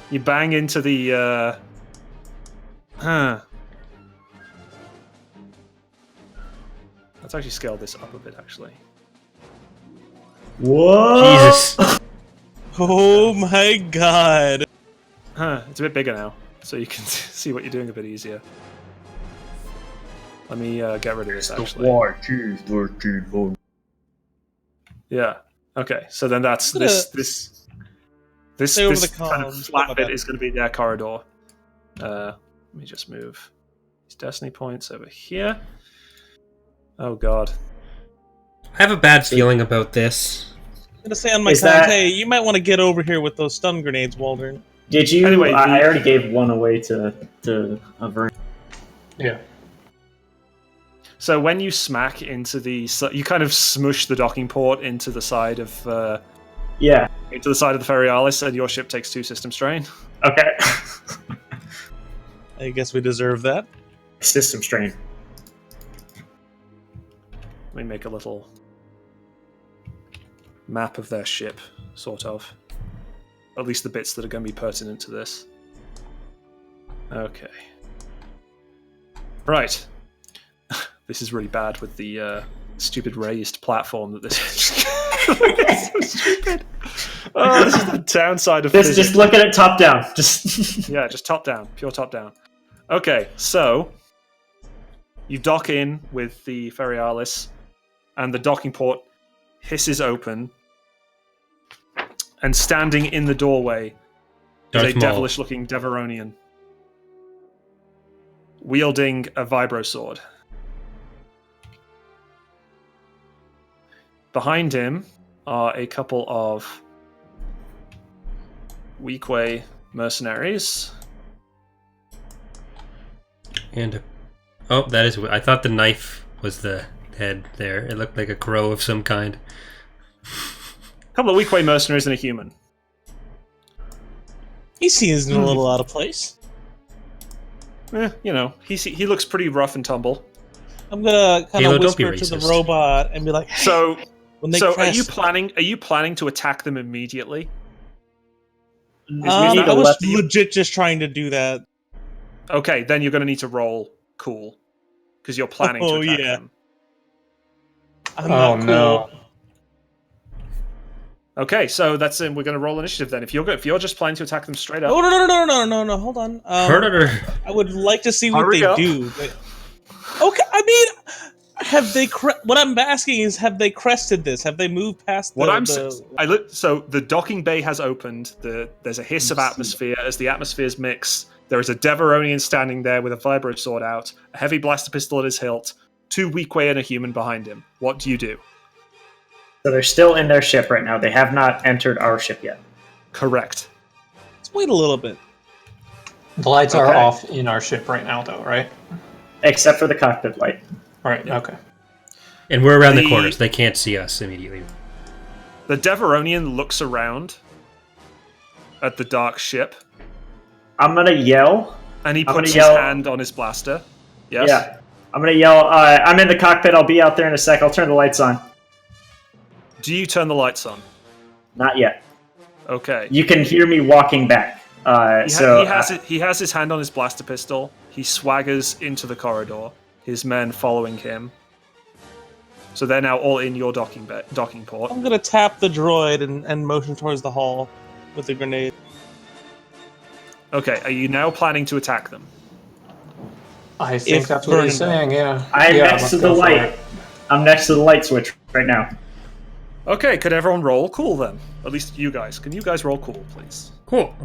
You bang into the... Let's actually scale this up a bit, actually. Whoa! Jesus. Oh my god. It's a bit bigger now, so you can see what you're doing a bit easier. Let me get rid of this, actually. Yeah. Okay. So then that's this kind of flat bit is going to be their corridor. Let me just move these destiny points over here. Oh god. I have a bad feeling about this. I'm gonna say on my side, hey, you might want to get over here with those stun grenades, Waldron. Did you? Anyway, I already gave one away to a Vern. Yeah. So when you smack into the, you kind of smush the docking port into the side of, into the side of the Ferialis, and your ship takes 2 system strain. Okay. I guess we deserve that. System strain. Let me make a little map of their ship, sort of. At least the bits that are going to be pertinent to this. Okay. Right. This is really bad with the stupid raised platform that this is. It's so stupid. Oh, this is the downside of physics. Just look at it top down. Just Yeah, just top down. Pure top down. Okay, so you dock in with the Ferialis, and the docking port hisses open, and standing in the doorway is a devilish-looking Deveronian, wielding a vibro sword. Behind him are a couple of Weequay mercenaries. And that is. I thought the knife was the head there. It looked like a crow of some kind. A couple of Weequay mercenaries and a human. He seems a little out of place. You know, he looks pretty rough and tumble. I'm gonna kind Halo, of don't be whisper to the racist. robot and be like, hey, So, when they are crest, you planning to attack them immediately? I was legit just trying to do that. Okay, then you're going to need to roll cool because you're planning to attack them. I'm not cool. No. Okay, so that's we're going to roll initiative then. If you're just planning to attack them straight up. Oh, no, hold on. I would like to see what Hurry they up. do. But... Okay, I mean, have they? What I'm asking is, have they crested this? Have they moved past the? So the docking bay has opened. There's a hiss of atmosphere as the atmospheres mix. There is a Deveronian standing there with a vibro sword out, a heavy blaster pistol at his hilt, 2 Weequay and a human behind him. What do you do? So they're still in their ship right now. They have not entered our ship yet. Correct. Let's wait a little bit. The lights are off in our ship right now, though, right? Except for the cockpit light. Right, okay. And we're around the corners. They can't see us immediately. The Deveronian looks around at the dark ship. I'm going to yell. And he puts his hand on his blaster. Yes? Yeah. I'm going to yell, I'm in the cockpit. I'll be out there in a sec. I'll turn the lights on. Do you turn the lights on? Not yet. Okay. You can hear me walking back. He has his hand on his blaster pistol. He swaggers into the corridor, his men following him. So they're now all in your docking port. I'm gonna tap the droid and motion towards the hall with the grenade. Okay, are you now planning to attack them? I think that's what he's saying, yeah. I'm next to the light. I'm next to the light switch right now. Okay, could everyone roll cool then? At least you guys. Can you guys roll cool, please? Cool.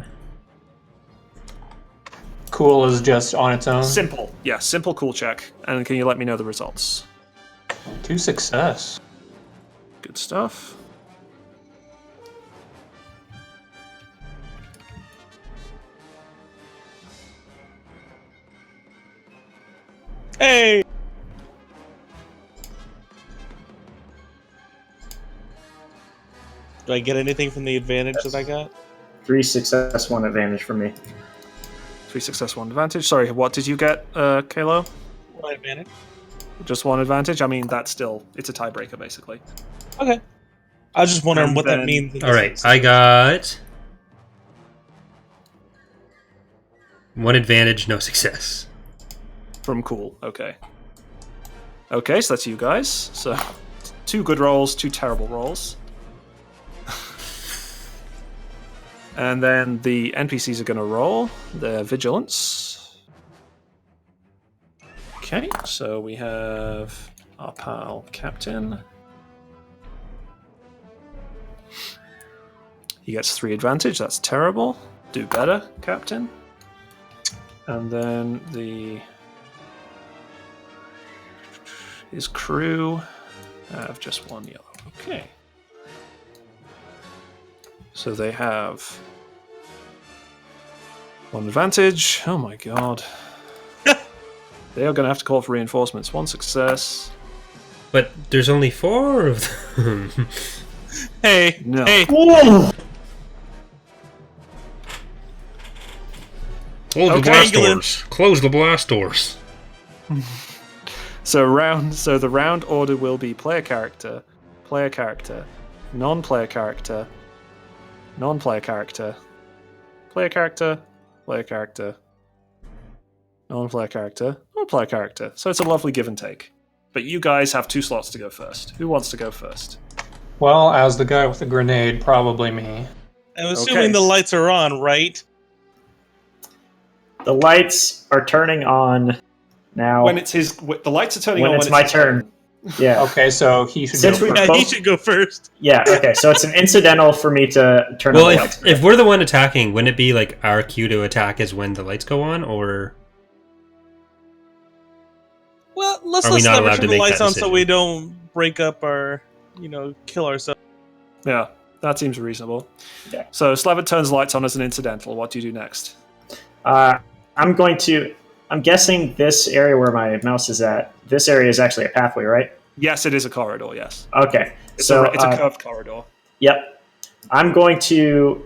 Cool is just on its own? Simple. Yeah, simple cool check. And can you let me know the results? 2 success. Good stuff. Hey! Do I get anything from the advantage that I got? 3 success, 1 advantage for me. 3 success, 1 advantage. Sorry, what did you get, Kalo? 1 advantage. Just 1 advantage? I mean, it's a tiebreaker, basically. Okay. I was just wondering what that means. All right, I got 1 advantage, no success. From cool, okay. Okay, so that's you guys. So, 2 good rolls, 2 terrible rolls. And then the NPCs are going to roll their vigilance. Okay, so we have our pal Captain. He gets 3 advantage, that's terrible. Do better, Captain. And then his crew have just 1 yellow. Okay. So they have 1 advantage. Oh my god. They are going to have to call for reinforcements. 1 success. But there's only 4 of them. Hey, No. hey. Whoa! Close the Okay, blast England. doors. Close the blast doors. So the round order will be player character, non-player character, non-player character, player character, player character, non-player character, non-player character. So it's a lovely give and take. But you guys have 2 slots to go first. Who wants to go first? Well, as the guy with the grenade, probably me. I'm assuming the lights are on, right? The lights are turning on now. When it's the lights are turning when on it's when my his turn. Yeah. Okay, so he should Since go we first. Yeah, both- he should go first. Yeah. Okay. So it's an incidental for me to turn Well, on the lights. if we're the one attacking, wouldn't it be like our cue to attack is when the lights go on, or Well, let's Are we not never allowed turn to the make lights that on so decision? we don't break up our, kill ourselves. Yeah, that seems reasonable. Yeah. So Slavid turns lights on as an incidental. What do you do next? I'm guessing this area where my mouse is at. This area is actually a pathway, right? Yes, it is a corridor. Yes, Okay. it's a curved corridor. Yep. I'm going to.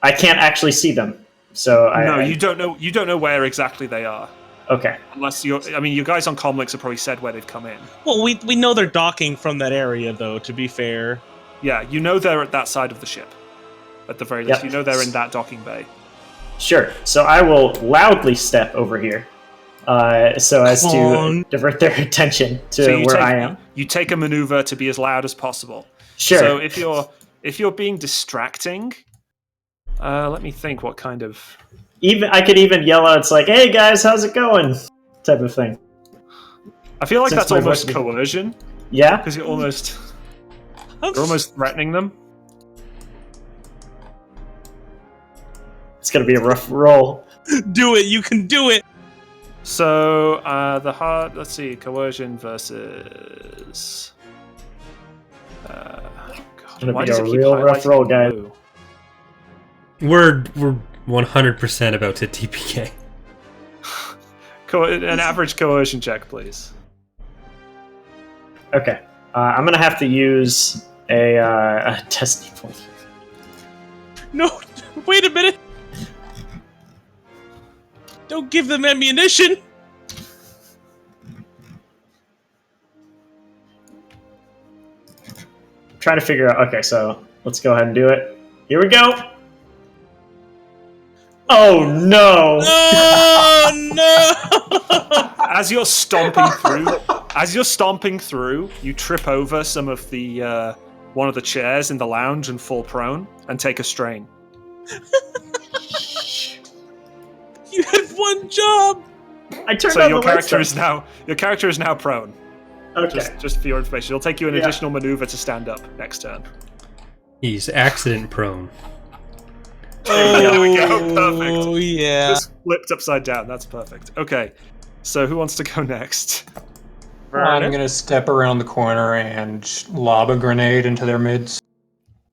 I can't actually see them, so No, you don't know. You don't know where exactly they are, Okay. unless you. I mean, you guys on Comlinks have probably said where they've come in. Well, we know they're docking from that area, though, to be fair. Yeah, you know they're at that side of the ship. At the very least, Yep. you know they're in that docking bay. Sure. So I will loudly step over here, so as Come to on. divert their attention to So you where take, I am. You take a maneuver to be as loud as possible. Sure. So if you're being distracting, let me think. What kind of? I could even yell out, "It's like, hey guys, how's it going?" type of thing. I feel like Since that's my almost voice- coercion Yeah. because you're almost threatening them. It's gonna be a rough roll. Do it. You can do it. So let's see, coercion versus. God, Gonna why be does a it keep real rough highlighting roll, guys. blue? we're 100% about to TPK? An average coercion check, please. Okay. I'm gonna have to use a destiny point. No, wait a minute. Don't give them ammunition. Trying to figure out. Okay, so let's go ahead and do it. Here we go. Oh no! Oh no! As you're stomping through, you trip over some of the one of the chairs in the lounge and fall prone and take a strain. You had one job. I turned So on your the lights. character is now prone. Okay. Just for your information, it'll take you an Yeah. additional maneuver to stand up next turn. He's accident prone. There we go. Perfect. Oh yeah. Just flipped upside down. That's perfect. Okay, so who wants to go next? I'm gonna step around the corner and lob a grenade into their midst.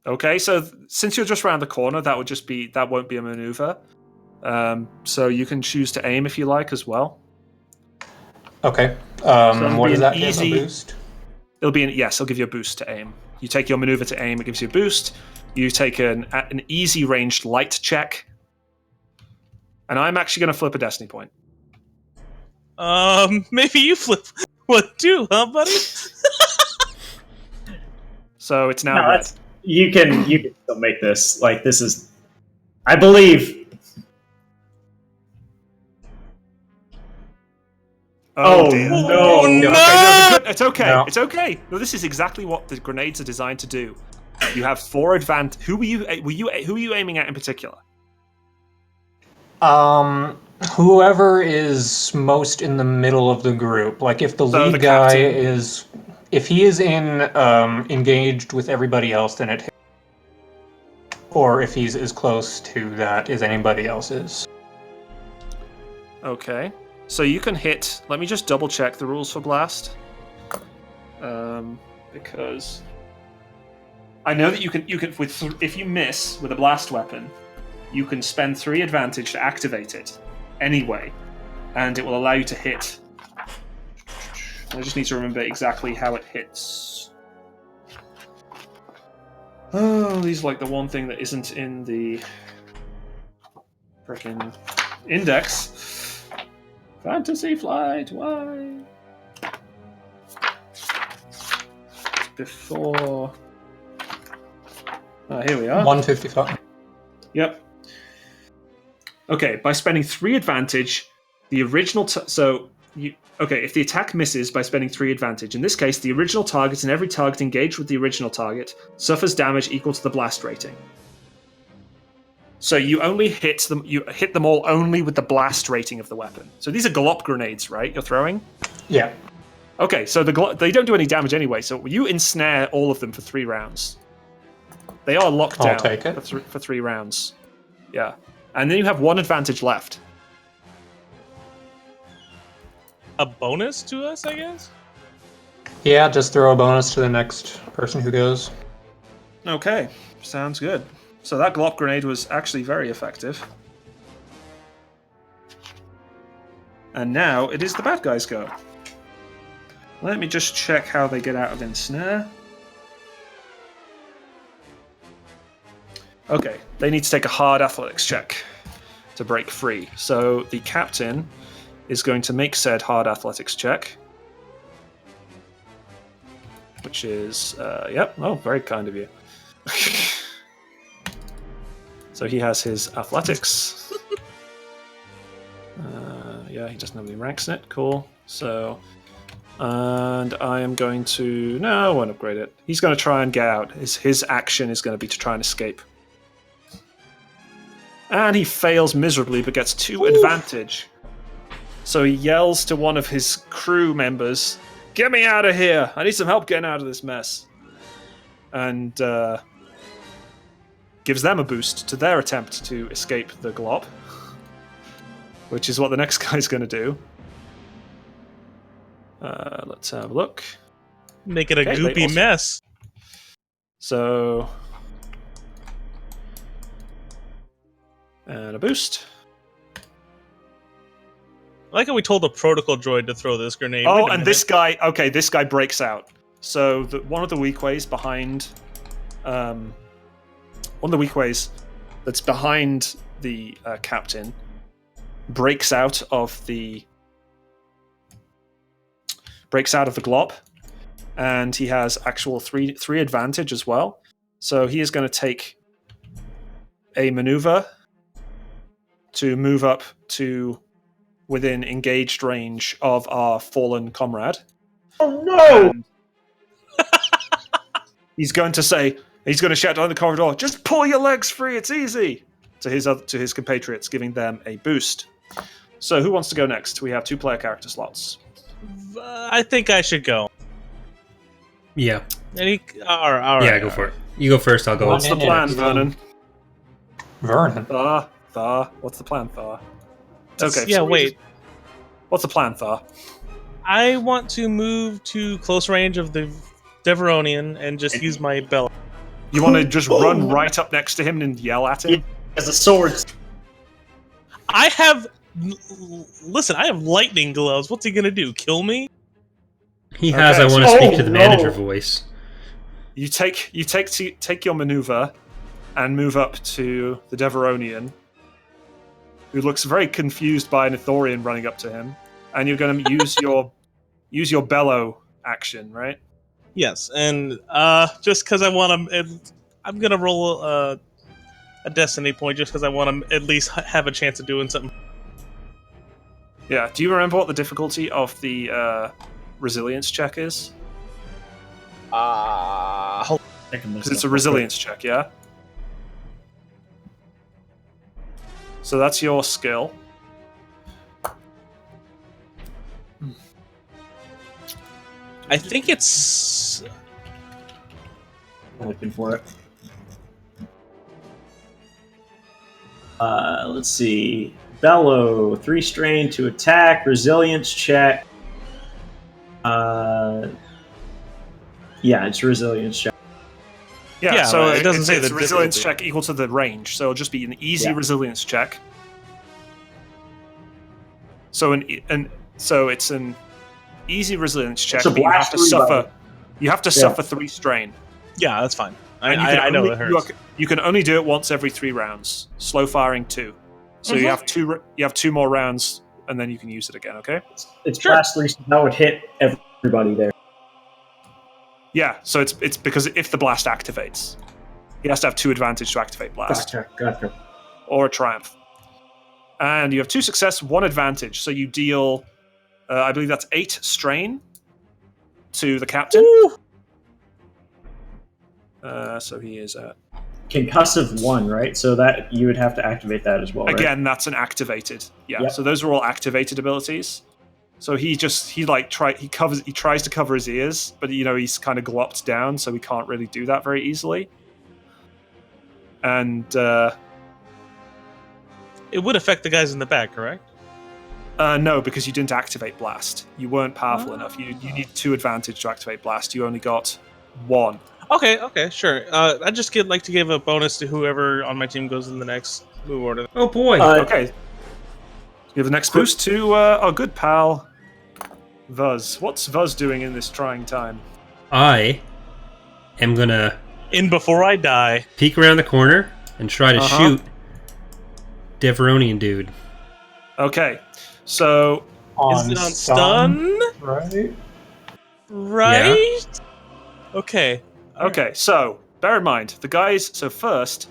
Okay, so since you're just around the corner, that won't be a maneuver. So you can choose to aim if you like as well. Okay. it'll What be does an that give? easy- A boost? It'll give you a boost to aim. You take your maneuver to aim, it gives you a boost. You take an easy ranged light check. And I'm actually going to flip a destiny point. Maybe you flip one too, huh, buddy? So it's now No, red. that's, you can still make this. Like, this is, I believe. Oh, dear. no. Oh, Okay, no! it's okay. No. It's okay. No, this is exactly what the grenades are designed to do. You have 4 advantage. Who are you aiming at in particular? Whoever is most in the middle of the group. Like if the So lead the guy captain. is, if he is in engaged with everybody else, then it hits. Or if he's as close to that as anybody else is. Okay. So you can hit. Let me just double check the rules for blast. Because I know that you can if you miss with a blast weapon, you can spend 3 advantage to activate it anyway, and it will allow you to hit. I just need to remember exactly how it hits. Oh, these are like the one thing that isn't in the frickin' index. Fantasy Flight, why? before. Here we are. 155. Yep. Okay, by spending 3 advantage, the original. If the attack misses by spending 3 advantage, in this case, the original target and every target engaged with the original target suffers damage equal to the blast rating. So you only hit them. You hit them all only with the blast rating of the weapon. So these are glop grenades, right? You're throwing. Yeah. Okay, so they don't do any damage anyway. So you ensnare all of them for 3 rounds. They are locked I'll down take it. for 3 rounds. Yeah, and then you have 1 advantage left. A bonus to us, I guess? Yeah, just throw a bonus to the next person who goes. Okay, sounds good. So that glop grenade was actually very effective. And now it is the bad guys' go. Let me just check how they get out of ensnare. Okay, they need to take a hard athletics check to break free. So the captain is going to make said hard athletics check. Which is, very kind of you. So he has his athletics. He doesn't have any ranks in it. Cool. So, and I am going to... No, I won't upgrade it. He's going to try and get out. His action is going to be to try and escape. And he fails miserably, but gets 2 advantage. So he yells to one of his crew members, "Get me out of here! I need some help getting out of this mess." And gives them a boost to their attempt to escape the glop, which is what the next guy's going to do. Let's have a look. Make it a goopy mess. So... And a boost. I like how we told the protocol droid to throw this grenade. Oh, and this guy breaks out. So one of the weak ways that's behind the captain breaks out of the glop, and he has actual three advantage as well. So he is going to take a maneuver to move up to within engaged range of our fallen comrade. Oh no! And he's going to shout down the corridor, "Just pull your legs free, it's easy!" to his compatriots, giving them a boost. So who wants to go next? We have 2 player character slots. I think I should go. Yeah. All right. Yeah, go for it. You go first, I'll go. What's the plan, Vernon? Vernon. Thar. What's the plan, Thar? Okay. Yeah, wait. What's the plan, Thar? I want to move to close range of the Deveronian and just use my bell. You want to just run right up next to him and yell at him? As a sword. I have... Listen, I have lightning gloves. What's he gonna do? Kill me? He has, Okay, I want to speak to the manager voice. You take your maneuver and move up to the Deveronian, who looks very confused by an Ithorian running up to him, and you're going to use your bellow action, right? Yes, and just because I want to... I'm gonna roll a destiny point just because I want to at least have a chance of doing something. Yeah. Do you remember what the difficulty of the resilience check is? Because it's a resilience check, yeah? So that's your skill. I think it's... I'm looking for it. Let's see. Bellow, 3 strain to attack, resilience check. It's resilience check. Yeah, so it doesn't say it's the a resilience difficulty. check equal to the range, so it'll just be an easy resilience check. So it's an easy resilience check, a but you have to suffer 3 strain. Yeah, that's fine. And I know it hurts. You can only do it once every 3 rounds. Slow firing 2. So you have 2 more rounds, and then you can use it again. Okay. It's class 3, so that would hit everybody there. Yeah, so it's because if the blast activates, he has to have 2 advantage to activate blast. Gotcha. Or a triumph. And you have 2 success, 1 advantage. So you deal, I believe that's 8 strain to the captain. So he is at... Concussive 1, right? So that you would have to activate that as well, right? Again, that's an activated. Yeah, Yep. so those are all activated abilities. So he tries to cover his ears, but he's kind of glopped down, so he can't really do that very easily. And It would affect the guys in the back, correct? no, because you didn't activate blast. You weren't powerful enough. You need 2 advantage to activate blast. You only got 1. Okay, sure. I'd just like to give a bonus to whoever on my team goes in the next move order. Oh boy. Okay. Give the next boost to our good pal, Vuz. What's Vuz doing in this trying time? I am gonna In before I die. peek around the corner and try to shoot Deveronian dude. Okay, so Is it on stun? Right? Right? Okay. okay, so bear in mind the guys. So first,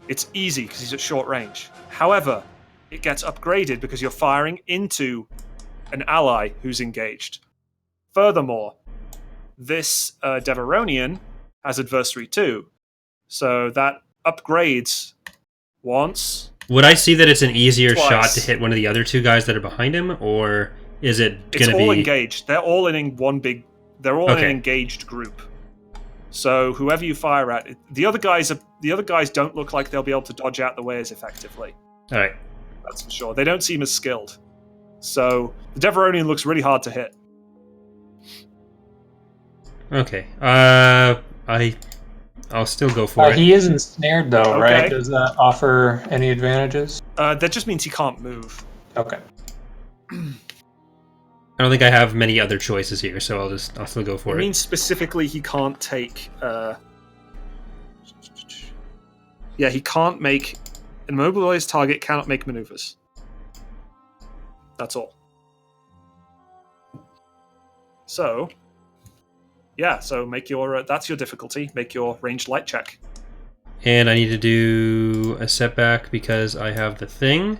it's easy because he's at short range. However, it gets upgraded because you're firing into an ally who's engaged. Furthermore, this Deveronian has adversary too, so that upgrades once. Would I see that it's an easier Twice. shot to hit one of the other 2 guys that are behind him, or is it It's gonna all be engaged. They're all in one big. They're all in an engaged group. So whoever you fire at, the other guys don't look like they'll be able to dodge out the way as effectively. All right? That's for sure. They don't seem as skilled. So the Deveronian looks really hard to hit. Okay. I'll still go for it. He is ensnared, though, Okay. right? Does that offer any advantages? That just means he can't move. Okay. I don't think I have many other choices here, so I'll still go for It it. means specifically he can't take. Yeah, he can't make. An immobilized target cannot make maneuvers. That's all. So, yeah. So make your. That's your difficulty. Make your ranged light check. And I need to do a setback because I have the thing.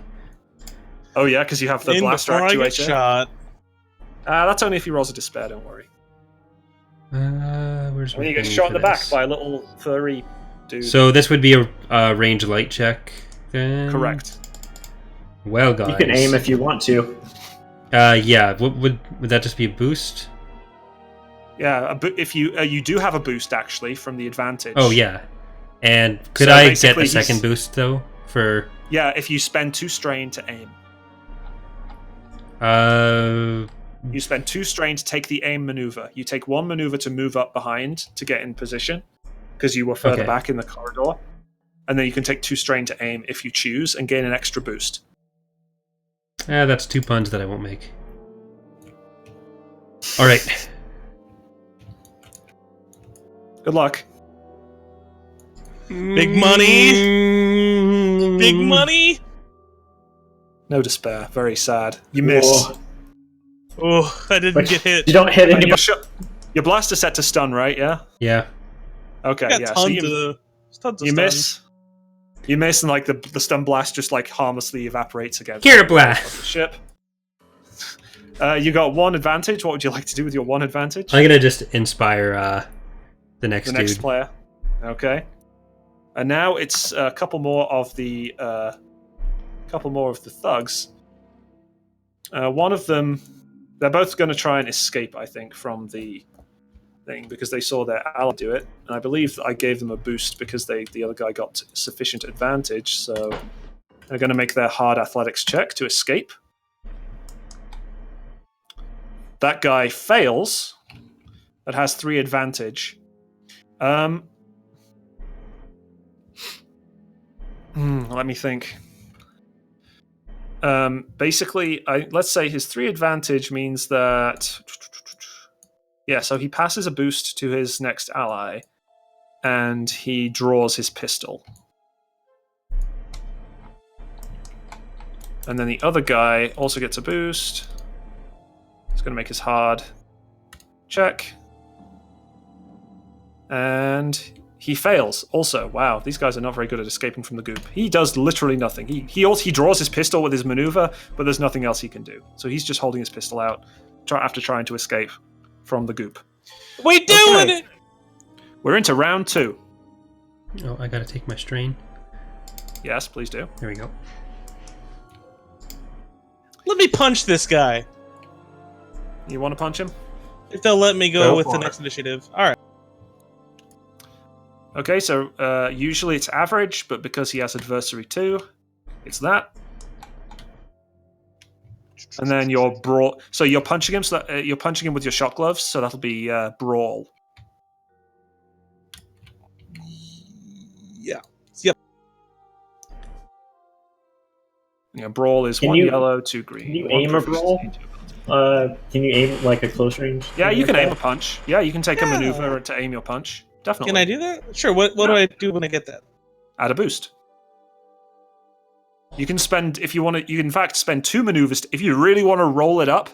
Oh yeah, because you have the In blaster before I get actuator. shot. That's only if he rolls a despair. Don't worry. Where's When my you get thing shot in for the back this? by a little furry dude. So this would be a range light check, then. Correct. Well, guys, You can aim if you want to. Yeah. Would that just be a boost? Yeah, if you do have a boost actually from the advantage. Oh yeah. And could So I get basically the second he's- boost though? For Yeah, if you spend 2 strain to aim. You spend 2 strain to take the aim maneuver. You take 1 maneuver to move up behind to get in position, because you were further Okay. back in the corridor. And then you can take 2 strain to aim if you choose and gain an extra boost. that's 2 puns that I won't make. All right. Good luck. Big money! Big money! No despair. Very sad. You miss. Whoa. Oh, I didn't But get hit. you don't hit And anybody. your blaster set to stun, right? Yeah? Yeah. Okay, Got yeah. So tons you of stun. miss. You miss, and like the stun blast just like harmlessly evaporates against Here, the blast. ship. You got 1 advantage. What would you like to do with your 1 advantage? I'm gonna just inspire the next The dude. next player. Okay. And now it's a couple more of the thugs. One of them, they're both going to try and escape, I think, from the thing because they saw their ally do it, and I believe that I gave them a boost because the other guy got sufficient advantage. So they're going to make their hard athletics check to escape. That guy fails. That has 3 advantage. Let me think. Basically, let's say his 3 advantage means that... Yeah, so he passes a boost to his next ally, and he draws his pistol. And then the other guy also gets a boost. It's going to make his hard check. And he fails. Also, wow, these guys are not very good at escaping from the goop. He does literally nothing. He draws his pistol with his maneuver, but there's nothing else he can do. So he's just holding his pistol out after trying to escape from the goop. We doing it! We're into round 2. Oh, I gotta take my strain. Yes, please do. There we go. Let me punch this guy. You want to punch him? If they'll let me Go go with for the it. next initiative. Alright. Okay, so usually it's average, but because he has adversary 2, it's that. And then your brawl. So you're punching him. So that, you're punching him with your shot gloves. So that'll be brawl. Yeah. Yep. Yeah, brawl is Can 1 you- yellow, 2 green. Can you 1 aim a proficiency, brawl? 2 ability. Can you aim like a close range? Yeah, you thing can like aim a that? punch. Yeah, you can take a Yeah. maneuver to aim your punch. Definitely. Can I do that? Sure. What do I do when I get that? Add a boost. You can spend, if you want to, you can in fact spend 2 maneuvers. If you really want to roll it up,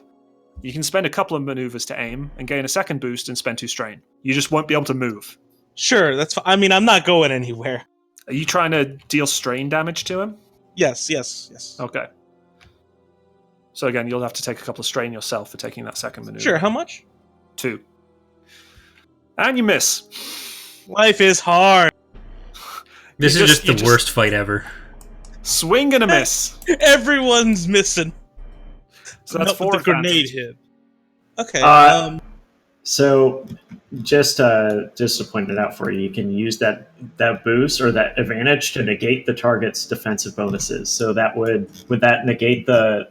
you can spend a couple of maneuvers to aim and gain a second boost and spend 2 strain. You just won't be able to move. Sure, that's fine. I mean, I'm not going anywhere. Are you trying to deal strain damage to him? Yes. Okay. So again, you'll have to take a couple of strain yourself for taking that second maneuver. Sure, how much? 2. And you miss. Life is hard. This You is just- just the you just- worst fight ever. Swing and a miss. Everyone's missing. So that's Not 4 with the grenade advantage. hit. Okay. So, just to point it out for you, you can use that boost or that advantage to negate the target's defensive bonuses. So that would that negate the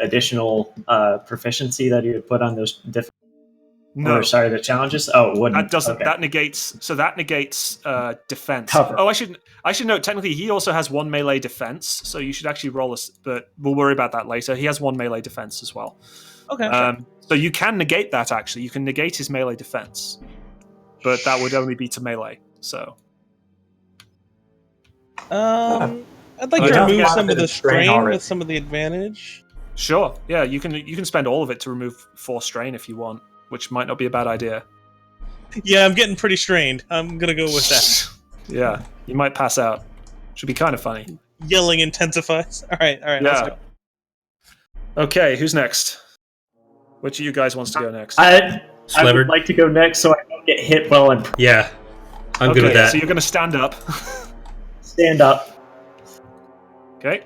additional proficiency that you would put on those No. the challenges? Oh, it wouldn't. That doesn't. Okay. That negates defense. Cover. Oh, I should note. Technically, he also has 1 melee defense, so you should actually roll but we'll worry about that later. He has 1 melee defense as well. okay. So you can negate that. Actually, you can negate his melee defense, but that would only be to melee. So I'd like Oh, to yeah. remove Yeah. some of the strain already. with some of the advantage. sure, yeah, you can spend all of it to remove 4 strain if you want, which might not be a bad idea. Yeah, I'm getting pretty strained. I'm gonna go with that. Yeah, you might pass out. Should be kind of funny. Yelling intensifies. All right. Let's Yeah. go. Okay, who's next? Which of you guys wants to go next? I would Slevered? like to go next, so I don't get hit while I'm Yeah. I'm okay, good with that. so you're going to stand up. stand up. Okay,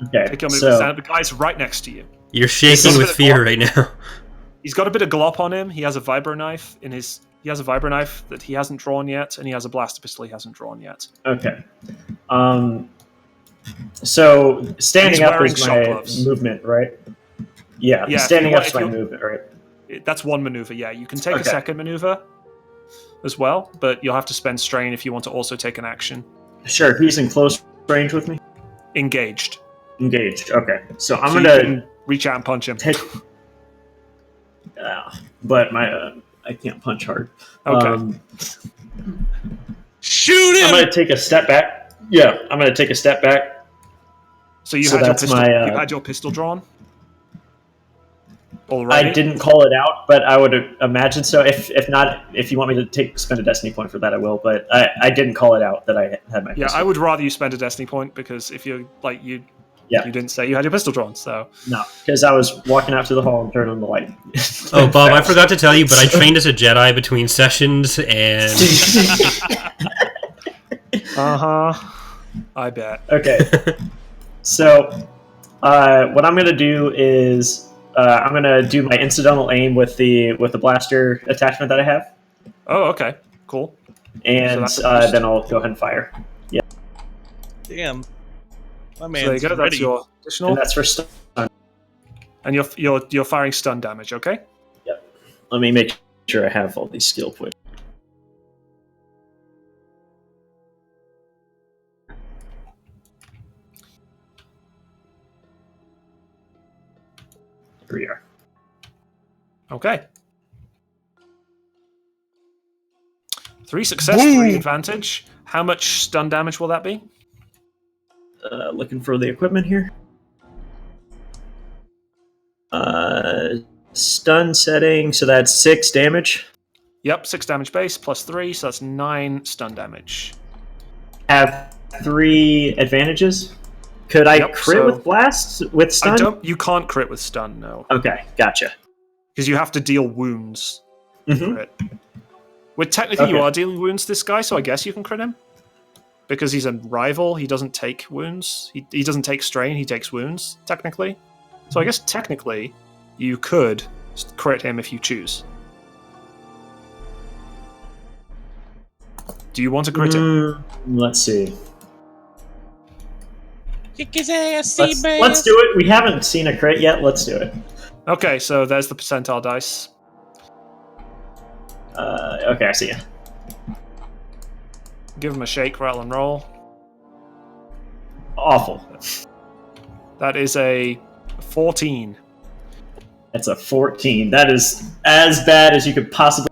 Okay. take your move. So Stand up. The guy's right next to you. You're shaking This with is fear right now. He's got a bit of glop on him. He has a vibro knife in his. He has a vibro knife that he hasn't drawn yet, and he has a blaster pistol he hasn't drawn yet. okay. So standing He's up wearing is shot my gloves. movement, right? Yeah. Yeah, Standing if up is my you- movement, right? That's 1 maneuver. Yeah, you can take a Okay. second maneuver as well, but you'll have to spend strain if you want to also take an action. Sure. He's in close range with me. Engaged. Engaged. Okay. So I'm So you gonna can reach out and punch him. take. But I can't punch hard. Okay. Shoot I'm him! gonna take a step back. Yeah, I'm gonna take a step back. So you So had your that's pistol. my, You had your pistol drawn. Already. I didn't call it out, but I would imagine so. If not, if you want me to spend a destiny point for that, I will. But I didn't call it out that I had my Yeah, pistol. I would rather you spend a destiny point because if you're like you didn't say you had your pistol drawn. So No, because I was walking out to the hall and turned on the light. Oh, Bob, I Fast. forgot to tell you, but I trained as a Jedi between sessions, and I bet. Okay. So, what I'm gonna do is I'm gonna do my incidental aim with the blaster attachment that I have, Oh, okay, cool. and that's a boost. then I'll go ahead and fire. Damn. My So man's there you go. That's ready. your And additional, that's for stun. and you're firing stun damage. Okay. Let me make sure I have all these skill points. Here we are. Okay. 3 success, 3 advantage. How much stun damage will that be? Looking for the equipment here. Stun setting, so that's 6 damage. Yep, 6 damage base plus 3, so that's 9 stun damage. Have 3 advantages. Could I crit with blast with stun? You can't crit with stun, no. Okay, gotcha. Because you have to deal wounds. Crit. With technically, you are dealing wounds to this guy, so I guess you can crit him. Because he's a rival, he doesn't take wounds. He doesn't take strain, he takes wounds, technically. So I guess technically, you could crit him if you choose. Do you want to crit him? Let's see. Kick his ass, Let's do it. We haven't seen a crit yet. Let's do it. Okay, so there's the percentile dice. Okay, I see you. Give him a shake, rattle, and roll. Awful. That is a 14. That's a 14. That is as bad as you could possibly.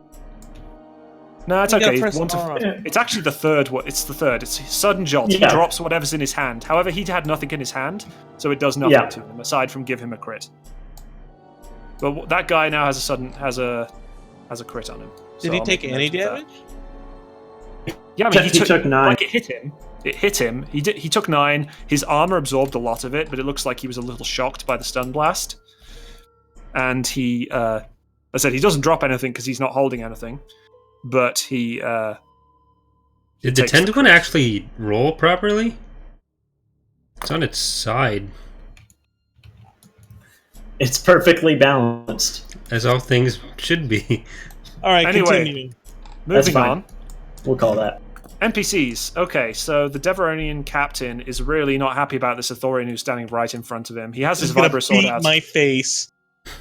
No, it's okay. Yeah. It's actually the third. It's the third. It's sudden jolt. Yeah. He drops whatever's in his hand. However, he had nothing in his hand, so it does nothing to him aside from give him a crit. But that guy now has a crit on him. Did he take any damage? Yeah, I mean, he took 9. Like it hit him. It hit him. He took 9. His armor absorbed a lot of it, but it looks like he was a little shocked by the stun blast. And he, I said, he doesn't drop anything because he's not holding anything. But he. Did the tentacle actually roll properly? It's on its side. It's perfectly balanced. As all things should be. Alright, anyway, continuing. Moving on. We'll call that. NPCs. Okay, so the Deveronian captain is really not happy about this Athorian who's standing right in front of him. He has his Vibrosword out. My face.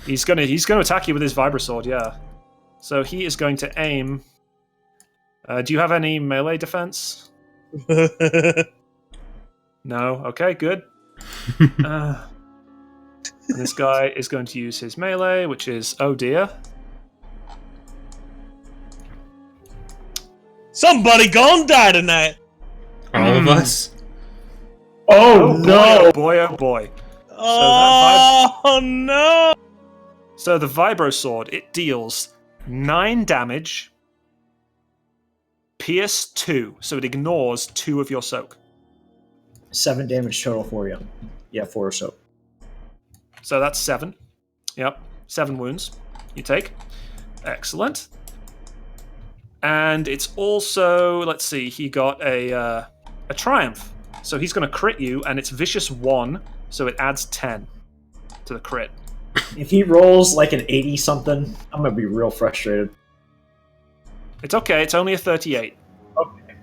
He's gonna attack you with his Vibrosword, yeah. So he is going to aim. Do you have any melee defense? No. Okay, good. And this guy is going to use his melee, which is oh dear. Somebody gonna die tonight. All of us? Oh, no! Boy, oh boy. Oh no! So the Vibrosword, it deals 9 damage, pierce 2, so it ignores 2 of your soak. 7 damage total for you. Yeah, 4 or so. So that's 7. Yep, 7 wounds you take. Excellent. And it's also, let's see, he got a triumph. So he's going to crit you, and it's vicious 1, so it adds 10 to the crit. If he rolls like an 80-something, I'm going to be real frustrated. It's okay, it's only a 38. Okay.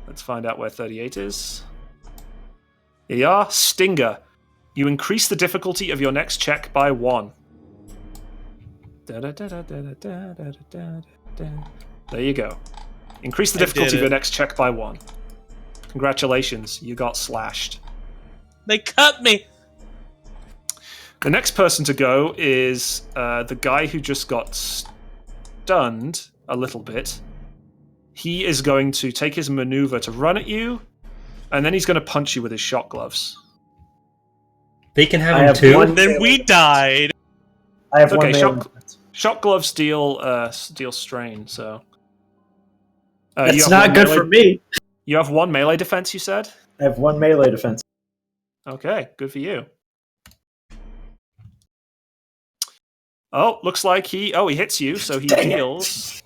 Let's find out where 38 is. Here you are, Stinger. You increase the difficulty of your next check by 1. There you go. Increase the difficulty of your next check by 1. Congratulations, you got slashed. They cut me! The next person to go is the guy who just got stunned a little bit. He is going to take his maneuver to run at you, and then he's going to punch you with his shot gloves. They can have him too? Then we died. I have okay, one shot gloves deal strain, so... That's not good for me. You have 1 melee defense, you said? I have 1 melee defense. Okay, good for you. Oh, looks like he hits you, so he deals...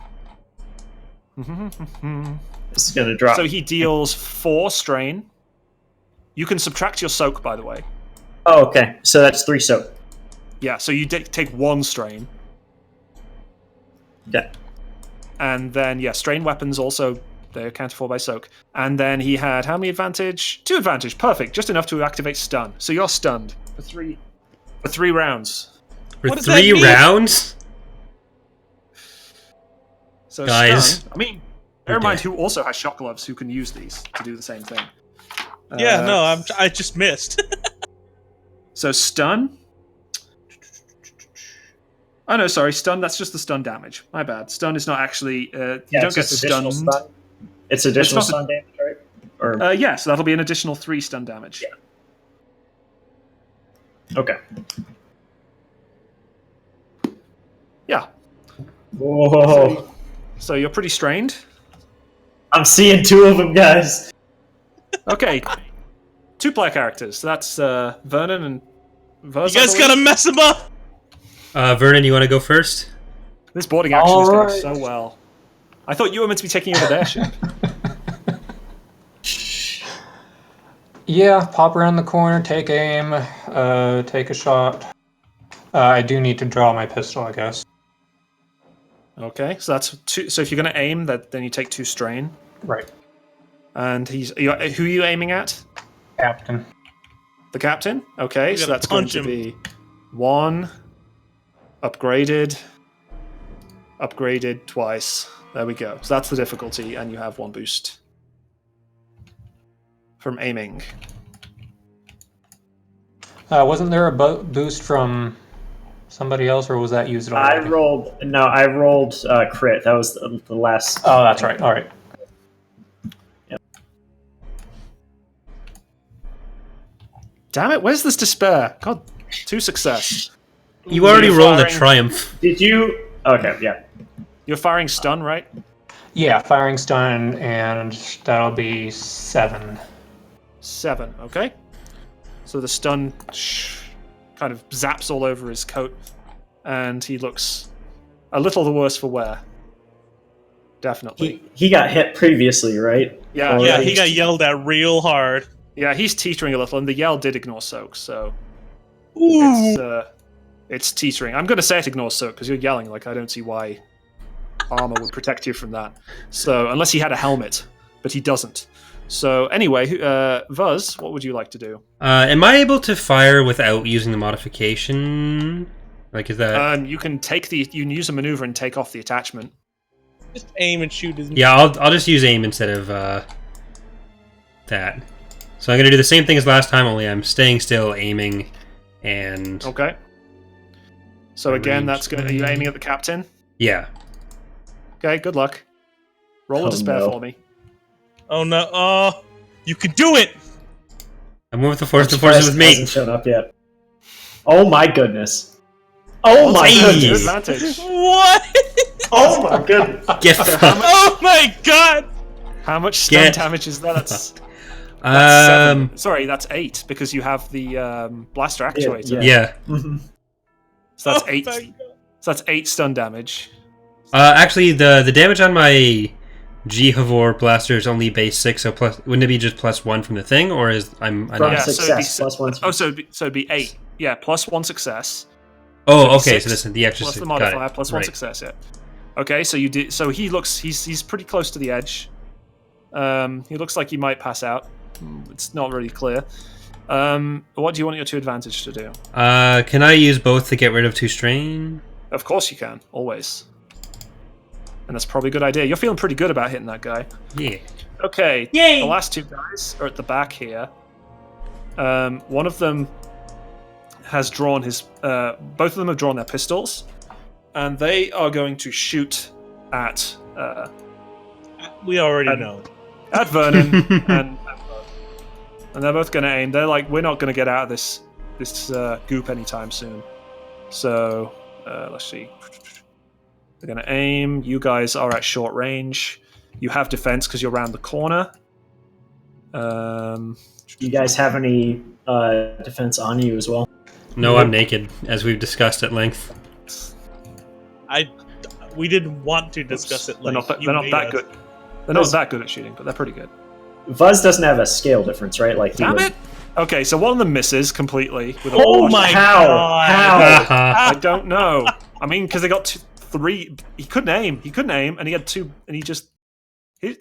This is going to drop. So he deals 4 strain. You can subtract your soak, by the way. Oh, okay. So that's 3 soak. Yeah, so you take 1 strain. Okay. And then, yeah, strain weapons also, they're accounted for by soak. And then he had how many advantage? 2 advantage, perfect. Just enough to activate stun. So you're stunned for 3 rounds. For 3 rounds? So guys, stun, I mean, bear in mind who also has shot gloves who can use these to do the same thing. Yeah, no, I just missed. So stun. Oh no, sorry, stun. That's just the stun damage. My bad. Stun is not actually. You don't get stunned. Stun. It's additional stun damage, right? Or yeah, so that'll be an additional 3 stun damage. Yeah. Okay. Yeah. Whoa. So you're pretty strained. I'm seeing 2 of them, guys. Okay. 2-player characters. That's Vernon and Vuz. You guys gotta mess him up! Vernon, you want to go first? This boarding action is going Alright. so well. I thought you were meant to be taking over their ship. Yeah, pop around the corner, take aim, take a shot. I do need to draw my pistol, I guess. Okay, so that's 2. So if you're going to aim, then you take 2 strain. Right. And who are you aiming at? Captain. The captain? Okay, so gotta that's going punch to him. be 1, upgraded twice. There we go. So that's the difficulty, and you have 1 boost from aiming. Wasn't there a boost from somebody else, or was that used already? I rolled crit. That was the last. Oh, that's right. All right. Damn it, where's this despair? God, 2 success. You already you're rolled a firing- triumph. Did you? Okay, yeah. You're firing stun, right? Yeah, firing stun, and that'll be 7. 7, okay. So the stun kind of zaps all over his coat, and he looks a little the worse for wear. Definitely. He got hit previously, right? Yeah, Yeah, he got yelled at real hard. Yeah, he's teetering a little, and the yell did ignore soak, so Ooh. it's teetering. I'm going to say it ignores soak because you're yelling. Like I don't see why armor would protect you from that. So unless he had a helmet, but he doesn't. So anyway, Vuz, what would you like to do? Am I able to fire without using the modification? Like, is that? You can use a maneuver and take off the attachment. Just aim and shoot his. Yeah, I'll just use aim instead of that. So I'm gonna do the same thing as last time, only I'm staying still, aiming, and Okay. So again, Range. are you aiming at the captain? yeah. Okay, good luck. Roll a Oh, despair no. for me. Oh no! Oh, you can do it! I'm going with the force. The force is with me. Hasn't shown up yet. Oh my goodness. Oh my Hey. Your goodness. advantage. What? Oh my goodness. Get fucked. Oh my god! How much stun Get damage is that? That's 7. Sorry, that's 8 because you have the blaster actuator. Yeah. Mhm. So that's Oh 8. my So God. that's 8 stun damage. Actually, the damage on my G-Havor blaster is only base 6, so wouldn't it be just +1 from the thing, or is I'm From not? so it'd be success, +1. Oh, so it'd be 8. Yeah, +1 success. Oh, it'd be okay. 6 So this is the extra plus 6. the Got modifier it. plus 1 Right. success. Yeah. Okay, so you did. So he's pretty close to the edge. He looks like he might pass out. It's not really clear. What do you want your 2 advantage to do? Can I use both to get rid of 2 strain? Of course you can, always. And that's probably a good idea. You're feeling pretty good about hitting that guy. Yeah. Okay, Yay! the last 2 guys are at the back here. One of them has drawn his... both of them have drawn their pistols. And they are going to shoot at... We already know. at Vernon and they're both going to aim. They're like, we're not going to get out of this goop anytime soon. So let's see. They're going to aim. You guys are at short range. You have defense because you're around the corner. You guys have any defense on you as well? No, I'm naked, as we've discussed at length. We didn't want to discuss it. They're not, Like, they're not that good. They're not that good at shooting, but they're pretty good. Vuz doesn't have a scale difference, right? Like he Damn would. it! Okay, so one of them misses completely. With a Oh launch. my How? God. How? I don't know. I mean, because they got 3. He couldn't aim. He couldn't aim, and he had 2. And he just.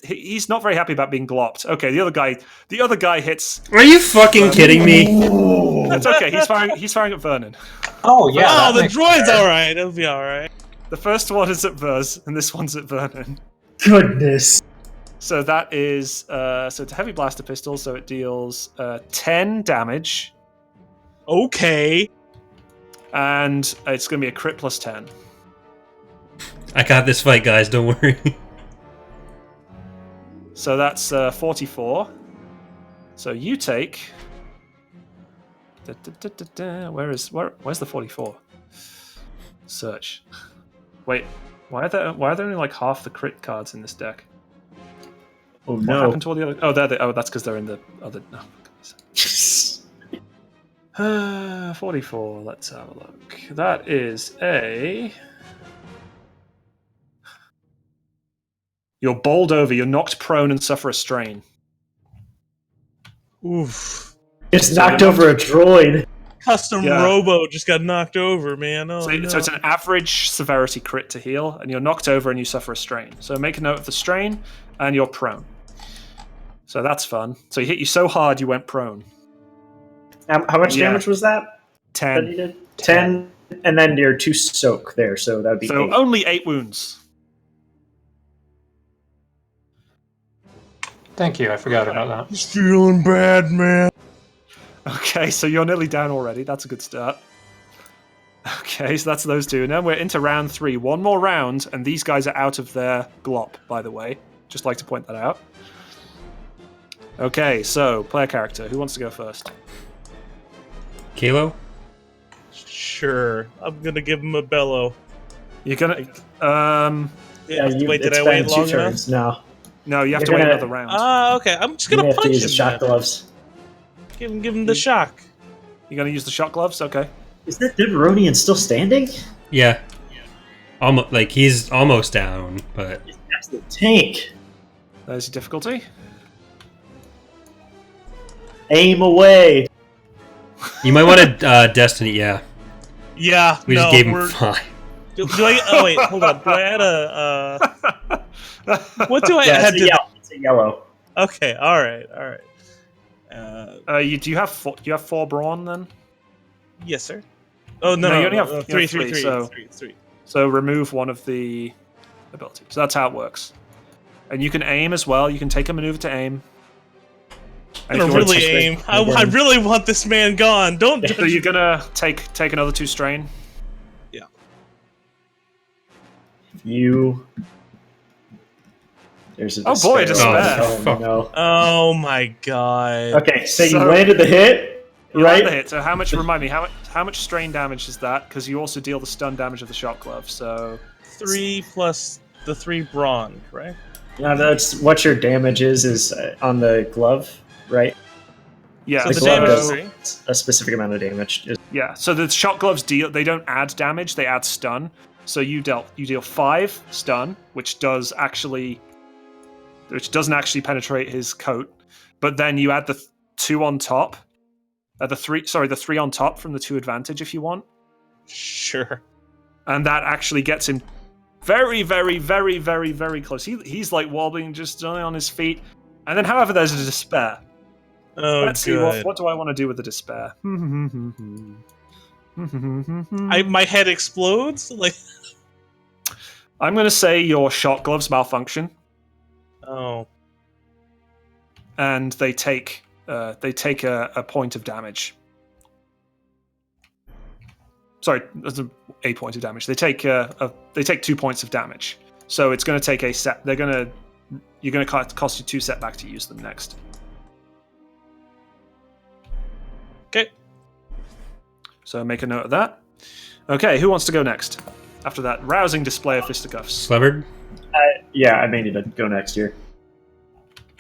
He's not very happy about being glopped. Okay, the other guy hits. Are you fucking kidding me? That's okay. He's firing at Vernon. Oh yeah. Oh, that the makes droid's sense. alright. It'll be alright. The first one is at Vuz, and this one's at Vernon. Goodness. So that is so it's a heavy blaster pistol, so it deals 10 damage, Okay. and it's going to be a crit plus 10. I got this fight, guys. Don't worry. So that's 44. So you take. Where's the 44? Search. Wait, why are there only like half the crit cards in this deck? Oh What no. happened to all the other? Oh, that's because they're in the other. Oh, for goodness sake. 44. Let's have a look. That is a. You're bowled over. You're knocked prone and suffer a strain. Oof. It's knocked over a droid. Custom Yeah. Robo just got knocked over, man. Oh, So, no. so it's an average severity crit to heal, and you're knocked over and you suffer a strain. So make a note of the strain, and you're prone. So that's fun. So he hit you so hard you went prone. How much Yeah. damage was that? 10. That you did? 10, and then your 2 soak there, so that would be So 8. only 8 wounds. Thank you. I forgot about that. He's feeling bad, man. Okay, so you're nearly down already. That's a good start. Okay, so that's those two. Now we're into round 3. One more round, and these guys are out of their glop, by the way. Just like to point that out. Okay, so player character. Who wants to go first? Kilo? Sure. I'm gonna give him a bellow. You're gonna. Wait, did it's I been wait 2 long enough? turns. No. No, you have to You're wait gonna- another round. Okay. I'm just You gonna have to punch use him. the shock then. gloves. Give him the shock. You're gonna use the shot gloves? Okay. Is that Deveronian still standing? Yeah. Almost, like, he's almost down, but... That's the tank. There's your difficulty. Aim away. You might want to Destiny, yeah. Yeah. We just no, gave him we're- 5. Do I? Oh wait, hold on. Do I add a? What do I Yeah, add it's, to? a yellow. It's a yellow. Okay. All right. Do you have 4 brawn then? Yes, sir. Oh no, No, no, you only have- no, you have three, three, three, so- three. So remove one of the abilities. So that's how it works. And you can aim as well. You can take a maneuver to aim. I'm And if gonna you want really to- aim. I really want this man gone. Don't So judge. you're gonna take another 2 strain. There's a Oh, boy, despair. Oh, Fuck. no. Oh my god. Okay, so you So- landed the hit, You right? land the hit. So how much? Remind me how much strain damage is that? Because you also deal the stun damage of the shot glove. So 3 plus the 3 brawn, right? No, that's what your damage is on the glove, right? yeah, So The the glove damage is does 3. a specific amount of damage. yeah. So the shot gloves they don't add damage. They add stun. So you deal 5 stun, which doesn't actually penetrate his coat. But then you add the 2 on top. The 3 on top from the 2 advantage if you want. Sure. And that actually gets him very, very, very, very, very close. He's like wobbling just on his feet. And then, however, there's a despair. Oh, Let's see, good. what do I want to do with the despair? My head explodes. Like, I'm going to say your shot gloves malfunction, oh, and they take a point of damage. Sorry, that's a point of damage. They take 2 points of damage. So it's going to take a set. You're going to cost you 2 setback to use them next. okay. So make a note of that. Okay, who wants to go next? After that rousing display of fisticuffs. Slevard? Yeah, I may need to go next year.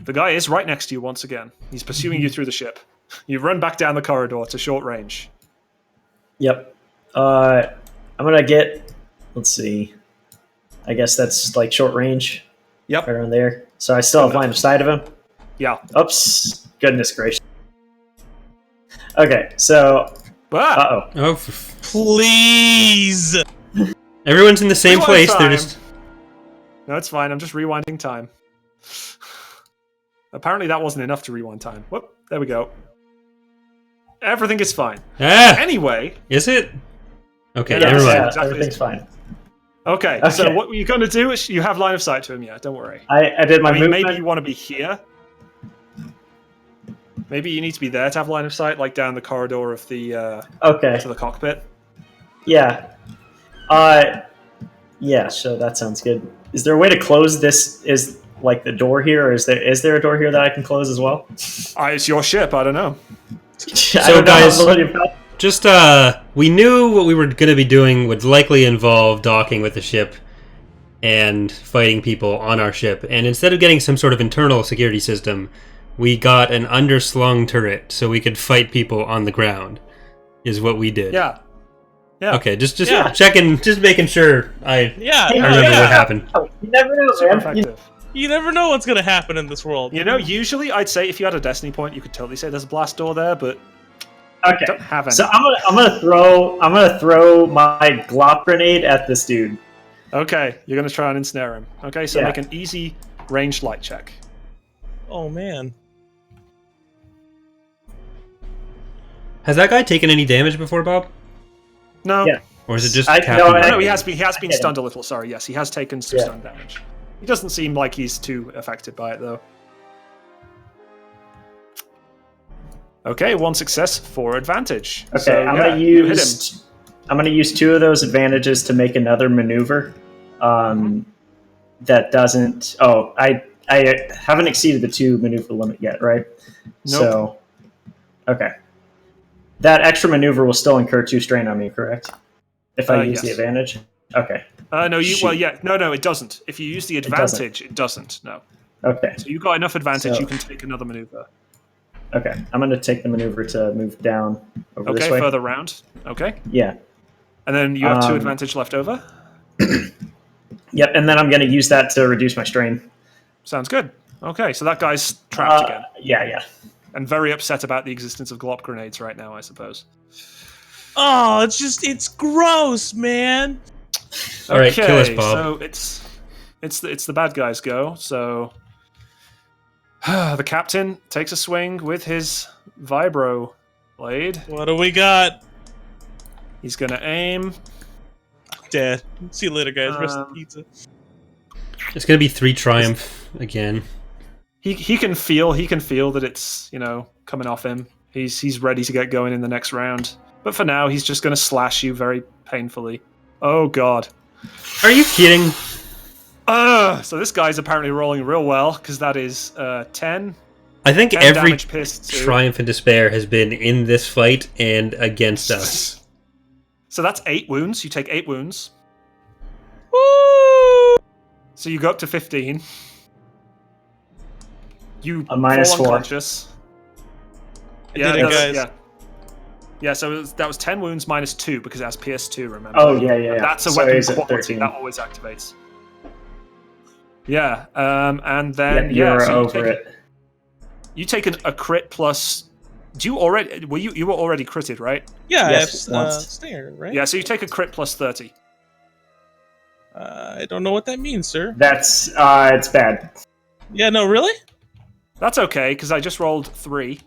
The guy is right next to you once again. He's pursuing you through the ship. You run back down the corridor to short range. Yep. I'm gonna get. Let's see. I guess that's like short range. Yep. Right around there. So I still have line of sight of him. Yeah. Oops. Goodness gracious. Okay, so. Ah! Uh oh. Oh, Please. everyone's in the same Rewind place. They're time. just... No, it's fine. I'm just rewinding time. Apparently that wasn't enough to rewind time. Whoop. There we go. Everything is fine. Ah! Anyway. Is it? Okay, Yeah, never mind. Yeah, Exactly. everything's fine. Okay, so Okay. what you're going to do is you have line of sight to him, yeah, don't worry. I did my I mean, movement. maybe you want to be here. Maybe you need to be there to have line of sight, like down the corridor of the Okay. to the cockpit. Yeah. Yeah, so that sounds good. Is there a way to close this? Is like the door here, or is there a door here that I can close as well? It's your ship. I don't know. I don't know how guys- Millennium Falcon Just, we knew what we were going to be doing would likely involve docking with the ship and fighting people on our ship. And instead of getting some sort of internal security system, we got an underslung turret so we could fight people on the ground, is what we did. Yeah. Yeah. Okay, just checking, just making sure I remember what happened. Oh, you never know, Super man. effective. You never know what's gonna happen in this world. You know, usually I'd say if you had a destiny point, you could totally say there's a blast door there, but Okay. don't have any. So I'm gonna throw my glop grenade at this dude. Okay, you're gonna try and ensnare him. Okay, so Yeah. make an easy ranged light check. Oh man. Has that guy taken any damage before, Bob? No. Yeah. Or is it just I- Captain no, Bob? No, he has been hit him. stunned a little. Sorry, yes, he has taken some Yeah. stun damage. He doesn't seem like he's too affected by it though. Okay, 1 success, 4 advantage. Okay, So, I'm yeah, gonna you hit him. use 2 of those advantages to make another maneuver. That doesn't. Oh, I haven't exceeded the 2 maneuver limit yet, right? Nope. So, okay. That extra maneuver will still incur 2 strain on me, correct? If I use the yes. advantage. Okay. No, Shoot. no, it doesn't. If you use the advantage, it doesn't. No. Okay. So you got enough advantage, So- you can take another maneuver. Okay. I'm gonna take the maneuver to move down over this Okay, way. further round. Okay. Yeah. And then you have 2 Um, advantage left over. Yep. And then I'm gonna use that to reduce my strain. Sounds good. Okay, so that guy's trapped again. Yeah. And very upset about the existence of glop grenades right now, I suppose. Oh, it's gross, man. All right, kill us, Bob. So it's the bad guys go. So the captain takes a swing with his vibro blade. What do we got? He's gonna aim. Dead. See you later, guys. Rest of the pizza. It's going to be 3 triumph again. He can feel that it's coming off him. He's ready to get going in the next round. But for now, he's just gonna slash you very painfully. Oh god. Are you kidding? So this guy's apparently rolling real well because that is 10. I think 10 every damage pierced to- triumph and despair has been in this fight and against us. So that's 8 wounds. You take 8 wounds. Woo! So you go up to 15. You A minus fall 4. unconscious. I did it, guys. Yeah, so that was 10 wounds minus 2 because it has PS2, remember? Oh yeah. That's a So weapon he's at quality. 13. That always activates. Yeah, and then You're so over it. You take a crit plus. Do you already? You were already critted, right? Yeah, Yes, I have once. Stinger, right? Yeah, so you take a crit plus 30. I don't know what that means, sir. That's it's bad. Yeah, no, really? That's okay because I just rolled 3.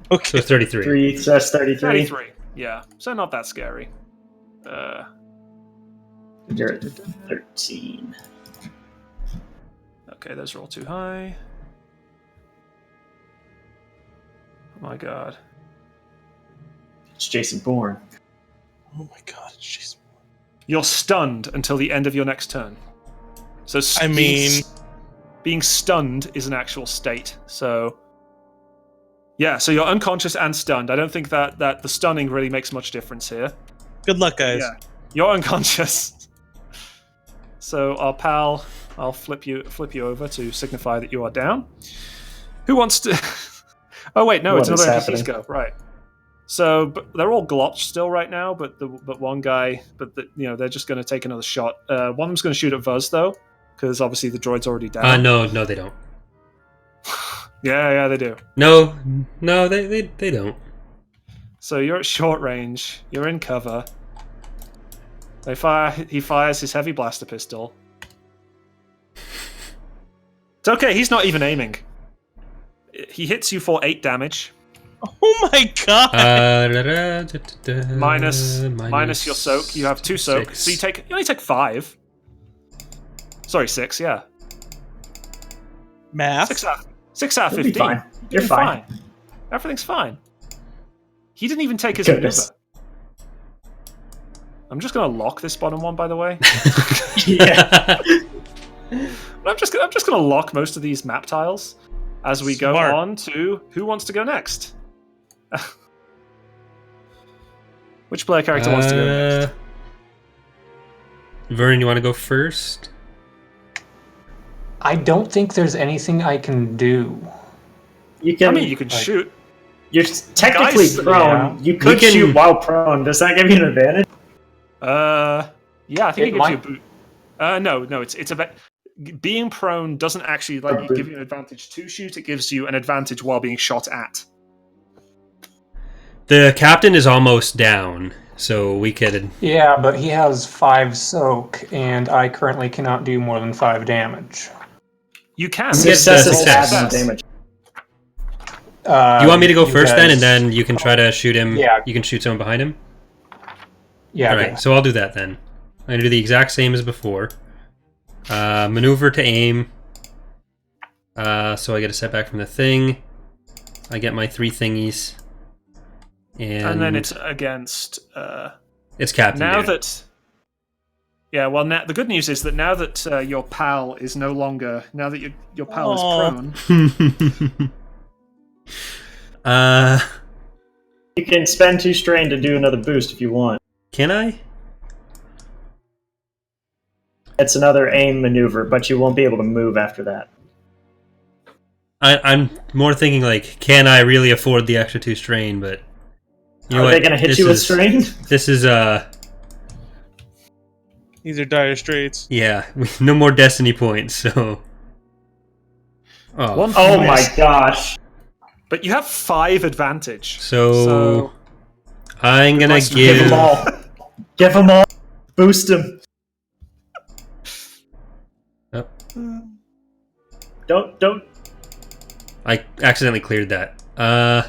Okay. So 33. 3, so that's 33. 33. Yeah, so not that scary. You're at 13. Okay, those are all too high. Oh my god. It's Jason Bourne. Oh my god, jeez. You're stunned until the end of your next turn. So I mean- being stunned is an actual state. So yeah, so you're unconscious and stunned. I don't think that the stunning really makes much difference here. Good luck, guys. Yeah, you're unconscious. So our pal, I'll flip you over to signify that you are down. Who wants to? Oh wait, no, it's What is another NPC's happening? go. Right. So but they're all glotched still right now, but one guy, they're just going to take another shot. One of them's going to shoot at Vuz though, because obviously the droid's already down. No, they don't. Yeah, they do. No, they don't. So you're at short range. You're in cover. He fires his heavy blaster pistol. It's okay. He's not even aiming. He hits you for 8 damage. Oh my god! Minus your soak. You have 2 soak. 6. So you only take 5. Sorry, 6. Yeah, Math. 6 out of You'll be 15. fine. You're fine. Everything's fine. He didn't even take his Goodness. maneuver. I'm just gonna lock this bottom one, by the way. Yeah. I'm just gonna lock most of these map tiles as we go Smart. on to who wants to go next. Which player character wants to go next? Vernon, you want to go first? I don't think there's anything I can do. You can. I mean, you can shoot. You're technically Guys, prone. yeah. You could shoot while prone. Does that give you an advantage? Yeah, I think it gives might. you a boot. No, it's about being prone doesn't actually give you an advantage to shoot. It gives you an advantage while being shot at. The captain is almost down, so we could. Yeah, but he has 5 soak, and I currently cannot do more than 5 damage. You can. Success is success. add damage. You want me to go first then, and guys- then you can try to shoot him? Yeah. You can shoot someone behind him? Yeah. Alright, yeah. so I'll do that then. I'm going to do the exact same as before. Maneuver to aim. So I get a setback from the thing. I get my 3 thingies. And then it's against. It's Captain Now Dude. that. Yeah, well, now, the good news is that now that your pal is no longer. Now that your pal is prone. You can spend 2 strain to do another boost if you want. Can I? It's another aim maneuver, but you won't be able to move after that. I'm more thinking like, can I really afford the extra 2 strain? But you know Are what? they going to hit This you with is- strain? This is These are dire straits. yeah, no more destiny points. So. One Oh miss. my gosh. But you have 5 advantage. So I'm gonna Let's Give give. them all. Give them all. Boost them. Oh, Don't. I accidentally cleared that. I'm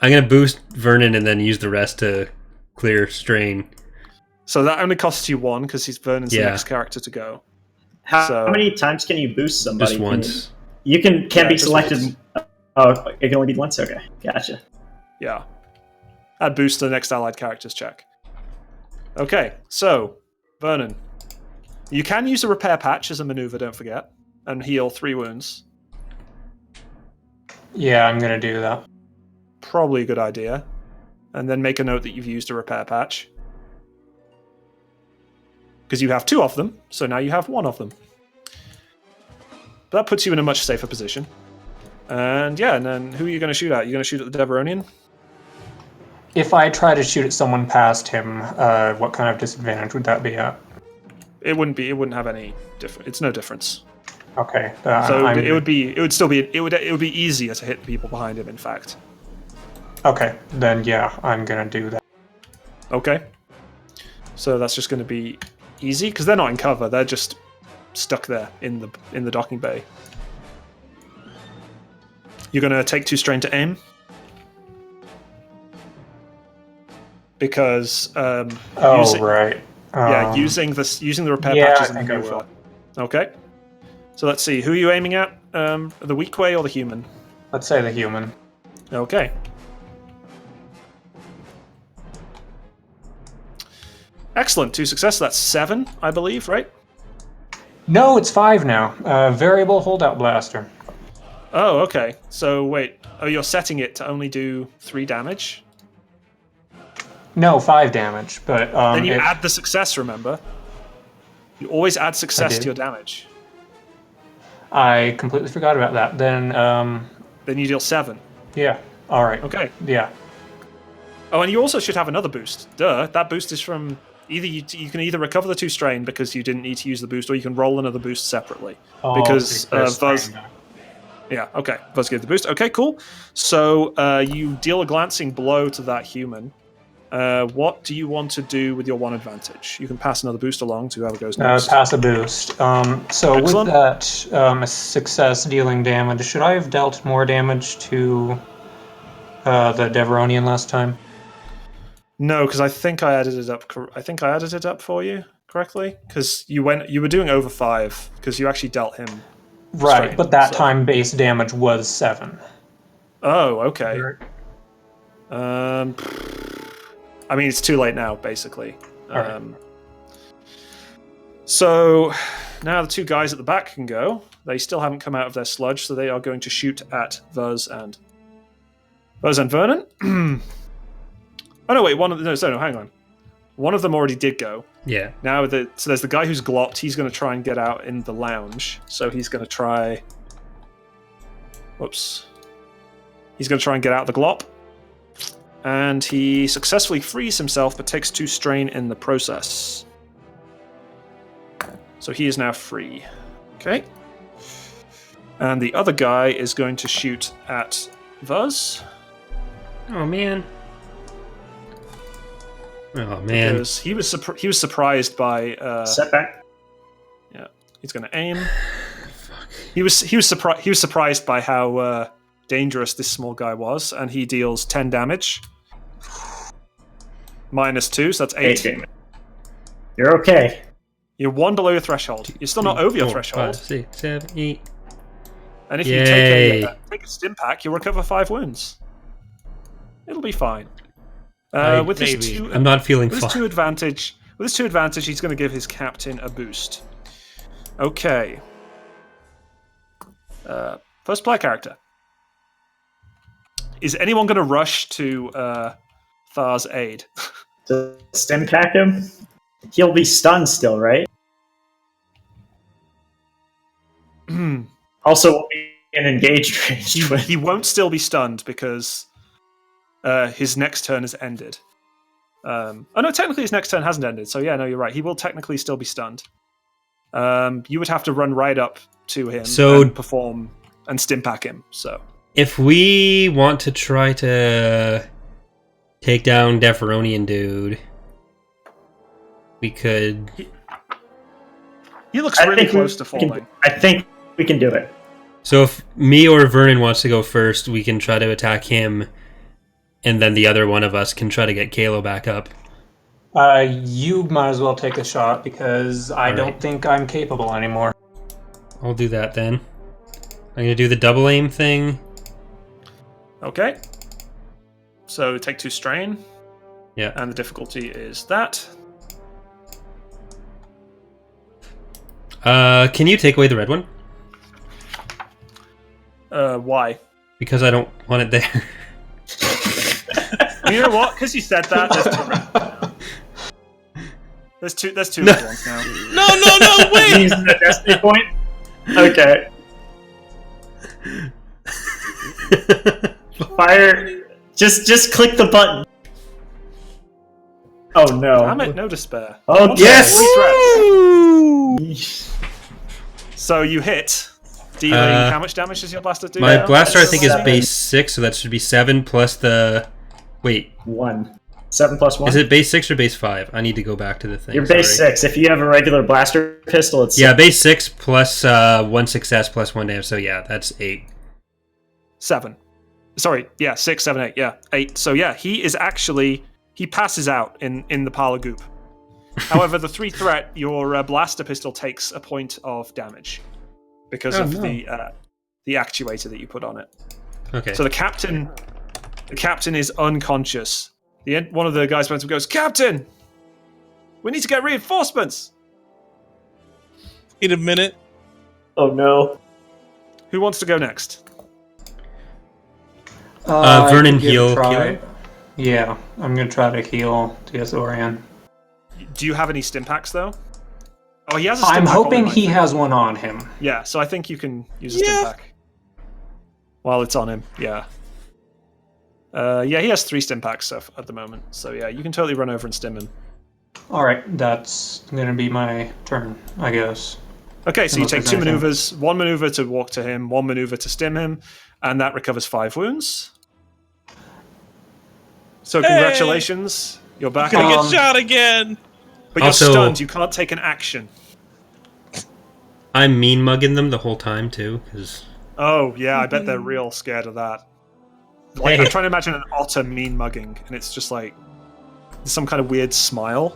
gonna boost Vernon and then use the rest to clear strain. So that only costs you 1 because he's Vernon's the Yeah. next character to go. How So- many times can you boost somebody? Just once. You can't Yeah, be just selected. once. Oh, it can only be once? Okay. Gotcha. Yeah. Add boost to the next allied characters check. Okay, so, Vernon. You can use a repair patch as a maneuver, don't forget, and heal 3 wounds. Yeah, I'm gonna do that. Probably a good idea. And then make a note that you've used a repair patch. Because you have 2 of them, so now you have 1 of them. But that puts you in a much safer position. And yeah, and then who are you going to shoot at? You're going to shoot at the Deveronian? If I try to shoot at someone past him, what kind of disadvantage would that be at? It wouldn't have any difference. It's no difference. Okay. So it would be easier to hit the people behind him, in fact. Okay, then yeah, I'm gonna do that. Okay. So that's just going to be easy because they're not in cover. They're just stuck there in the docking bay. You're going to take 2 strain to aim because Right. using the repair yeah, patches. I think I will. Okay. So let's see. Who are you aiming at? The weak way or the human? Let's say the human. Okay. Excellent. 2 success. That's 7, I believe, right? No, it's 5 now. Variable holdout blaster. Oh, okay. So wait. Oh, you're setting it to only do 3 damage? No, 5 damage, but Then you add the success, remember? You always add success did. to your damage. I completely forgot about that. Then, Then you deal 7. yeah. All right. Okay. Yeah. Oh, and you also should have another boost. Duh. That boost is from either you can either recover the 2 strain because you didn't need to use the boost, or you can roll another boost separately. Because Vuz. Yeah, okay. Vuz gave the boost. Okay, cool. So you deal a glancing blow to that human. What do you want to do with your 1 advantage? You can pass another boost along to whoever goes next. Pass a boost. So Excellent. with that a success dealing damage, should I have dealt more damage to the Deveronian last time? No, because I think I added it up. I think I added it up for you correctly because you were doing over 5 because you actually dealt him. Right, strain, but that so- time base damage was 7. Oh, okay. I mean, it's too late now, basically. Alright. So now the 2 guys at the back can go. They still haven't come out of their sludge, so they are going to shoot at Vuz and Vernon. Oh no, wait. No, hang on. One of them already did go. Yeah. Now, so there's the guy who's glopped. He's going to try and get out in the lounge. So he's going to try. Whoops. He's going to try and get out of the glop. And he successfully frees himself, but takes 2 strain in the process. So he is now free. Okay. And the other guy is going to shoot at Vuz. Oh man. Oh man. Because he was surprised by Setback. Yeah, he's going to aim. He was surprised by how dangerous this small guy was, and he deals 10 damage. -2, so that's 8. damage. You're okay. You're 1 below your threshold. You're still not over your 4, threshold. 5, 6, 7, 8. And if you take a stim pack, you'll recover 5 wounds. It'll be fine. With his Maybe. 2, I'm not feeling with fine. his 2 advantage, he's going to give his captain a boost. Okay. First player character. Is anyone going to rush to Thar's aid? To stim pack him? He'll be stunned still, right? Also, won't be an engaged range. He won't still be stunned because his next turn has ended. Oh no, technically his next turn hasn't ended. So yeah, no, you're right. He will technically still be stunned. You would have to run right up to him and perform and stim pack him. So if we want to try to take down Deferonian dude, we could. He looks really close to falling. I think we can do it. So if me or Vernon wants to go first, we can try to attack him, and then the other one of us can try to get Kalo back up. You might as well take a shot because I don't think I'm capable anymore. I'll do that then. I'm going to do the double aim thing. Okay. So take 2 strain. Yeah. And the difficulty is that. Can you take away the red one? Why? Because I don't want it there. You know what? Because you said that, there's 2 red ones now. No, wait! Using the destiny point? Okay. Fire. Just click the button. Oh no. Damn it, no despair. Oh yes! So you hit, dealing how much damage does your blaster do? My now? blaster, I think, is 7. base 6, so that should be 7 plus the... Wait. 1. 7 plus 1. Is it base 6 or base 5? I need to go back to the thing. You're base 6. If you have a regular blaster pistol, it's Yeah, base 6 plus 1 success plus 1 damage, so yeah, that's 8. 7. Sorry, yeah, 6, 7, 8, yeah, 8. So yeah, he passes out in the pile of goop. However, the 3 threat, your blaster pistol takes a point of damage because of the actuator that you put on it. Okay. So the captain is unconscious. One of the guys went and goes, "Captain, we need to get reinforcements." In a minute. Oh no. Who wants to go next? Vernon, heal. Yeah, I'm gonna try to heal Theosaurian. Do you have any stim packs though? Oh, he has a stim I'm pack hoping on him, I he think. has one on him. Yeah, so I think you can use a stim pack while it's on him. Yeah. Yeah, he has 3 stim packs at the moment. So yeah, you can totally run over and stim him. Alright, that's gonna be my turn, I guess. Okay, so you Unless take there's 2 anything. maneuvers, 1 maneuver to walk to him, 1 maneuver to stim him, and that recovers 5 wounds. So congratulations, you're back. Gonna on. get shot again! But you're Also- stunned, you can't take an action. I'm mean mugging them the whole time too, because Oh, yeah, I bet they're real scared of that. Like, I'm trying to imagine an otter mean mugging, and it's just like some kind of weird smile.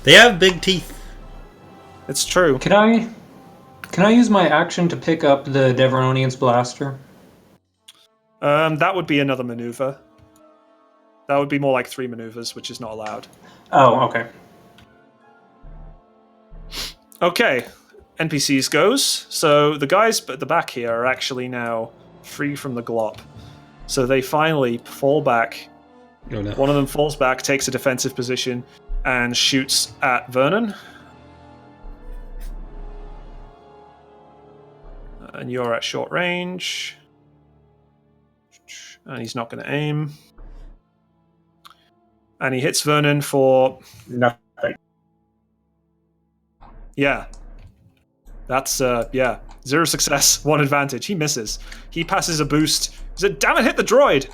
they have big teeth. It's true. Can I use my action to pick up the Deveronian's blaster? That would be another maneuver. That would be more like 3 maneuvers, which is not allowed. Oh, okay. Okay, NPCs goes. So the guys at the back here are actually now free from the glop. So they finally fall back Oh no. One of them falls back, takes a defensive position, and shoots at Vernon. And you're at short range. And he's not going to aim. And he hits Vernon for... Nothing. Yeah. That's, 0 success, 1 advantage. He misses. He passes a boost. He said, damn it, hit the droid!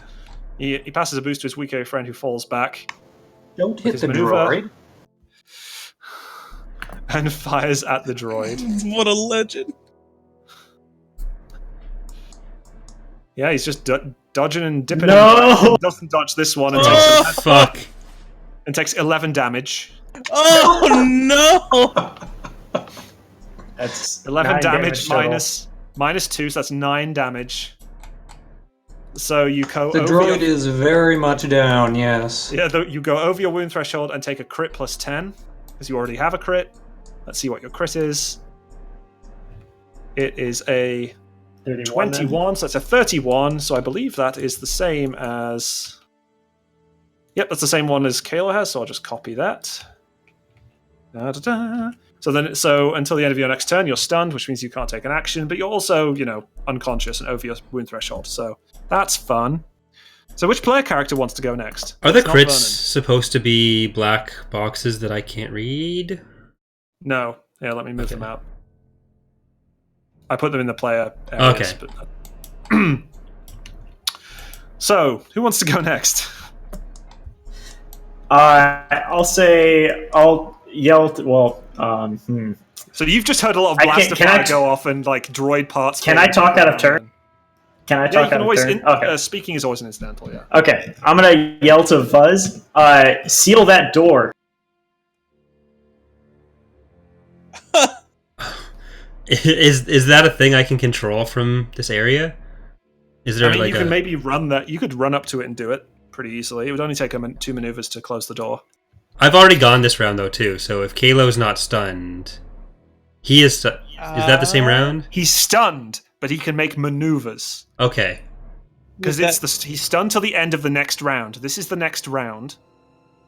He passes a boost to his weaker friend who falls back. Don't hit the maneuver. droid. And fires at the droid. What a legend. Yeah, he's just dodging and dipping. No! And doesn't dodge this one and, Fuck. takes 11 damage. Oh no! That's 11 9 damage total. minus 2, so that's 9 damage. So you go The over droid your, is very much down, yes. yeah, you go over your wound threshold and take a crit plus 10 because you already have a crit. Let's see what your crit is. It is a 31 then. 21, so that's a 31. So I believe that is the same as. Yep, that's the same one as Kayla has. So I'll just copy that. Da-da-da. So until the end of your next turn, you're stunned, which means you can't take an action, but you're also, unconscious and over your wound threshold. So that's fun. So which player character wants to go next? Are the It's not crits Vernon. supposed to be black boxes that I can't read? No. Yeah, let me move them out. I put them in the player areas. Okay. But... So, who wants to go next? I'll yell. So you've just heard a lot of I can't- blaster can I fire t- go off and droid parts. Can I talk out of turn? Can I Yeah, you talk can out of always. turn? Okay. Speaking is always an incidental. Yeah. Okay, I'm gonna yell to Vuz, seal that door. Is that a thing I can control from this area? Is there You can maybe run that. You could run up to it and do it pretty easily. It would only take 2 maneuvers to close the door. I've already gone this round though too. So if Kalo's not stunned, he is. Is that the same round? He's stunned, but he can make maneuvers Okay. because he's stunned till the end of the next round. This is the next round,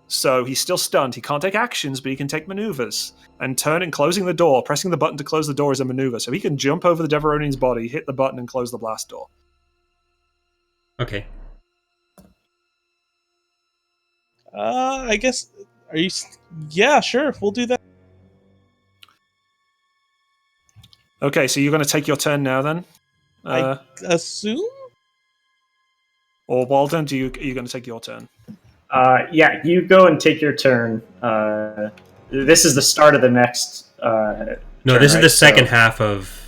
so he's still stunned. He can't take actions, but he can take maneuvers. And closing the door, pressing the button to close the door is a maneuver. So he can jump over the Deveronian's body, hit the button, and close the blast door. Okay. I guess. Are you? Yeah, sure. We'll do that. Okay, so you're going to take your turn now, then, I assume. or Walden? Are you going to take your turn? Yeah, you go and take your turn. This is the start of the next. No, turn, this is right? the second So- half of.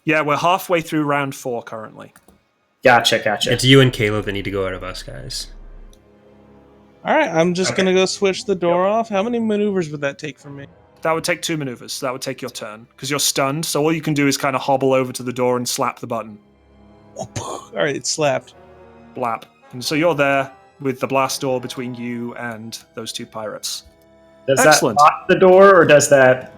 Yeah, we're halfway through round 4 currently. Gotcha. It's you and Caleb that need to go out of us, guys. All right, I'm just Okay. gonna go switch the door off. How many maneuvers would that take from me? That would take 2 maneuvers. So that would take your turn because you're stunned. So all you can do is kind of hobble over to the door and slap the button. All right, it's slapped. Blap. And so you're there with the blast door between you and those 2 pirates. Does Excellent. that lock the door, or does that?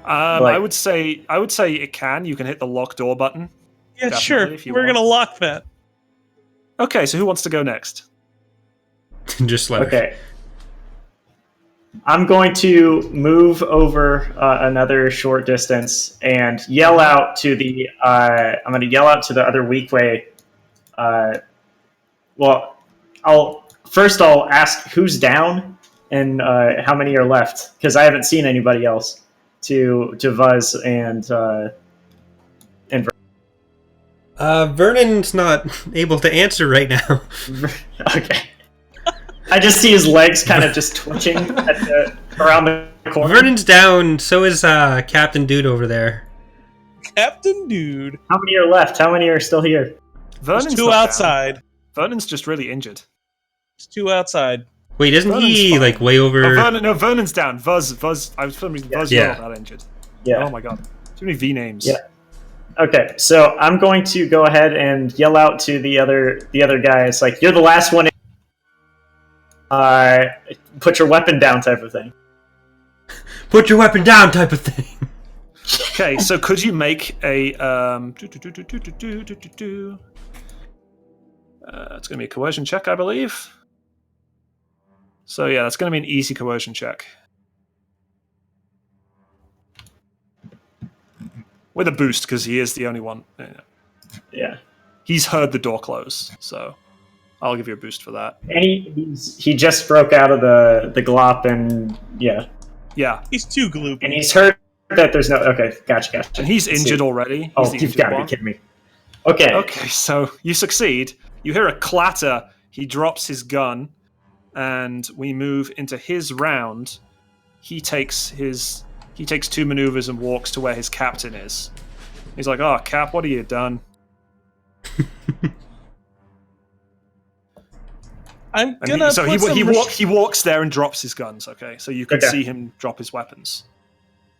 I would say it can. You can hit the lock door button. Yeah, Definitely, sure. if you We're want. gonna lock that. Okay, so who wants to go next? Just let her. Okay. I'm going to move over another short distance and yell out to the. I'm going to yell out to the other weak way. Well, I'll ask who's down and how many are left, because I haven't seen anybody else. To Vuz and Vernon's not able to answer right now. okay. I just see his legs kind of just twitching around the corner. Vernon's down. So is Captain Dude over there. Captain Dude. How many are left? How many are still here? There's Vernon's 2 not down. outside. Vernon's just really injured. There's 2 outside. Wait, isn't Vernon's he fine. like way over? Vernon's down. Vuz. I was for some reason Vuz Yeah. not that injured. Yeah. Oh my god. Too many V names. Yeah. Okay, so I'm going to go ahead and yell out to the other guys, like, you're the last one in. Put your weapon down type of thing. Put your weapon down, type of thing. Okay, so could you make a it's going to be a coercion check, I believe. So yeah, that's going to be an easy coercion check. With a boost, because he is the only one. Yeah. He's heard the door close, so I'll give you a boost for that. And he just broke out of the glop, and yeah. Yeah. He's too gloopy. And he's heard that there's no... Okay, gotcha. And he's injured already. Oh, you've got to be kidding me. Okay. Okay, so you succeed. You hear a clatter. He drops his gun, and we move into his round. He takes 2 maneuvers and walks to where his captain is. He's like, "Oh, Cap, what have you done?" I'm gonna. So he walks there and drops his guns. Okay, so you can see him drop his weapons.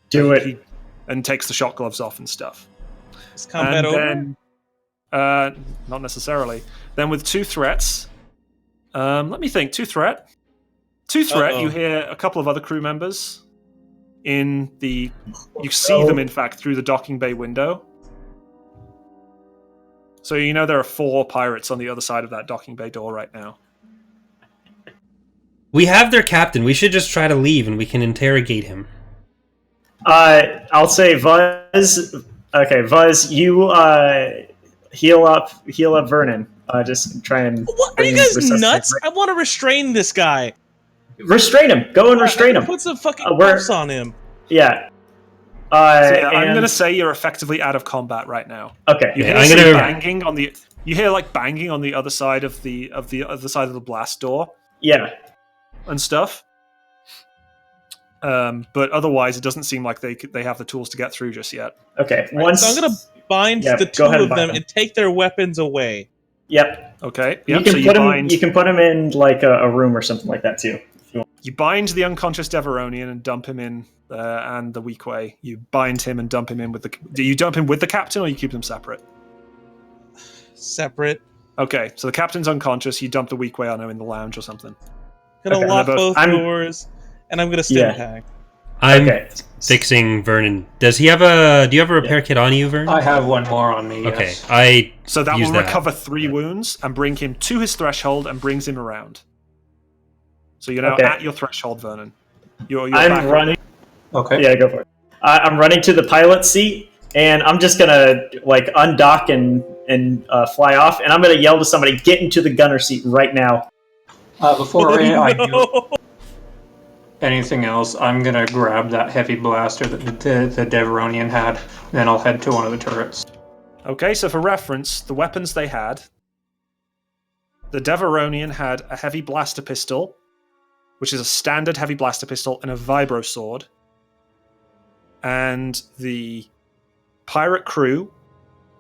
Do it. And takes the shot gloves off and stuff. Is combat over? Then, not necessarily. Then with 2 threats, let me think. 2 threat. You hear a couple of other crew members in the. You see them, in fact, through the docking bay window. So you know there are 4 pirates on the other side of that docking bay door right now. We have their captain. We should just try to leave, and we can interrogate him. I'll say Vuz. Okay, Vuz, you heal up Vernon. Just try and. What? Are you guys nuts? I want to restrain this guy. Restrain him. Go and restrain him. Put some fucking cuffs on him. Yeah. I'm going to say you're effectively out of combat right now. Okay. You hear banging on the. You hear like banging on the other side of the other side of the blast door. Yeah. And stuff. But otherwise, it doesn't seem like they have the tools to get through just yet. Okay. Right, so I'm going to bind the 2 of them and take their weapons away. Yep. Okay. Yep. You can put him in like a room or something like that too. You bind the unconscious Deveronian and dump him in, and the weak way. You bind him and dump him in with the. Do you dump him with the captain, or you keep them separate? Separate. Okay, so the captain's unconscious. You dump the weak way on him in the lounge or something. Gonna lock both doors, and I'm gonna stim tag. I'm fixing Vernon. Does he have a? Do you have a repair kit on you, Vernon? I have 1 more on me. Okay, yes. So that will recover 3 wounds and bring him to his threshold and brings him around. So you're now at your threshold, Vernon. You're I'm running. Okay. Yeah, go for it. I'm running to the pilot's seat, and I'm just gonna like undock and fly off, and I'm gonna yell to somebody, "Get into the gunner seat right now!" Before I do anything else, I'm gonna grab that heavy blaster that the Deveronian had, then I'll head to one of the turrets. Okay, so for reference, the weapons they had, the Deveronian had a heavy blaster pistol, which is a standard heavy blaster pistol, and a vibro sword. And the pirate crew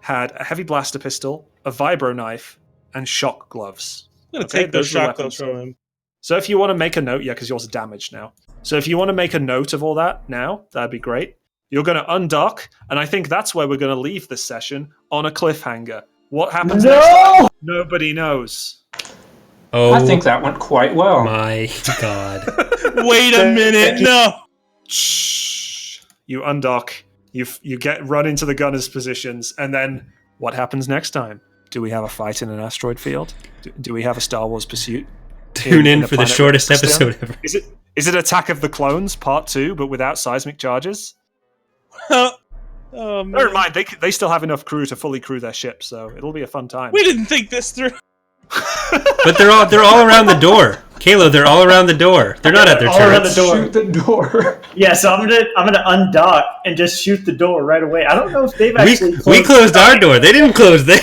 had a heavy blaster pistol, a vibro knife, and shock gloves. I'm going to take those shock gloves from him. So if you want to make a note, because yours are damaged now. So if you want to make a note of all that now, that'd be great. You're going to undock, and I think that's where we're going to leave this session, on a cliffhanger. What happens next? Nobody knows. Oh, I think that went quite well. My God. Wait a minute, no! Shh. You undock, you run into the gunner's positions, and then what happens next time? Do we have a fight in an asteroid field? Do we have a Star Wars pursuit? Tune in for the shortest episode ever. Is it Attack of the Clones Part 2, but without seismic charges? Oh, man. Never mind, they still have enough crew to fully crew their ship, so it'll be a fun time. We didn't think this through. But they're all around the door. Kayla, they're all around the door. They're not at their turrets. Shoot the door. Yeah, so I'm gonna undock and just shoot the door right away. I don't know if they've actually we closed our door. They didn't close theirs.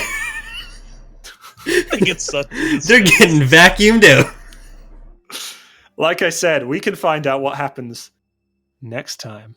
They're getting vacuumed out. Like I said, we can find out what happens next time.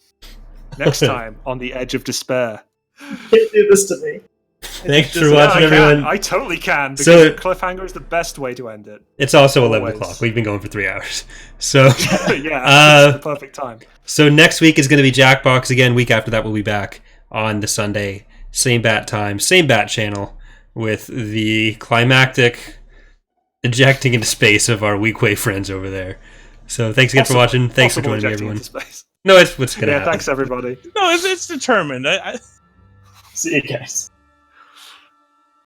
Next time on the Edge of Despair. Can't do this to me. Thanks for watching, everyone. I totally can, because a cliffhanger is the best way to end it. It's also 11 o'clock. We've been going for 3 hours. So, yeah, it's the perfect time. So next week is going to be Jackbox again. Week after that, we'll be back on the Sunday. Same bat time, same bat channel, with the climactic ejecting into space of our Weekway friends over there. So thanks again for watching. Thanks for joining me, everyone. No, it's what's going to happen. Thanks, everybody. No, it's determined. See you guys.